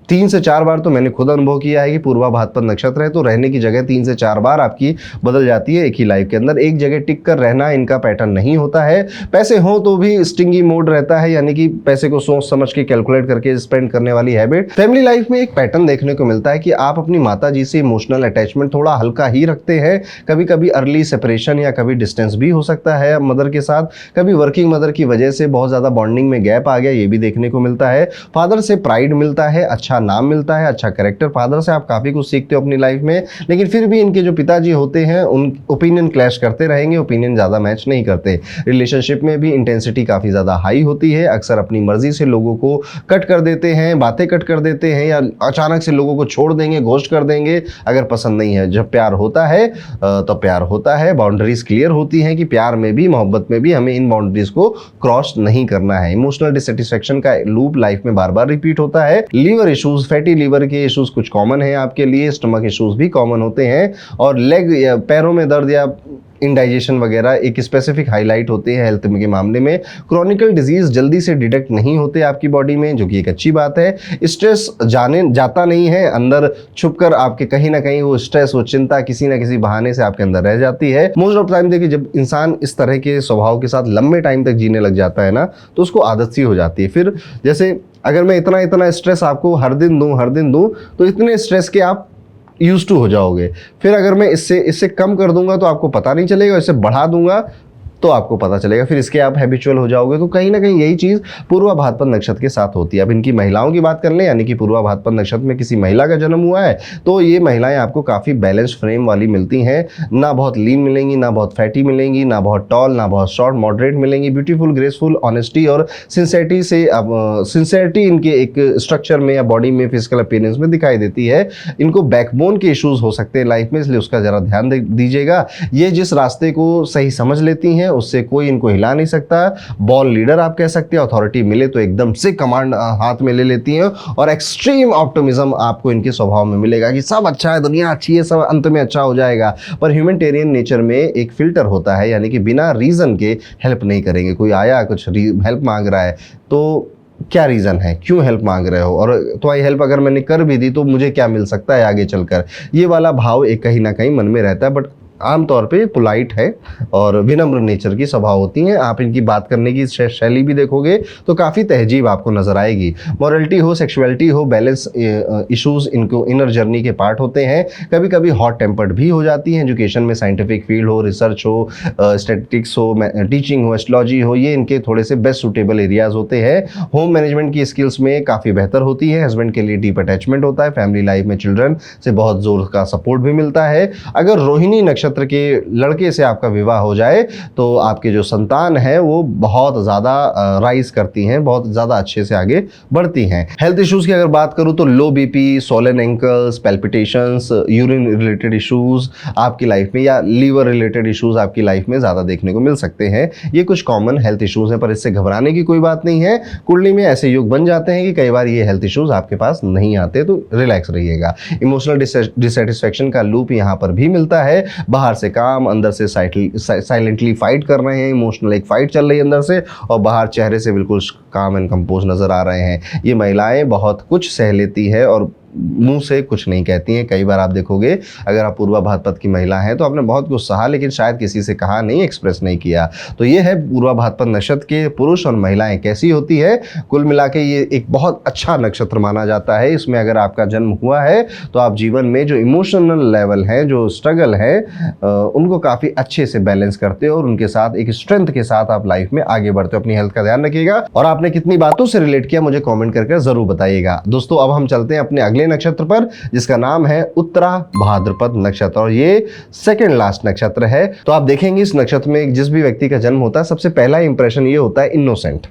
3 से 4 बार तो मैंने खुद अनुभव किया है कि पूर्वा भाद्रपद नक्षत्र है तो रहने की जगह 3 से 4 बार आपकी बदल जाती है एक ही लाइफ के अंदर। एक जगह टिक कर रहना इनका पैटर्न नहीं होता है। पैसे हो तो भी स्टिंगी मोड रहता है, यानी कि पैसे को सोच समझ के कैलकुलेट करके स्पेंड करने वाली हैबिट। फैमिली लाइफ में एक पैटर्न देखने को मिलता है कि आप अपनी माता जी से इमोशनल अटैचमेंट थोड़ा हल्का ही रखते हैं। कभी कभी अर्ली सेपरेशन या कभी डिस्टेंस भी हो सकता है मदर के साथ। कभी वर्किंग मदर की वजह से बहुत ज़्यादा बॉन्डिंग में गैप आ गया, ये भी देखने को मिलता है। फादर से प्राइड मिलता है, अच्छा नाम मिलता है, अच्छा कैरेक्टर। फादर से आप काफी कुछ सीखते हो अपनी लाइफ में, लेकिन फिर भी इनके जो पिताजी होते हैं उन ओपिनियन क्लैश करते रहेंगे, ओपिनियन ज्यादा मैच नहीं करते। रिलेशनशिप में भी इंटेंसिटी काफी ज्यादा हाई होती है। अक्सर अपनी मर्जी से लोगों को कट कर देते हैं, बातें कट कर देते हैं या अचानक से लोगों को छोड़ देंगे, घोस्ट कर देंगे अगर पसंद नहीं है। जब प्यार होता है तो प्यार होता है, बाउंड्रीज क्लियर होती हैं कि प्यार में भी मोहब्बत में भी हमें इन बाउंड्रीज को क्रॉस नहीं करना है। इमोशनल डिससेटिस्फैक्शन का लूप लाइफ में बार बार रिपीट होता है। लीवर इश्यूज, फैटी लीवर के इश्यूज कुछ कॉमन है आपके लिए, स्टमक इश्यूज भी कॉमन होते हैं और लेग या पैरों में दर्द या इंडाइजेशन वगैरह एक स्पेसिफिक हाईलाइट होते हैं हेल्थ के मामले में। क्रॉनिकल डिजीज जल्दी से डिटेक्ट नहीं होते आपकी बॉडी में, जो कि एक अच्छी बात है। स्ट्रेस जाता नहीं है अंदर छुपकर, आपके कहीं ना कहीं वो स्ट्रेस, वो चिंता किसी ना किसी बहाने से आपके अंदर रह जाती है। मोस्ट ऑफ टाइम देखिए जब इंसान इस तरह के स्वभाव के साथ लंबे टाइम तक जीने लग जाता है ना तो उसको आदत सी हो जाती है। फिर जैसे अगर मैं इतना इतना स्ट्रेस आपको हर दिन दूं तो इतने स्ट्रेस के आप यूज टू हो जाओगे। फिर अगर मैं इससे कम कर दूंगा तो आपको पता नहीं चलेगा, इससे बढ़ा दूंगा तो आपको पता चलेगा, फिर इसके आप हैबिचुअल हो जाओगे। तो कहीं ना कहीं यही चीज़ पूर्वा भाद्रपद नक्षत्र के साथ होती है। अब इनकी महिलाओं की बात कर लें, यानी कि पूर्वा भाद्रपद नक्षत्र में किसी महिला का जन्म हुआ है तो ये महिलाएं आपको काफ़ी बैलेंस फ्रेम वाली मिलती हैं। ना बहुत लीन मिलेंगी, ना बहुत फैटी मिलेंगी, ना बहुत टॉल, ना बहुत शॉर्ट, मॉडरेट मिलेंगी। ब्यूटीफुल, ग्रेसफुल, ऑनेस्टी और सिंसेरिटी इनके एक स्ट्रक्चर में या बॉडी में, फिजिकल अपीयरेंस में दिखाई देती है। इनको बैकबोन के इश्यूज हो सकते हैं लाइफ में, इसलिए उसका जरा ध्यान दीजिएगा। ये जिस रास्ते को सही समझ लेती हैं उससे कोई इनको हिला नहीं सकता। बॉल लीडर आप कह सकते हैं, अथॉरिटी मिले तो एकदम से कमांड हाथ में ले लेती हैं और एक्सट्रीम ऑप्टिमिज्म आपको इनके स्वभाव में मिलेगा कि सब अच्छा है, दुनिया अच्छी है, सब अंत में अच्छा हो जाएगा। पर ह्यूमैनिटेरियन नेचर में एक फिल्टर होता है, यानी कि बिना रीजन के हेल्प नहीं करेंगे। कोई आया कुछ हेल्प मांग रहा है तो क्या रीज़न है, क्यों हेल्प मांग रहे हो, और तुम्हारी हेल्प अगर मैंने कर भी दी तो मुझे क्या मिल सकता है आगे चलकर, ये वाला भाव एक कहीं ना कहीं मन में रहता है। बट आमतौर पे पोलाइट है और विनम्र नेचर की स्वभाव होती हैं। आप इनकी बात करने की शैली भी देखोगे तो काफ़ी तहजीब आपको नजर आएगी। मॉरलिटी हो, सेक्सुअलिटी हो, बैलेंस इश्यूज इनको इनर जर्नी के पार्ट होते हैं। कभी कभी हॉट टेम्पर्ड भी हो जाती हैं। एजुकेशन में साइंटिफिक फील्ड हो, रिसर्च हो, स्टैटिस्टिक्स हो, टीचिंग हो, एस्ट्रोलॉजी हो, ये इनके थोड़े से बेस्ट सूटेबल एरियाज होते हैं। होम मैनेजमेंट की स्किल्स में काफ़ी बेहतर होती है। हस्बैंड के लिए डीप अटैचमेंट होता है। फैमिली लाइफ में चिल्ड्रन से बहुत जोर का सपोर्ट भी मिलता है। अगर रोहिणी नक्षत्र के लड़के से आपका विवाह हो जाए तो आपके जो संतान है वो बहुत ज़्यादा राइज करती हैं, बहुत ज़्यादा अच्छे से आगे बढ़ती हैं। हेल्थ इश्यूज़ की अगर बात करूँ तो लो BP, Solan ankles, palpitations, urine related issues आपकी लाइफ में या लीवर रिलेटेड इश्यूज़ आपकी लाइफ में ज़्यादा देखने को मिल सकते हैं। ये कुछ कॉमन हेल्थ इश्यूज़ हैं, पर इससे घबराने की कोई बात नहीं है। कुंडली में ऐसे योग बन जाते हैं कि कई बार ये हेल्थ इश्यूज़ आपके पास नहीं आते, तो रिलैक्स रहिएगा। इमोशनल डिससेटिस्फैक्शन का लूप यहाँ पर भी मिलता है। बाहर से काम, अंदर से साइलेंटली फाइट कर रहे हैं, इमोशनल एक फाइट चल रही है अंदर से, और बाहर चेहरे से बिल्कुल काम एंड कंपोज नजर आ रहे हैं। ये महिलाएं बहुत कुछ सह लेती है और मुंह से कुछ नहीं कहती हैं। कई बार आप देखोगे अगर आप पूर्वा भाद्रपद की महिला हैं तो आपने बहुत कुछ सहा लेकिन शायद किसी से कहा नहीं, एक्सप्रेस नहीं किया। तो ये है पूर्वा भाद्रपद नक्षत्र के पुरुष और महिलाएं कैसी होती है। कुल मिला के ये एक बहुत अच्छा नक्षत्र माना जाता है। इसमें अगर आपका जन्म हुआ है तो आप जीवन में जो इमोशनल लेवल है, जो स्ट्रगल है, उनको काफ़ी अच्छे से बैलेंस करते हो और उनके साथ एक स्ट्रेंथ के साथ आप लाइफ में आगे बढ़ते हो। अपनी हेल्थ का ध्यान रखिएगा और आपने कितनी बातों से रिलेट किया मुझे कॉमेंट करके जरूर बताइएगा। दोस्तों अब हम चलते हैं अपने अगले नक्षत्र पर, जिसका नाम है उत्तरा भाद्रपद नक्षत्र और ये सेकंड लास्ट नक्षत्र है। तो आप देखेंगे इस नक्षत्र में जिस भी व्यक्ति का जन्म होता है सबसे पहला इंप्रेशन ये होता है इनोसेंट।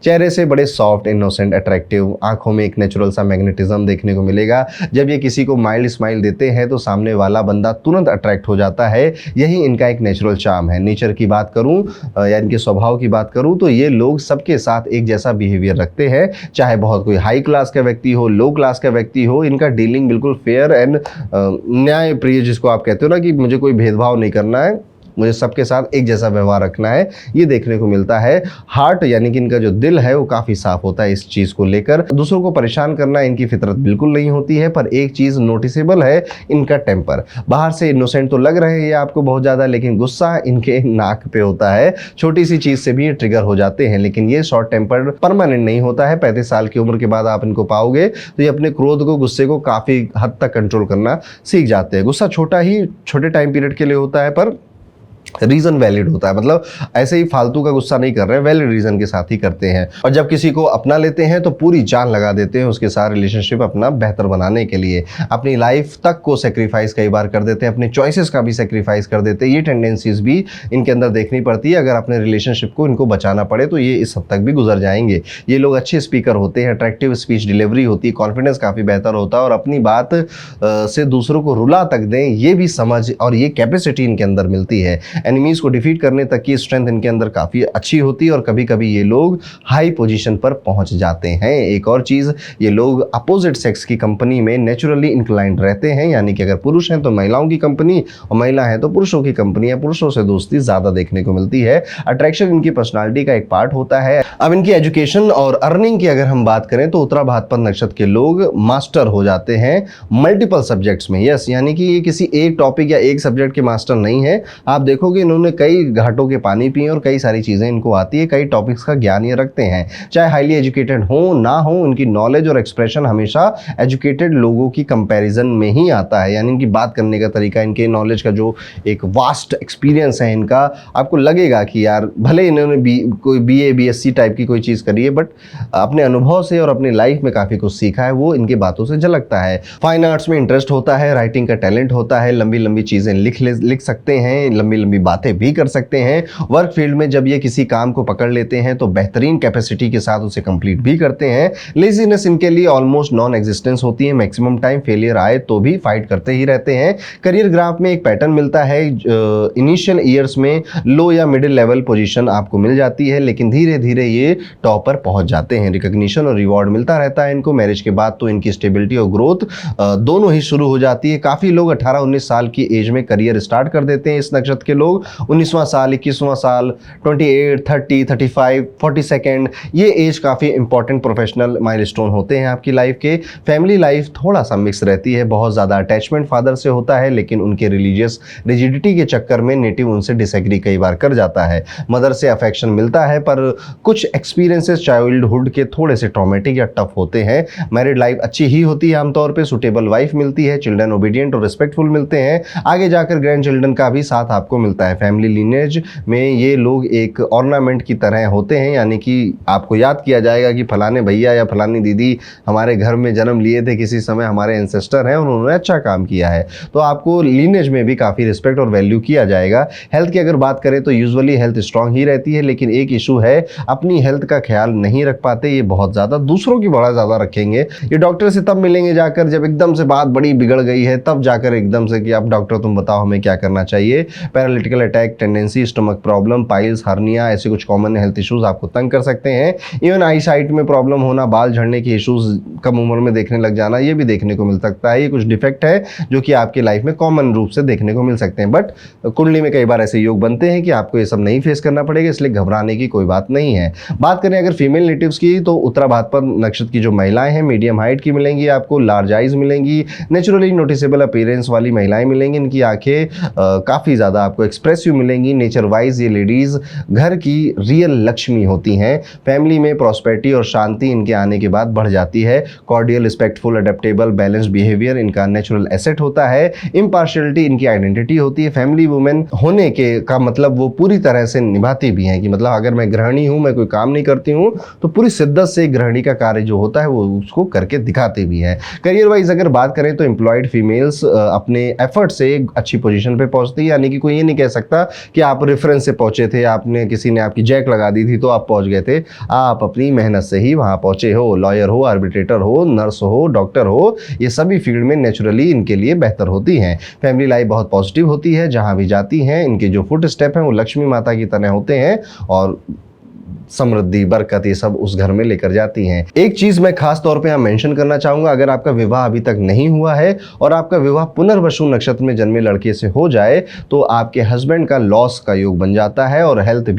चेहरे से बड़े सॉफ्ट, इनोसेंट, अट्रैक्टिव, आंखों में एक नेचुरल सा मैग्नेटिज्म देखने को मिलेगा। जब ये किसी को माइल्ड स्माइल देते हैं तो सामने वाला बंदा तुरंत अट्रैक्ट हो जाता है। यही इनका एक नेचुरल चार्म है। नेचर की बात करूं या इनके स्वभाव की बात करूं तो ये लोग सबके साथ एक जैसा बिहेवियर रखते हैं, चाहे बहुत कोई हाई क्लास का व्यक्ति हो, लो क्लास का व्यक्ति हो। इनका डीलिंग बिल्कुल फेयर एंड न्याय प्रिय, जिसको आप कहते हो ना कि मुझे कोई भेदभाव नहीं करना है, मुझे सबके साथ एक जैसा व्यवहार रखना है, ये देखने को मिलता है। हार्ट यानी कि इनका जो दिल है वो काफ़ी साफ होता है इस चीज़ को लेकर। दूसरों को परेशान करना इनकी फितरत बिल्कुल नहीं होती है। पर एक चीज़ नोटिसेबल है, इनका टेम्पर। बाहर से इनोसेंट तो लग रहे हैं ये आपको बहुत ज़्यादा, लेकिन गुस्सा इनके नाक पे होता है। छोटी सी चीज़ से भी ये ट्रिगर हो जाते हैं, लेकिन ये शॉर्ट टेम्पर्ड परमानेंट नहीं होता है। 35 साल की उम्र के बाद आप इनको पाओगे तो ये अपने क्रोध को, गुस्से को काफ़ी हद तक कंट्रोल करना सीख जाते हैं। गुस्सा छोटे टाइम पीरियड के लिए होता है, पर रीजन वैलिड होता है। मतलब ऐसे ही फालतू का गुस्सा नहीं कर रहे हैं, वैलिड रीजन के साथ ही करते हैं। और जब किसी को अपना लेते हैं तो पूरी जान लगा देते हैं उसके साथ रिलेशनशिप अपना बेहतर बनाने के लिए। अपनी लाइफ तक को सेक्रीफाइस कई बार कर देते हैं, अपने चॉइसेस का भी सेक्रीफाइस कर देते हैं। ये टेंडेंसीज भी इनके अंदर देखनी पड़ती है। अगर अपने रिलेशनशिप को इनको बचाना पड़े तो ये इस हद तक भी गुजर जाएंगे। ये लोग अच्छे स्पीकर होते हैं, अट्रैक्टिव स्पीच डिलीवरी होती है, कॉन्फिडेंस काफ़ी बेहतर होता है और अपनी बात से दूसरों को रुला तक दें, ये भी समझ और ये कैपेसिटी इनके अंदर मिलती है। एनिमीज को डिफीट करने तक की स्ट्रेंथ इनके अंदर काफ़ी अच्छी होती है और कभी कभी ये लोग हाई पोजीशन पर पहुंच जाते हैं। एक और चीज़, ये लोग अपोजिट सेक्स की कंपनी में नेचुरली इंक्लाइंड रहते हैं, यानी कि अगर पुरुष हैं तो महिलाओं की कंपनी और महिला है तो पुरुषों की कंपनी या पुरुषों से दोस्ती ज़्यादा देखने को मिलती है। अट्रैक्शन इनकी पर्सनालिटी का एक पार्ट होता है। अब इनकी एजुकेशन और अर्निंग की अगर हम बात करें तो उत्तरा भाद्रपद नक्षत्र के लोग मास्टर हो जाते हैं मल्टीपल सब्जेक्ट्स में। यस, यानी कि ये किसी एक टॉपिक या एक सब्जेक्ट के मास्टर नहीं है। आप देखोगे इन्होंने कई घाटों के पानी पिए और कई सारी चीज़ें इनको आती है, कई टॉपिक्स का ज्ञान ये रखते हैं। चाहे हाईली एजुकेटेड हो ना हो, उनकी नॉलेज और एक्सप्रेशन हमेशा एजुकेटेड लोगों की कंपैरिजन में ही आता है। यानी इनकी बात करने का तरीका, इनके नॉलेज का जो एक वास्ट एक्सपीरियंस है इनका, आपको लगेगा कि यार भले इन्होंने कोई BA BSc टाइप की कोई चीज़ करी है, बट अपने अनुभव से और अपनी लाइफ में काफ़ी कुछ सीखा है, वो इनकी बातों से झलकता है। फाइन आर्ट्स में इंटरेस्ट होता है, राइटिंग का टैलेंट होता है, लंबी लंबी चीज़ें लिख सकते हैं, लंबी लंबी बातें भी कर सकते हैं। वर्क फील्ड में जब ये किसी काम को पकड़ लेते हैं तो बेहतरीन कैपेसिटी के साथ उसे कंप्लीट भी करते हैं। लेजीनेस इनके लिए ऑलमोस्ट नॉन एग्जिस्टेंस होती है। मैक्सिमम टाइम फेलियर आए तो भी फाइट करते ही रहते हैं। करियर ग्राफ में एक पैटर्न मिलता है, इनिशियल ईयर्स में लो या मिडिल लेवल पोजीशन आपको मिल जाती है, लेकिन धीरे धीरे ये टॉप पर पहुंच जाते हैं। रिकॉग्निशन और रिवॉर्ड मिलता रहता है इनको। मैरिज के बाद तो इनकी स्टेबिलिटी और ग्रोथ दोनों ही शुरू हो जाती है। काफ़ी लोग 18-19 साल की एज में करियर स्टार्ट कर देते हैं। इस नक्षत्र के लोग 19वां साल, 21वां साल, 28, 30, 35, 42nd, ये एज काफ़ी इंपॉर्टेंट प्रोफेशनल माइलस्टोन होते हैं आपकी लाइफ के। फैमिली लाइफ थोड़ा सा मिक्स रहती है। बहुत ज़्यादा अटैचमेंट फादर से होता है, लेकिन उनके रिलीजियस रिजिडिटी के चक्कर में नेटिव उनसे डिसएग्री कई बार कर जाता है। मदर से अफेक्शन मिलता है, पर कुछ एक्सपीरियंसेस चाइल्डहुड के थोड़े से ट्रॉमेटिक या टफ होते हैं। मैरिड लाइफ अच्छी ही होती है आमतौर पे, सुटेबल वाइफ मिलती है, चिल्ड्रन ओबीडियंट और रिस्पेक्टफुल मिलते हैं। आगे जाकर ग्रैंड चिल्ड्रन का भी साथ आपको मिलता है। फैमिली लीनेज में ये लोग एक ऑर्नामेंट की तरह होते हैं, यानी कि आपको याद किया जाएगा कि फलाने भैया या फलानी दीदी हमारे घर में जन्म लिए थे किसी समय, हमारे एंसेस्टर हैं और उन्होंने अच्छा काम किया है, तो आपको लीनेज में भी काफ़ी रिस्पेक्ट और वैल्यू किया जाएगा। हेल्थ की अगर बात करें तो यूजुअली हेल्थ स्ट्रांग ही रहती है, लेकिन एक इशू है, अपनी हेल्थ का ख्याल नहीं रख पाते ये बहुत ज़्यादा, दूसरों की बड़ा ज़्यादा रखेंगे। ये डॉक्टर से तब मिलेंगे जाकर जब एकदम से बात बड़ी बिगड़ गई है, तब जाकर एकदम से कि अब डॉक्टर तुम बताओ हमें क्या करना चाहिए। Paralytic attack tendency, stomach problem, piles, hernia, ऐसे कुछ कॉमन हेल्थ इश्यूज आपको तंग कर सकते हैं। इवन आई साइट में प्रॉब्लम होना, बाल झड़ने के इश्यूज कम उम्र में देखने लग जाना, ये भी देखने को मिल सकता है। ये कुछ डिफेक्ट है जो कि आपकी लाइफ में कॉमन रूप से देखने को मिल सकते हैं, बट कुंडली में कई बार ऐसे योग बनते हैं कि आपको ये सब नहीं फेस करना पड़ेगा, इसलिए घबराने की कोई बात नहीं है। बात करें अगर फीमेल नेटिव्स की, तो उत्तरा भाद्रपद नक्षत्र की जो महिलाएं हैं मीडियम हाइट की मिलेंगी आपको, लार्ज आइज मिलेंगी, नेचुरली नोटिसेबल अपीयरेंस वाली महिलाएं मिलेंगी। इनकी आंखें काफ़ी ज़्यादा आपको एक्सप्रेसिव मिलेंगी। नेचर वाइज ये लेडीज़ घर की रियल लक्ष्मी होती हैं। फैमिली में प्रॉस्पेरिटी और शांति इनके आने के बाद बढ़ जाती है। Cordial, respectful, adaptable, balanced behaviour इनका नेचुरल एसेट होता है। इम्पार्शियलिटी इनकी आइडेंटिटी होती है। फैमिली वुमेन होने के का मतलब वो पूरी तरह से निभाती भी हैं कि मतलब अगर मैं गृहिणी हूँ, मैं कोई काम नहीं करती हूँ, तो पूरी शिद्दत से गृहिणी का कार्य जो होता है वो उसको करके दिखाते भी हैं। करियर वाइज अगर बात करें तो एम्प्लॉयड फीमेल्स अपने एफर्ट से अच्छी पोजीशन पे पहुंचती है, यानी कि कोई ये नहीं कह सकता कि आप रेफरेंस से पहुंचे थे, आपने किसी ने आपकी जैक लगा दी थी तो आप पहुंच गए थे। आप अपनी मेहनत से ही वहां पहुंचे हो। लॉयर हो, आर्बिट्रेटर हो, नर्स हो, डॉक्टर हो, ये सभी फील्ड में नेचुरली इनके लिए बेहतर होती हैं। फैमिली लाइफ बहुत पॉजिटिव होती है, जहां भी जाती हैं इनके जो फुट स्टेप हैं वो लक्ष्मी माता की तरह होते हैं और समृद्धि, बरकत, ये सब उस घर में लेकर जाती हैं। एक चीज मैं खास तौर पे यहाँ मेंशन करना चाहूंगा, अगर आपका विवाह अभी तक नहीं हुआ है और आपका विवाह पुनर्वसु नक्षत्र में जन्मे लड़के से हो जाए तो आपके हस्बैंड का लॉस का योग बन जाता है और हेल्थ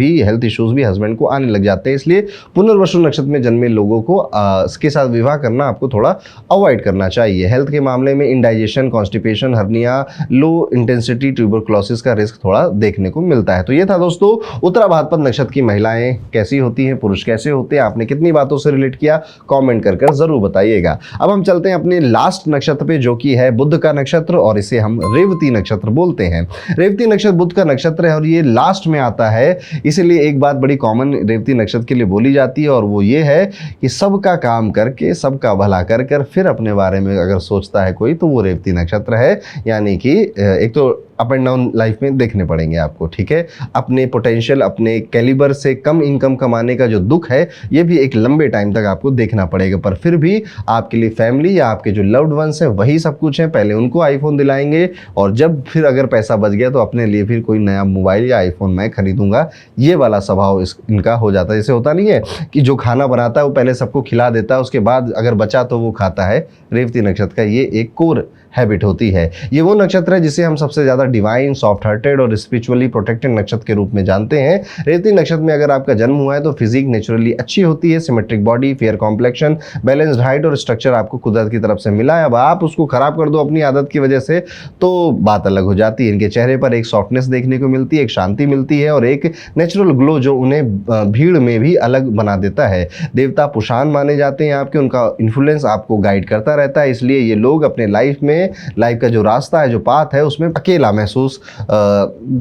इश्यूज भी हस्बैंड को आने लग जाते हैं। इसलिए पुनर्वसु नक्षत्र में जन्मे लोगों को इसके साथ विवाह करना आपको थोड़ा अवॉइड करना चाहिए। हेल्थ के मामले में indigestion, constipation, hernia, low intensity tuberculosis का रिस्क थोड़ा देखने को मिलता है। तो ये था दोस्तों उत्तरा भाद्रपद नक्षत्र की महिलाएं कैसी होती हैं, पुरुष कैसे होते हैं, आपने कितनी बातों से रिलेट किया कमेंट कर जरूर बताइएगा। अब हम चलते हैं अपने लास्ट नक्षत्र पे जो कि है बुध का नक्षत्र और इसे हम रेवती नक्षत्र बोलते हैं। रेवती नक्षत्र बुध का नक्षत्र है और ये लास्ट में आता है, इसीलिए एक बात बड़ी कॉमन रेवती नक्षत्र के लिए बोली जाती है और वो ये है कि सबका काम करके, सबका भला कर कर फिर अपने बारे में अगर सोचता है कोई तो वो रेवती नक्षत्र है। यानी कि एक तो अप एंड डाउन लाइफ में देखने पड़ेंगे आपको, ठीक है। अपने पोटेंशियल, अपने कैलिबर से कम इनकम कमाने का जो दुख है ये भी एक लंबे टाइम तक आपको देखना पड़ेगा, पर फिर भी आपके लिए फैमिली या आपके जो लव्ड वंस हैं वही सब कुछ है। पहले उनको आईफोन दिलाएंगे और जब फिर अगर पैसा बच गया तो अपने लिए फिर कोई नया मोबाइल या आईफोन मैं खरीदूंगा, ये वाला स्वभाव इनका हो जाता है। जैसे होता नहीं है कि जो खाना बनाता है वो पहले सबको खिला देता है, उसके बाद अगर बचा तो वो खाता है। रेवती नक्षत्र का ये एक कोर हैबिट होती है। ये वो नक्षत्र है जिसे हम सबसे ज्यादा डिवाइन, सॉफ्ट हार्टेड और स्पिरिचुअली प्रोटेक्टेड नक्षत्र के रूप में जानते हैं। रेवती नक्षत्र में अगर आपका जन्म हुआ है तो फिजिक नेचुरली अच्छी होती है, symmetric body, fair complexion, balanced height और स्ट्रक्चर आपको कुदरत की तरफ से मिला है। अब आप उसको खराब कर दो अपनी आदत की वजह से तो बात अलग हो जाती है। इनके चेहरे पर एक सॉफ्टनेस देखने को मिलती है, एक शांति मिलती है और एक नेचुरल ग्लो जो उन्हें भीड़ में भी अलग बना देता है। देवता पुषाण माने जाते हैं आपके, उनका इन्फ्लुएंस आपको गाइड करता रहता है। इसलिए ये लोग अपने लाइफ का जो रास्ता है, जो पाथ है, उसमें अकेला महसूस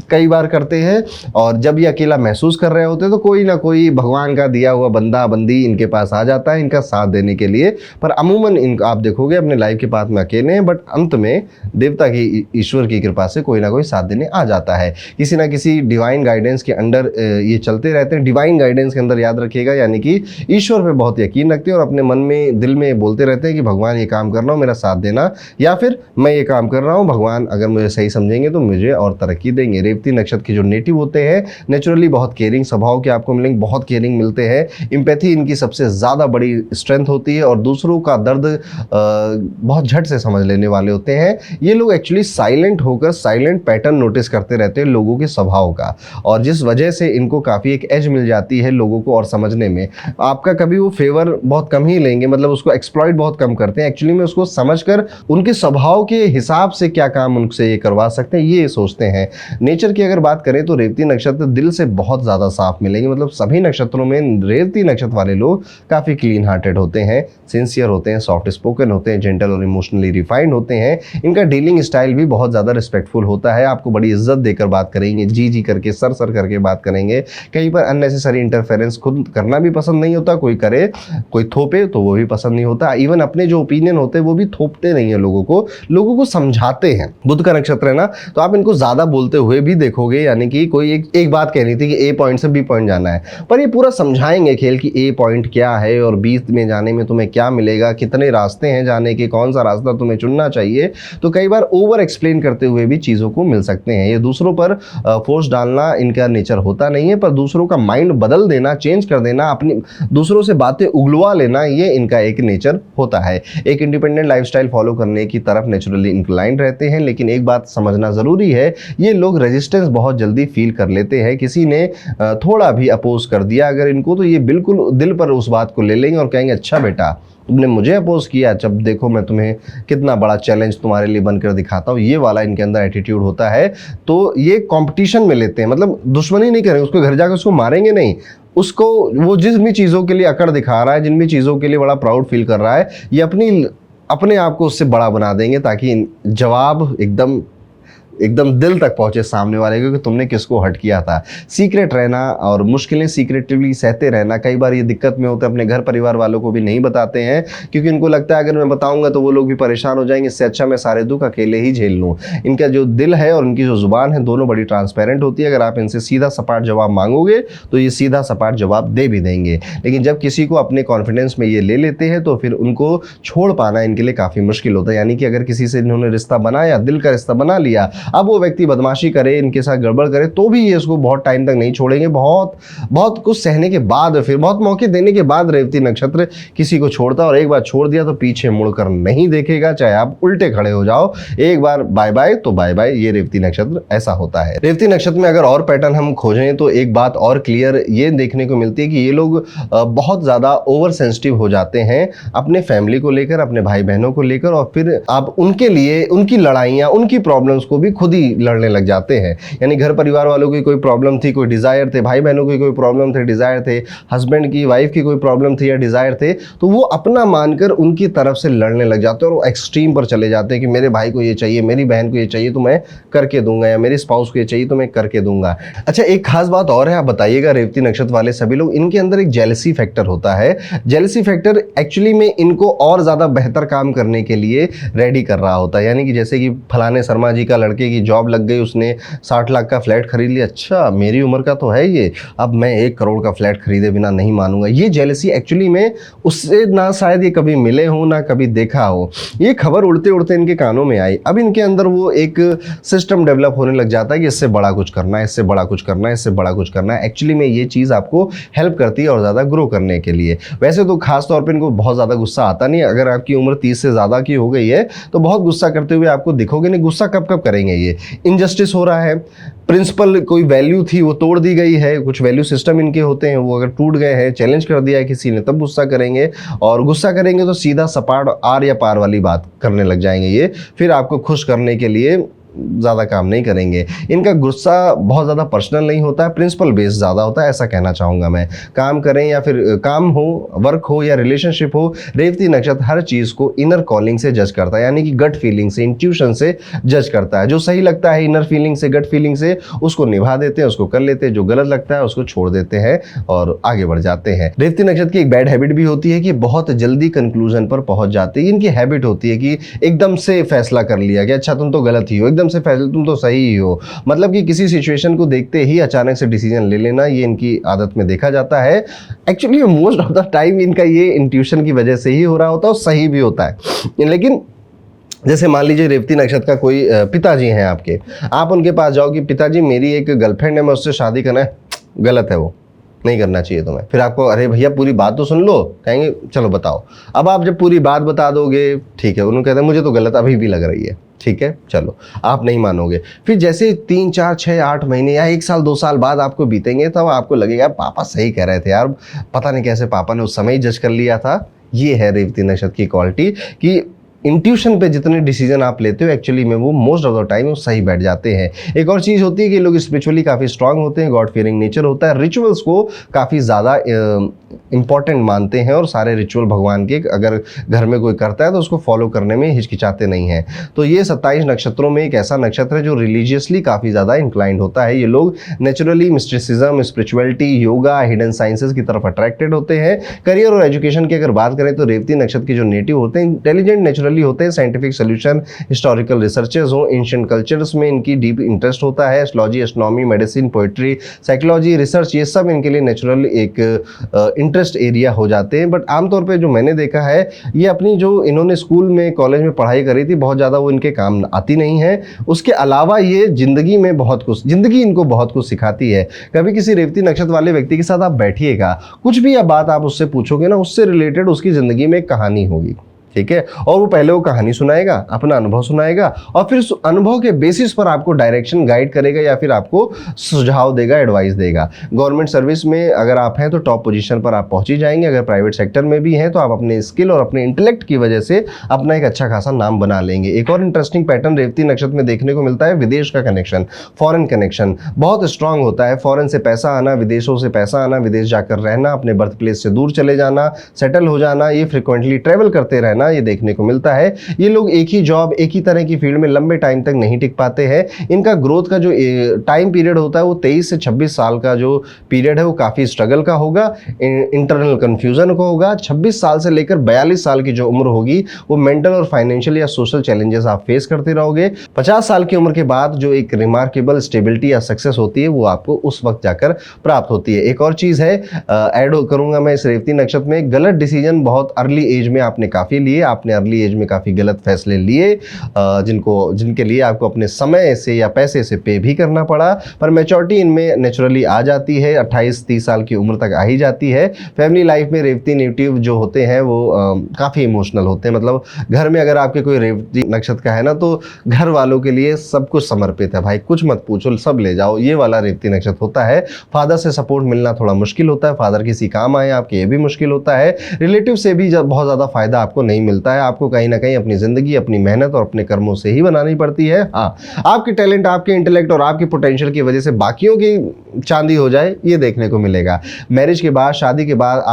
कई बार करते हैं और जब ये अकेला महसूस कर रहे होते हैं तो कोई ना कोई भगवान का दिया हुआ बंदा बंदी इनके पास आ जाता है इनका साथ देने के लिए। पर अमूमन आप देखोगे अपने लाइफ के पाथ में अकेले हैं, बट अंत में देवता की, ईश्वर की कृपा से कोई ना कोई साथ देने आ जाता है। किसी ना किसी डिवाइन गाइडेंस के अंडर ये चलते रहते हैं। डिवाइन गाइडेंस के अंदर याद रखिएगा, यानी कि ईश्वर पे बहुत यकीन रखते हैं और अपने मन में, दिल में बोलते रहते हैं कि भगवान ये काम कर रहा हूँ, मेरा साथ देना, या फिर मैं ये काम कर रहा हूँ, भगवान अगर मुझे सही समझेंगे तो मुझे और तरक्की देंगे। रेवती नक्षत्र के जो नेटिव होते हैं नेचुरली बहुत केयरिंग स्वभाव के आपको मिलेंगे, बहुत केयरिंग मिलते हैं। एम्पैथी इनकी सबसे ज़्यादा बड़ी स्ट्रेंथ होती है और दूसरों का दर्द बहुत झट से समझ लेने वाले होते हैं। ये लोग एक्चुअली साइलेंट होकर साइलेंट पैटर्न नोटिस करते रहते हैं लोगों के स्वभाव का, और जिस वजह से इनको काफ़ी एक एज मिल जाती है लोगों को और समझने में। आपका कभी वो फेवर बहुत कम ही लेंगे, मतलब उसको एक्सप्लॉइट बहुत कम करते हैं। एक्चुअली में उसको समझकर उनके स्वभाव के हिसाब से क्या काम उनसे ये करवा सकते हैं ये सोचते हैं। नेचर की अगर बात करें तो रेवती नक्षत्र दिल से बहुत ज़्यादा साफ मिलेंगे। मतलब सभी नक्षत्रों में रेवती नक्षत्र वाले लोग काफ़ी क्लीन हार्टेड होते हैं, सिंसियर होते हैं, सॉफ्ट स्पोकन होते हैं, जेंटल और इमोशनली रिफाइंड होते हैं। इनका डीलिंग स्टाइल भी बहुत ज़्यादा रिस्पेक्टफुल होता है, आपको बड़ी इज्जत देकर बात करेंगे, जी जी करके, सर सर करके बात करेंगे। कहीं पर अननेसेसरी इंटरफेरेंस खुद करना भी पसंद नहीं होता, कोई करे, कोई थोपे तो वो भी पसंद नहीं होता। इवन अपने जो ओपिनियन होते हैं वो भी थोपते नहीं है, लोगों को समझाते हैं। बुध का नक्षत्र है ना, तो आप इनको ज्यादा बोलते हुए भी देखोगे, यानी कि कोई एक बात कहनी थी कि ए पॉइंट से बी पॉइंट जाना है, पर ये पूरा समझाएंगे खेल कि ए पॉइंट क्या है और बी में जाने में तुम्हें क्या मिलेगा, कितने रास्ते हैं जाने के, कौन सा रास्ता तुम्हें चुनना चाहिए। तो कई बार ओवर एक्सप्लेन करते हुए भी चीजों को मिल सकते हैं। ये दूसरों पर फोर्स डालना इनका नेचर होता नहीं है, पर दूसरों का माइंड बदल देना, चेंज कर देना, अपनी दूसरों से बातें उगलवा लेना, ये इनका एक नेचर होता है। एक इंडिपेंडेंट लाइफस्टाइल फॉलो करने की तरफ नेचुरली इंक्लाइंड रहते हैं, लेकिन एक बात समझना जरूरी है, ये लोग रेजिस्टेंस बहुत जल्दी फील कर लेते हैं। किसी ने थोड़ा भी अपोज कर दिया अगर इनको, तो ये बिल्कुल दिल पर उस बात को ले लेंगे और कहेंगे अच्छा बेटा तुमने मुझे अपोज किया, जब देखो मैं तुम्हें कितना बड़ा चैलेंज तुम्हारे लिए बनकर दिखाता हूँ। ये वाला इनके अंदर एटीट्यूड होता है। तो ये कंपटीशन में लेते हैं, मतलब दुश्मनी नहीं करेंगे, उसको घर जाकर उसको मारेंगे नहीं, उसको वो जिस भी चीज़ों के लिए अकड़ दिखा रहा है, जिन भी चीज़ों के लिए बड़ा प्राउड फील कर रहा है, ये अपने आप को उससे बड़ा बना देंगे ताकि जवाब एकदम एकदम दिल तक पहुंचे सामने वाले को कि तुमने किसको हर्ट किया था। सीक्रेट रहना और मुश्किलें सीक्रेटिवली सहते रहना, कई बार ये दिक्कत में होते हैं, अपने घर परिवार वालों को भी नहीं बताते हैं क्योंकि उनको लगता है अगर मैं बताऊंगा तो वो लोग भी परेशान हो जाएंगे, इससे अच्छा मैं सारे दुख अकेले ही झेल लूँ। इनका जो दिल है और उनकी जो जुबान है दोनों बड़ी ट्रांसपेरेंट होती है। अगर आप इनसे सीधा सपाट जवाब मांगोगे तो ये सीधा सपाट जवाब दे भी देंगे, लेकिन जब किसी को अपने कॉन्फिडेंस में ये ले लेते हैं तो फिर उनको छोड़ पाना इनके लिए काफ़ी मुश्किल होता है। यानी कि अगर किसी से इन्होंने रिश्ता बनाया, दिल का रिश्ता बना लिया, अब वो व्यक्ति बदमाशी करे, इनके साथ गड़बड़ करे तो भी ये उसको बहुत टाइम तक नहीं छोड़ेंगे। बहुत बहुत कुछ सहने के बाद, फिर बहुत मौके देने के बाद रेवती नक्षत्र किसी को छोड़ता है, और एक बार छोड़ दिया तो पीछे मुड़कर नहीं देखेगा, चाहे आप उल्टे खड़े हो जाओ। एक बार बाय बाय तो बाय बाय, ये रेवती नक्षत्र ऐसा होता है। रेवती नक्षत्र में अगर और पैटर्न हम खोजें तो एक बात और क्लियर ये देखने को मिलती है कि ये लोग बहुत ज्यादा ओवर सेंसिटिव हो जाते हैं अपने फैमिली को लेकर, अपने भाई बहनों को लेकर, और फिर आप उनके लिए उनकी लड़ाइयाँ, उनकी प्रॉब्लम्स को भी खुद ही लड़ने लग जाते हैं। यानी घर परिवार वालों की कोई प्रॉब्लम थी, कोई डिजायर थे, भाई बहनों की कोई प्रॉब्लम थे, डिजायर थे, हस्बैंड की वाइफ की कोई प्रॉब्लम थी या डिजायर थे, तो वो अपना मानकर उनकी तरफ से लड़ने लग जाते हैं और एक्सट्रीम पर चले जाते हैं कि मेरे भाई को ये चाहिए, मेरी बहन को ये चाहिए तो मैं करके दूंगा, या मेरी स्पाउस को ये चाहिए तो मैं करके दूंगा। अच्छा, एक खास बात और है, आप बताइएगा रेवती नक्षत्र वाले सभी लोग, इनके अंदर एक जेलसी फैक्टर होता है। जेलसी फैक्टर एक्चुअली में इनको और ज्यादा बेहतर काम करने के लिए रेडी कर रहा होता है। यानी कि जैसे कि फलाने शर्मा जी का लड़के की जॉब लग गई, उसने 60 लाख का फ्लैट खरीद लिया, अच्छा मेरी उम्र का तो है ये, अब मैं 1 करोड़ का फ्लैट खरीदे बिना नहीं मानूंगा। ये जेलसी एक्चुअली में उससे ना शायद ये कभी मिले हो ना कभी देखा हो, ये खबर उड़ते उड़ते इनके कानों में आई। अब इनके अंदर वो एक सिस्टम डेवलप होने लग जाता है कि इससे बड़ा कुछ करना है, इससे बड़ा कुछ करना है, इससे बड़ा कुछ करना है। एक्चुअली में ये चीज़ आपको हेल्प करती है और ज़्यादा ग्रो करने के लिए। वैसे तो खास तौर पे इनको बहुत ज़्यादा गुस्सा आता नहीं है। अगर आपकी उम्र 30 से ज़्यादा की हो गई है तो बहुत गुस्सा करते हुए आपको दिखोगे नहीं। गुस्सा कब कब करेंगे, ये इनजस्टिस हो रहा है, प्रिंसिपल कोई वैल्यू थी वो तोड़ दी गई है, कुछ वैल्यू सिस्टम इनके होते हैं वो अगर टूट गए हैं, चैलेंज कर दिया है किसी ने, तब गुस्सा करेंगे। और गुस्सा करेंगे तो सीधा सपाट आर या पार वाली बात करने लग जाएंगे ये, फिर आपको खुश करने के लिए ज़्यादा काम नहीं करेंगे। इनका गुस्सा बहुत ज़्यादा पर्सनल नहीं होता है, प्रिंसिपल बेस्ड ज़्यादा होता है, ऐसा कहना चाहूँगा मैं। काम करें या फिर काम हो, वर्क हो या रिलेशनशिप हो, रेवती नक्षत्र हर चीज़ को इनर कॉलिंग से जज करता है, यानी कि गट फीलिंग से, इंट्यूशन से जज करता है। जो सही लगता है इनर फीलिंग से, गट फीलिंग से, उसको निभा देते हैं, उसको कर लेते हैं। जो गलत लगता है उसको छोड़ देते हैं और आगे बढ़ जाते हैं। रेवती नक्षत्र की एक बैड हैबिट भी होती है कि बहुत जल्दी कंक्लूजन पर पहुंच जाते हैं। इनकी हैबिट होती है कि एकदम से फैसला कर लिया कि अच्छा तुम तो गलत ही हो, एकदम से फैसला तुम तो सही ही हो। मतलब कि किसी सिचुएशन को देखते ही अचानक से डिसीजन ले लेना, ये इनकी आदत में देखा जाता है। Actually most of the time इनका ये इंट्यूशन की वजह से ही हो रहा होता है और सही भी होता है। लेकिन जैसे मान लीजिए रेवती नक्षत्र का कोई पिताजी हैं आपके, आप उनके पास जाओ कि पिताजी मेरी एक गर्लफ्रेंड है, मैं उससे शादी करना है, गलत है वो, नहीं करना चाहिए तुम्हें। फिर आपको अरे भैया पूरी बात तो सुन लो, कहेंगे चलो बताओ। अब आप जब पूरी बात बता दोगे, ठीक है, उन्होंने कहते हैं मुझे तो गलत अभी भी लग रही है, ठीक है चलो, आप नहीं मानोगे। फिर जैसे 3, 4, 6, 8 महीने या 1 साल 2 साल बाद आपको बीतेंगे, तब आपको लगेगा पापा सही कह रहे थे यार, पता नहीं कैसे पापा ने उस समय ही जज कर लिया था। ये है रेवती नक्षत्र की क्वालिटी कि इंट्यूशन पे जितने डिसीजन आप लेते हो एक्चुअली में वो मोस्ट ऑफ द टाइम वो सही बैठ जाते हैं। एक और चीज़ होती है कि लोग स्पिरिचुअली काफ़ी स्ट्रांग होते हैं, गॉड फियरिंग नेचर होता है, रिचुअल्स को काफ़ी ज़्यादा इंपॉर्टेंट मानते हैं और सारे रिचुअल भगवान के अगर घर में कोई करता है तो उसको फॉलो करने में हिचकिचाते नहीं हैं। तो ये 27 नक्षत्रों में एक ऐसा नक्षत्र है जो रिलीजियसली काफ़ी ज़्यादा इंक्लाइंड होता है। ये लोग naturally mysticism, spirituality, yoga, hidden sciences की तरफ अट्रैक्टेड होते हैं। करियर और एजुकेशन की अगर बात करें तो रेवती नक्षत्र के जो नेटिव होते हैं इंटेलिजेंट नेचुरली होते हैं, साइंटिफिक सोल्यूशन, हिस्टोरिकल रिसर्चेस हो, एंशिएंट कल्चर्स में इनकी डीप इंटरेस्ट होता है, astrology, astronomy, medicine, poetry, psychology, research, ये सब इनके लिए नेचुरल एक इंटरेस्ट एरिया हो जाते हैं। बट आमतौर पे जो मैंने देखा है, ये अपनी जो इन्होंने स्कूल में कॉलेज में पढ़ाई करी थी बहुत ज़्यादा वो इनके काम आती नहीं है। उसके अलावा ये जिंदगी में बहुत कुछ, जिंदगी इनको बहुत कुछ सिखाती है। कभी किसी रेवती नक्षत्र वाले व्यक्ति के साथ आप बैठिएगा, कुछ भी बात आप उससे पूछोगे ना, उससे रिलेटेड उसकी ज़िंदगी में एक कहानी होगी, ठीक है, और वो पहले वो कहानी सुनाएगा, अपना अनुभव सुनाएगा और फिर उस अनुभव के बेसिस पर आपको डायरेक्शन गाइड करेगा या फिर आपको सुझाव देगा, एडवाइस देगा। गवर्नमेंट सर्विस में अगर आप हैं तो टॉप पोजीशन पर आप पहुंच ही जाएंगे। अगर प्राइवेट सेक्टर में भी हैं तो आप अपने स्किल और अपने इंटेलेक्ट की वजह से अपना एक अच्छा खासा नाम बना लेंगे। एक और इंटरेस्टिंग पैटर्न रेवती नक्षत्र में देखने को मिलता है, विदेश का कनेक्शन, फॉरेन कनेक्शन बहुत स्ट्रांग होता है। फॉरेन से पैसा आना, विदेशों से पैसा आना, विदेश जाकर रहना, अपने बर्थ प्लेस से दूर चले जाना, सेटल हो जाना, ये फ्रिक्वेंटली ट्रेवल करते रहना, रहना ये देखने को मिलता है। ये लोग एक ही जॉब, एक ही तरह की फील्ड में लंबे टाइम तक नहीं टिक पाते हैं। इनका ग्रोथ का जो टाइम पीरियड होता है वो 23 से 26 साल का जो पीरियड है वो काफ़ी स्ट्रगल का होगा, इंटरनल कन्फ्यूजन का होगा। 26 साल से लेकर 42 साल की जो उम्र होगी वो मेंटल और फाइनेंशियल या सोशल चैलेंजेस आप फेस करते रहोगे। 50 साल की उम्र के बाद जो एक रिमार्केबल स्टेबिलिटी या सक्सेस होती है वो आपको उस वक्त जाकर प्राप्त होती है। एक और चीज़ है, ऐड करूंगा मैं इस रेवती नक्षत्र में, गलत डिसीजन बहुत अर्ली एज में आपने काफ़ी लिए, आपने अर्ली एज में काफ़ी गलत फैसले लिए, जिनके लिए आपको अपने समय से या पैसे से पे भी करना पड़ा। पर मैच्योरिटी इनमें नेचुरली आ जाती है, 28-30 साल की उम्र तक आ ही जाती है। फैमिली लाइफ में रेवती नेटिव जो होते हैं वो काफ़ी इमोशनल होते हैं। मतलब घर में अगर आपके कोई रेवती नक्षत्र का है ना तो घर वालों के लिए सब कुछ समर्पित है, भाई कुछ मत पूछो सब ले जाओ, ये वाला रेवती नक्षत्र होता है। फादर से सपोर्ट मिलना थोड़ा मुश्किल होता है, फादर किसी काम आए आपके, ये भी मुश्किल होता है। रिलेटिव से भी बहुत ज़्यादा फायदा आपको नहीं मिलता है, आपको कहीं ना कहीं अपनी ज़िंदगी अपनी मेहनत और अपने कर्मों से ही बनानी पड़ती है। हाँ, आपके टैलेंट, आपके इंटेलेक्ट और आपकी पोटेंशियल की वजह से बाकियों की चांदी हो जाए ये देखने को मिलेगा। मैरिज के बाद, शादी के बाद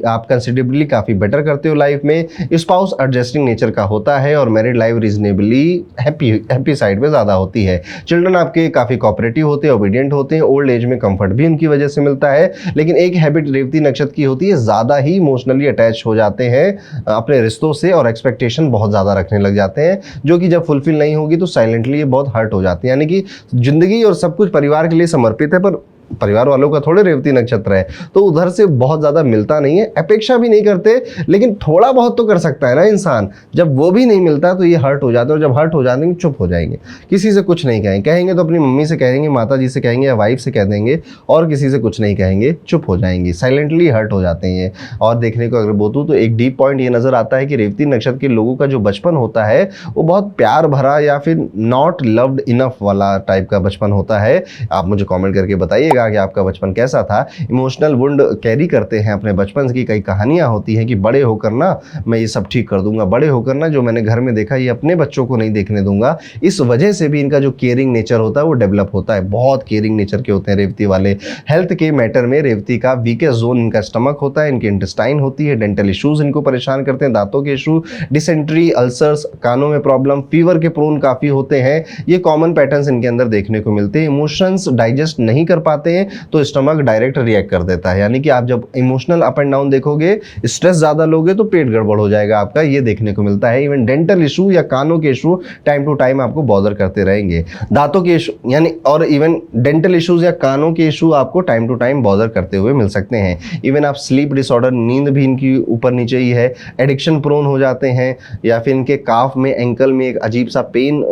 आप कंसिडरेबली काफ़ी बेटर करते हो लाइफ में। स्पाउस एडजस्टिंग नेचर का होता है और married life reasonably happy side में ज़्यादा होती है। चिल्ड्रन आपके काफ़ी कोऑपरेटिव होते हैं, ओबीडियंट होते हैं, ओल्ड एज में कंफर्ट भी उनकी वजह से मिलता है। लेकिन एक हैबिट रेवती नक्षत्र की होती है, ज़्यादा ही इमोशनली अटैच हो जाते हैं अपने रिश्तों से और एक्सपेक्टेशन बहुत ज़्यादा रखने लग जाते हैं, जो कि जब फुलफिल नहीं होगी तो साइलेंटली ये बहुत हर्ट हो जाती है। यानी कि जिंदगी और सब कुछ परिवार के लिए समर्पित है पर परिवार वालों का थोड़े रेवती नक्षत्र है तो उधर से बहुत ज़्यादा मिलता नहीं है, अपेक्षा भी नहीं करते, लेकिन थोड़ा बहुत तो कर सकता है ना इंसान। जब वो भी नहीं मिलता तो ये हर्ट हो जाते हैं और जब हर्ट हो जाते हैं चुप हो जाएंगे, किसी से कुछ नहीं कहेंगे तो अपनी मम्मी से कहेंगे, माता जी से कहेंगे या वाइफ से कह देंगे और किसी से कुछ नहीं कहेंगे, चुप हो जाएंगे, साइलेंटली हर्ट हो जाते हैं। और देखने को अगर बोलूँ तो एक डीप पॉइंट ये नज़र आता है कि रेवती नक्षत्र के लोगों का जो बचपन होता है वो बहुत प्यार भरा या फिर नॉट लव्ड इनफ वाला टाइप का बचपन होता है। आप मुझे कॉमेंट करके बताइएगा कि आपका बचपन कैसा था। इमोशनल वुंड कैरी करते हैं अपने बचपन की, कई कहानियां होती हैं कि बड़े होकर ना मैं ये सब ठीक कर दूंगा, बड़े होकर ना जो मैंने घर में देखा ये अपने बच्चों को नहीं देखने दूंगा। इस वजह से भी इनका जो केयरिंग नेचर होता है वो डेवलप होता है, बहुत केयरिंग नेचर के होते हैं रेवती वाले। हेल्थ के मैटर में रेवती का वीकेस्ट जोन इनका स्टमक होता है, इनकी इंटेस्टाइन होती है, डेंटल इश्यूज इनको परेशान करते हैं, दांतों के इशू, डिसेंट्री, अल्सर्स, कानों में प्रॉब्लम, फीवर के प्रोन काफ़ी होते हैं। ये कॉमन पैटर्न्स इनके अंदर देखने को मिलते हैं। इमोशंस डाइजेस्ट नहीं कर पाते हैं तो स्टमक डायरेक्ट रिएक्ट कर देता है, यानी कि आप जब इमोशनल अप एंड डाउन देखोगे, स्ट्रेस ज़्यादा लोगे तो पेट गड़बड़ हो जाएगा आपका, ये देखने को मिलता है। इवन डेंटल इशू या कानों के इशू टाइम टू टाइम आपको बॉदर करते रहेंगे, दांतों के इशू यानी और इवन डेंटल इशूज या कानों के इशू आपको टाइम टू टाइम बॉदर करते हुए मिल सकते हैं। इवन आप स्लीप डिसऑर्डर, नींद भी इनकी ऊपर नीचे ही है, एडिक्शन प्रोन हो जाते हैं या फिर इनके काफ में, एंकल में एक अजीब सा पेन,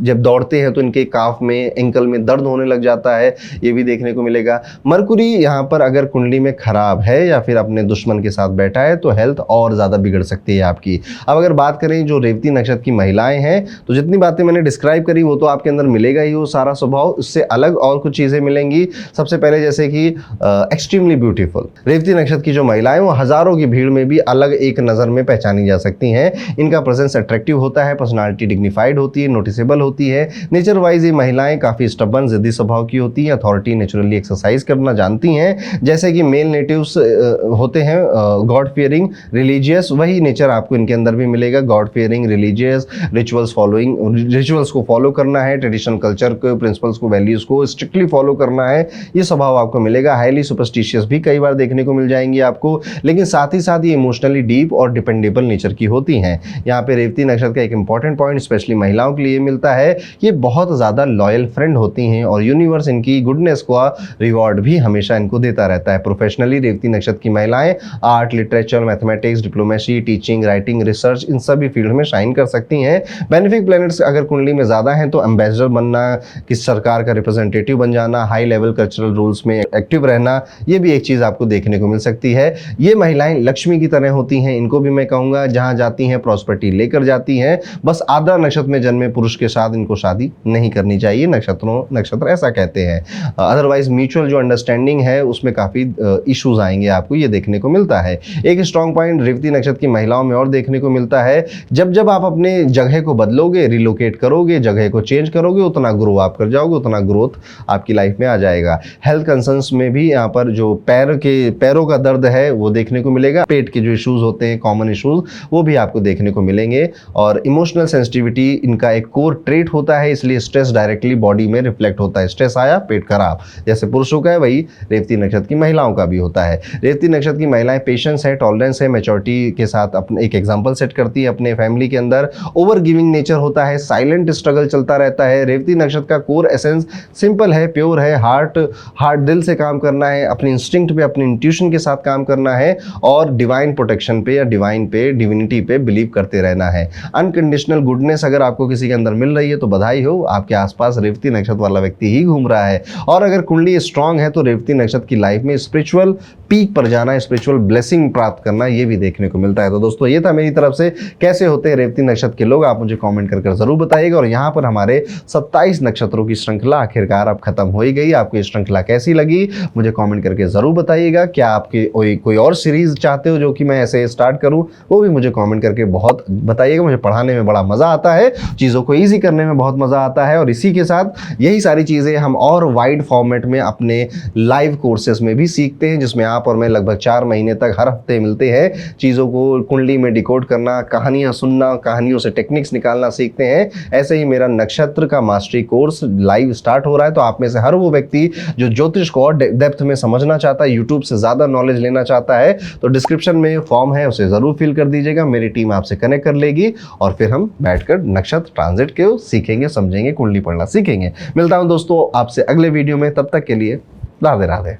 जब दौड़ते हैं तो इनके काफ में, एंकल में दर्द होने लग जाता है, ये भी देखने को मिलेगा। मरकुरी यहाँ पर अगर कुंडली में खराब है या फिर अपने दुश्मन के साथ बैठा है तो हेल्थ और ज़्यादा बिगड़ सकती है आपकी। अब अगर बात करें जो रेवती नक्षत्र की महिलाएं हैं तो जितनी बातें मैंने डिस्क्राइब करी वो तो आपके अंदर मिलेगा ही वो सारा स्वभाव, उससे अलग और कुछ चीज़ें मिलेंगी। सबसे पहले जैसे कि एक्सट्रीमली ब्यूटीफुल रेवती नक्षत्र की जो महिलाएं वो हज़ारों की भीड़ में भी अलग एक नज़र में पहचानी जा सकती हैं। इनका प्रेजेंस अट्रैक्टिव होता है, पर्सनालिटी डिग्निफाइड होती है, नोटिसेबल होती है। नेचर वाइज ये महिलाएं काफ़ी स्टबर्न, जिद्दी स्वभाव की होती हैं, अथॉरिटी नेचुरली एक्सरसाइज करना जानती हैं। जैसे कि मेल नेटिव्स होते हैं गॉड फियरिंग, रिलीजियस, वही नेचर आपको इनके अंदर भी मिलेगा। गॉड फियरिंग, रिलीजियस, रिचुअल्स को फॉलो करना है, ट्रेडिशनल कल्चर के प्रिंसिपल्स को, वैल्यूज़ को स्ट्रिक्टली फॉलो करना है, ये स्वभाव आपको मिलेगा। हाईली सुपरस्टिशियस भी कई बार देखने को मिल जाएंगी आपको, लेकिन साथ ही साथ ये इमोशनली डीप और डिपेंडेबल नेचर की होती हैं। यहाँ पे रेवती नक्षत्र का एक इंपॉर्टेंट पॉइंट स्पेशली महिलाओं के लिए मिलता है, ये बहुत ज़्यादा लॉयल फ्रेंड होती हैं और यूनिवर्स इनकी गुडनेस को रिवॉर्ड भी हमेशा इनको देता रहता है। प्रोफेशनली रेवती नक्षत्र की महिलाएं art, literature, mathematics, diplomacy, teaching, writing, research, इन सभी फील्ड में शाइन कर सकती हैं। बेनिफिक प्लैनेट्स अगर कुंडली में ज़्यादा हैं तो एम्बेसडर बनना, किस सरकार का रिप्रेजेंटेटिव बन जाना, हाई लेवल कल्चरल रूल्स में एक्टिव रहना, ये भी एक चीज़ आपको देखने को मिल सकती है। ये महिलाएं लक्ष्मी की तरह होती हैं, इनको भी मैं कहूँगा जहाँ जाती हैं प्रॉस्पेरिटी लेकर जाती हैं। बस आद्रा नक्षत्र में जन्मे पुरुष के साथ इनको शादी नहीं करनी चाहिए, नक्षत्र ऐसा कहते हैं। अदरवाइज अदरवाइज म्यूचुअल जो अंडरस्टैंडिंग है उसमें काफ़ी इश्यूज आएंगे, आपको ये देखने को मिलता है। एक स्ट्रॉन्ग पॉइंट रेवती नक्षत्र की महिलाओं में और देखने को मिलता है, जब जब आप अपने जगह को बदलोगे, रिलोकेट करोगे, जगह को चेंज करोगे, उतना ग्रो आप कर जाओगे, उतना ग्रोथ आपकी लाइफ में आ जाएगा। हेल्थ कंसर्न्स में भी यहाँ पर जो पैरों का दर्द है वो देखने को मिलेगा, पेट के जो इश्यूज होते हैं, कॉमन इश्यूज, वो भी आपको देखने को मिलेंगे। और इमोशनल सेंसिटिविटी इनका एक कोर ट्रेट होता है, इसलिए स्ट्रेस डायरेक्टली बॉडी में रिफ्लेक्ट होता है। स्ट्रेस आया पेट खराब, जैसे पुरुषों का है वही रेवती नक्षत्र की महिलाओं का भी होता है। रेवती नक्षत्र की महिलाएं पेशेंस है, टॉलरेंस है, मैच्योरिटी के साथ अपने एक एग्जांपल सेट करती है अपने फैमिली के अंदर। ओवर गिविंग नेचर होता है, साइलेंट स्ट्रगल चलता रहता है। रेवती नक्षत्र का कोर एसेंस सिंपल है, प्योर है, हार्ट दिल से काम करना है, अपनी इंस्टिंक्ट पे, अपनी इंट्यूशन के साथ काम करना है और डिवाइन प्रोटेक्शन पे या डिविनिटी पे बिलीव करते रहना है। अनकंडीशनल गुडनेस अगर आपको किसी के अंदर मिल रही है तो बधाई हो, आपके आसपास रेवती नक्षत्र वाला व्यक्ति ही घूम रहा है। और अगर कुंडली स्ट्रांग है तो रेवती नक्षत्र की लाइफ में स्पिरिचुअल पीक पर जाना, स्पिरिचुअल ब्लेसिंग प्राप्त करना, ये भी देखने को मिलता है। तो दोस्तों ये था मेरी तरफ से कैसे होते हैं रेवती नक्षत्र के लोग, आप मुझे कमेंट कर जरूर बताइएगा। और यहाँ पर हमारे 27 नक्षत्रों की श्रृंखला आखिरकार अब खत्म हो ही गई। आपको ये श्रृंखला कैसी लगी मुझे कमेंट करके जरूर बताइएगा। क्या आपके कोई और सीरीज चाहते हो जो कि मैं ऐसे स्टार्ट करूं, वो भी मुझे कमेंट करके बहुत बताइएगा। मुझे पढ़ाने में बड़ा मजा आता है, चीज़ों को ईजी करने में बहुत मजा आता है। और इसी के साथ यही सारी चीज़ें हम और वाइड फॉर्मेट में अपने लाइव कोर्सेज में भी सीखते हैं, जिसमें आप और मैं लगभग 4 महीने तक हर हफ्ते मिलते हैं। चीज़ों को कुंडली में डिकोड करना, कहानियाँ सुनना, कहानियों से टेक्निक्स निकालना सीखते हैं। ऐसे ही मेरा नक्षत्र का मास्टरी कोर्स लाइव स्टार्ट हो रहा है। तो आप में से हर वो व्यक्ति जो ज्योतिष को और डेप्थ में समझना चाहता है, यूट्यूब से ज़्यादा नॉलेज लेना चाहता है, तो डिस्क्रिप्शन में फॉर्म है, उसे ज़रूर फिल कर दीजिएगा। मेरी टीम आपसे कनेक्ट कर लेगी और फिर हम बैठकर नक्षत्र ट्रांजिट के सीखेंगे, समझेंगे, कुंडली पढ़ना सीखेंगे। मिलता हूं दोस्तों आपसे अगले वीडियो में, तब तक के लिए राधे राधे।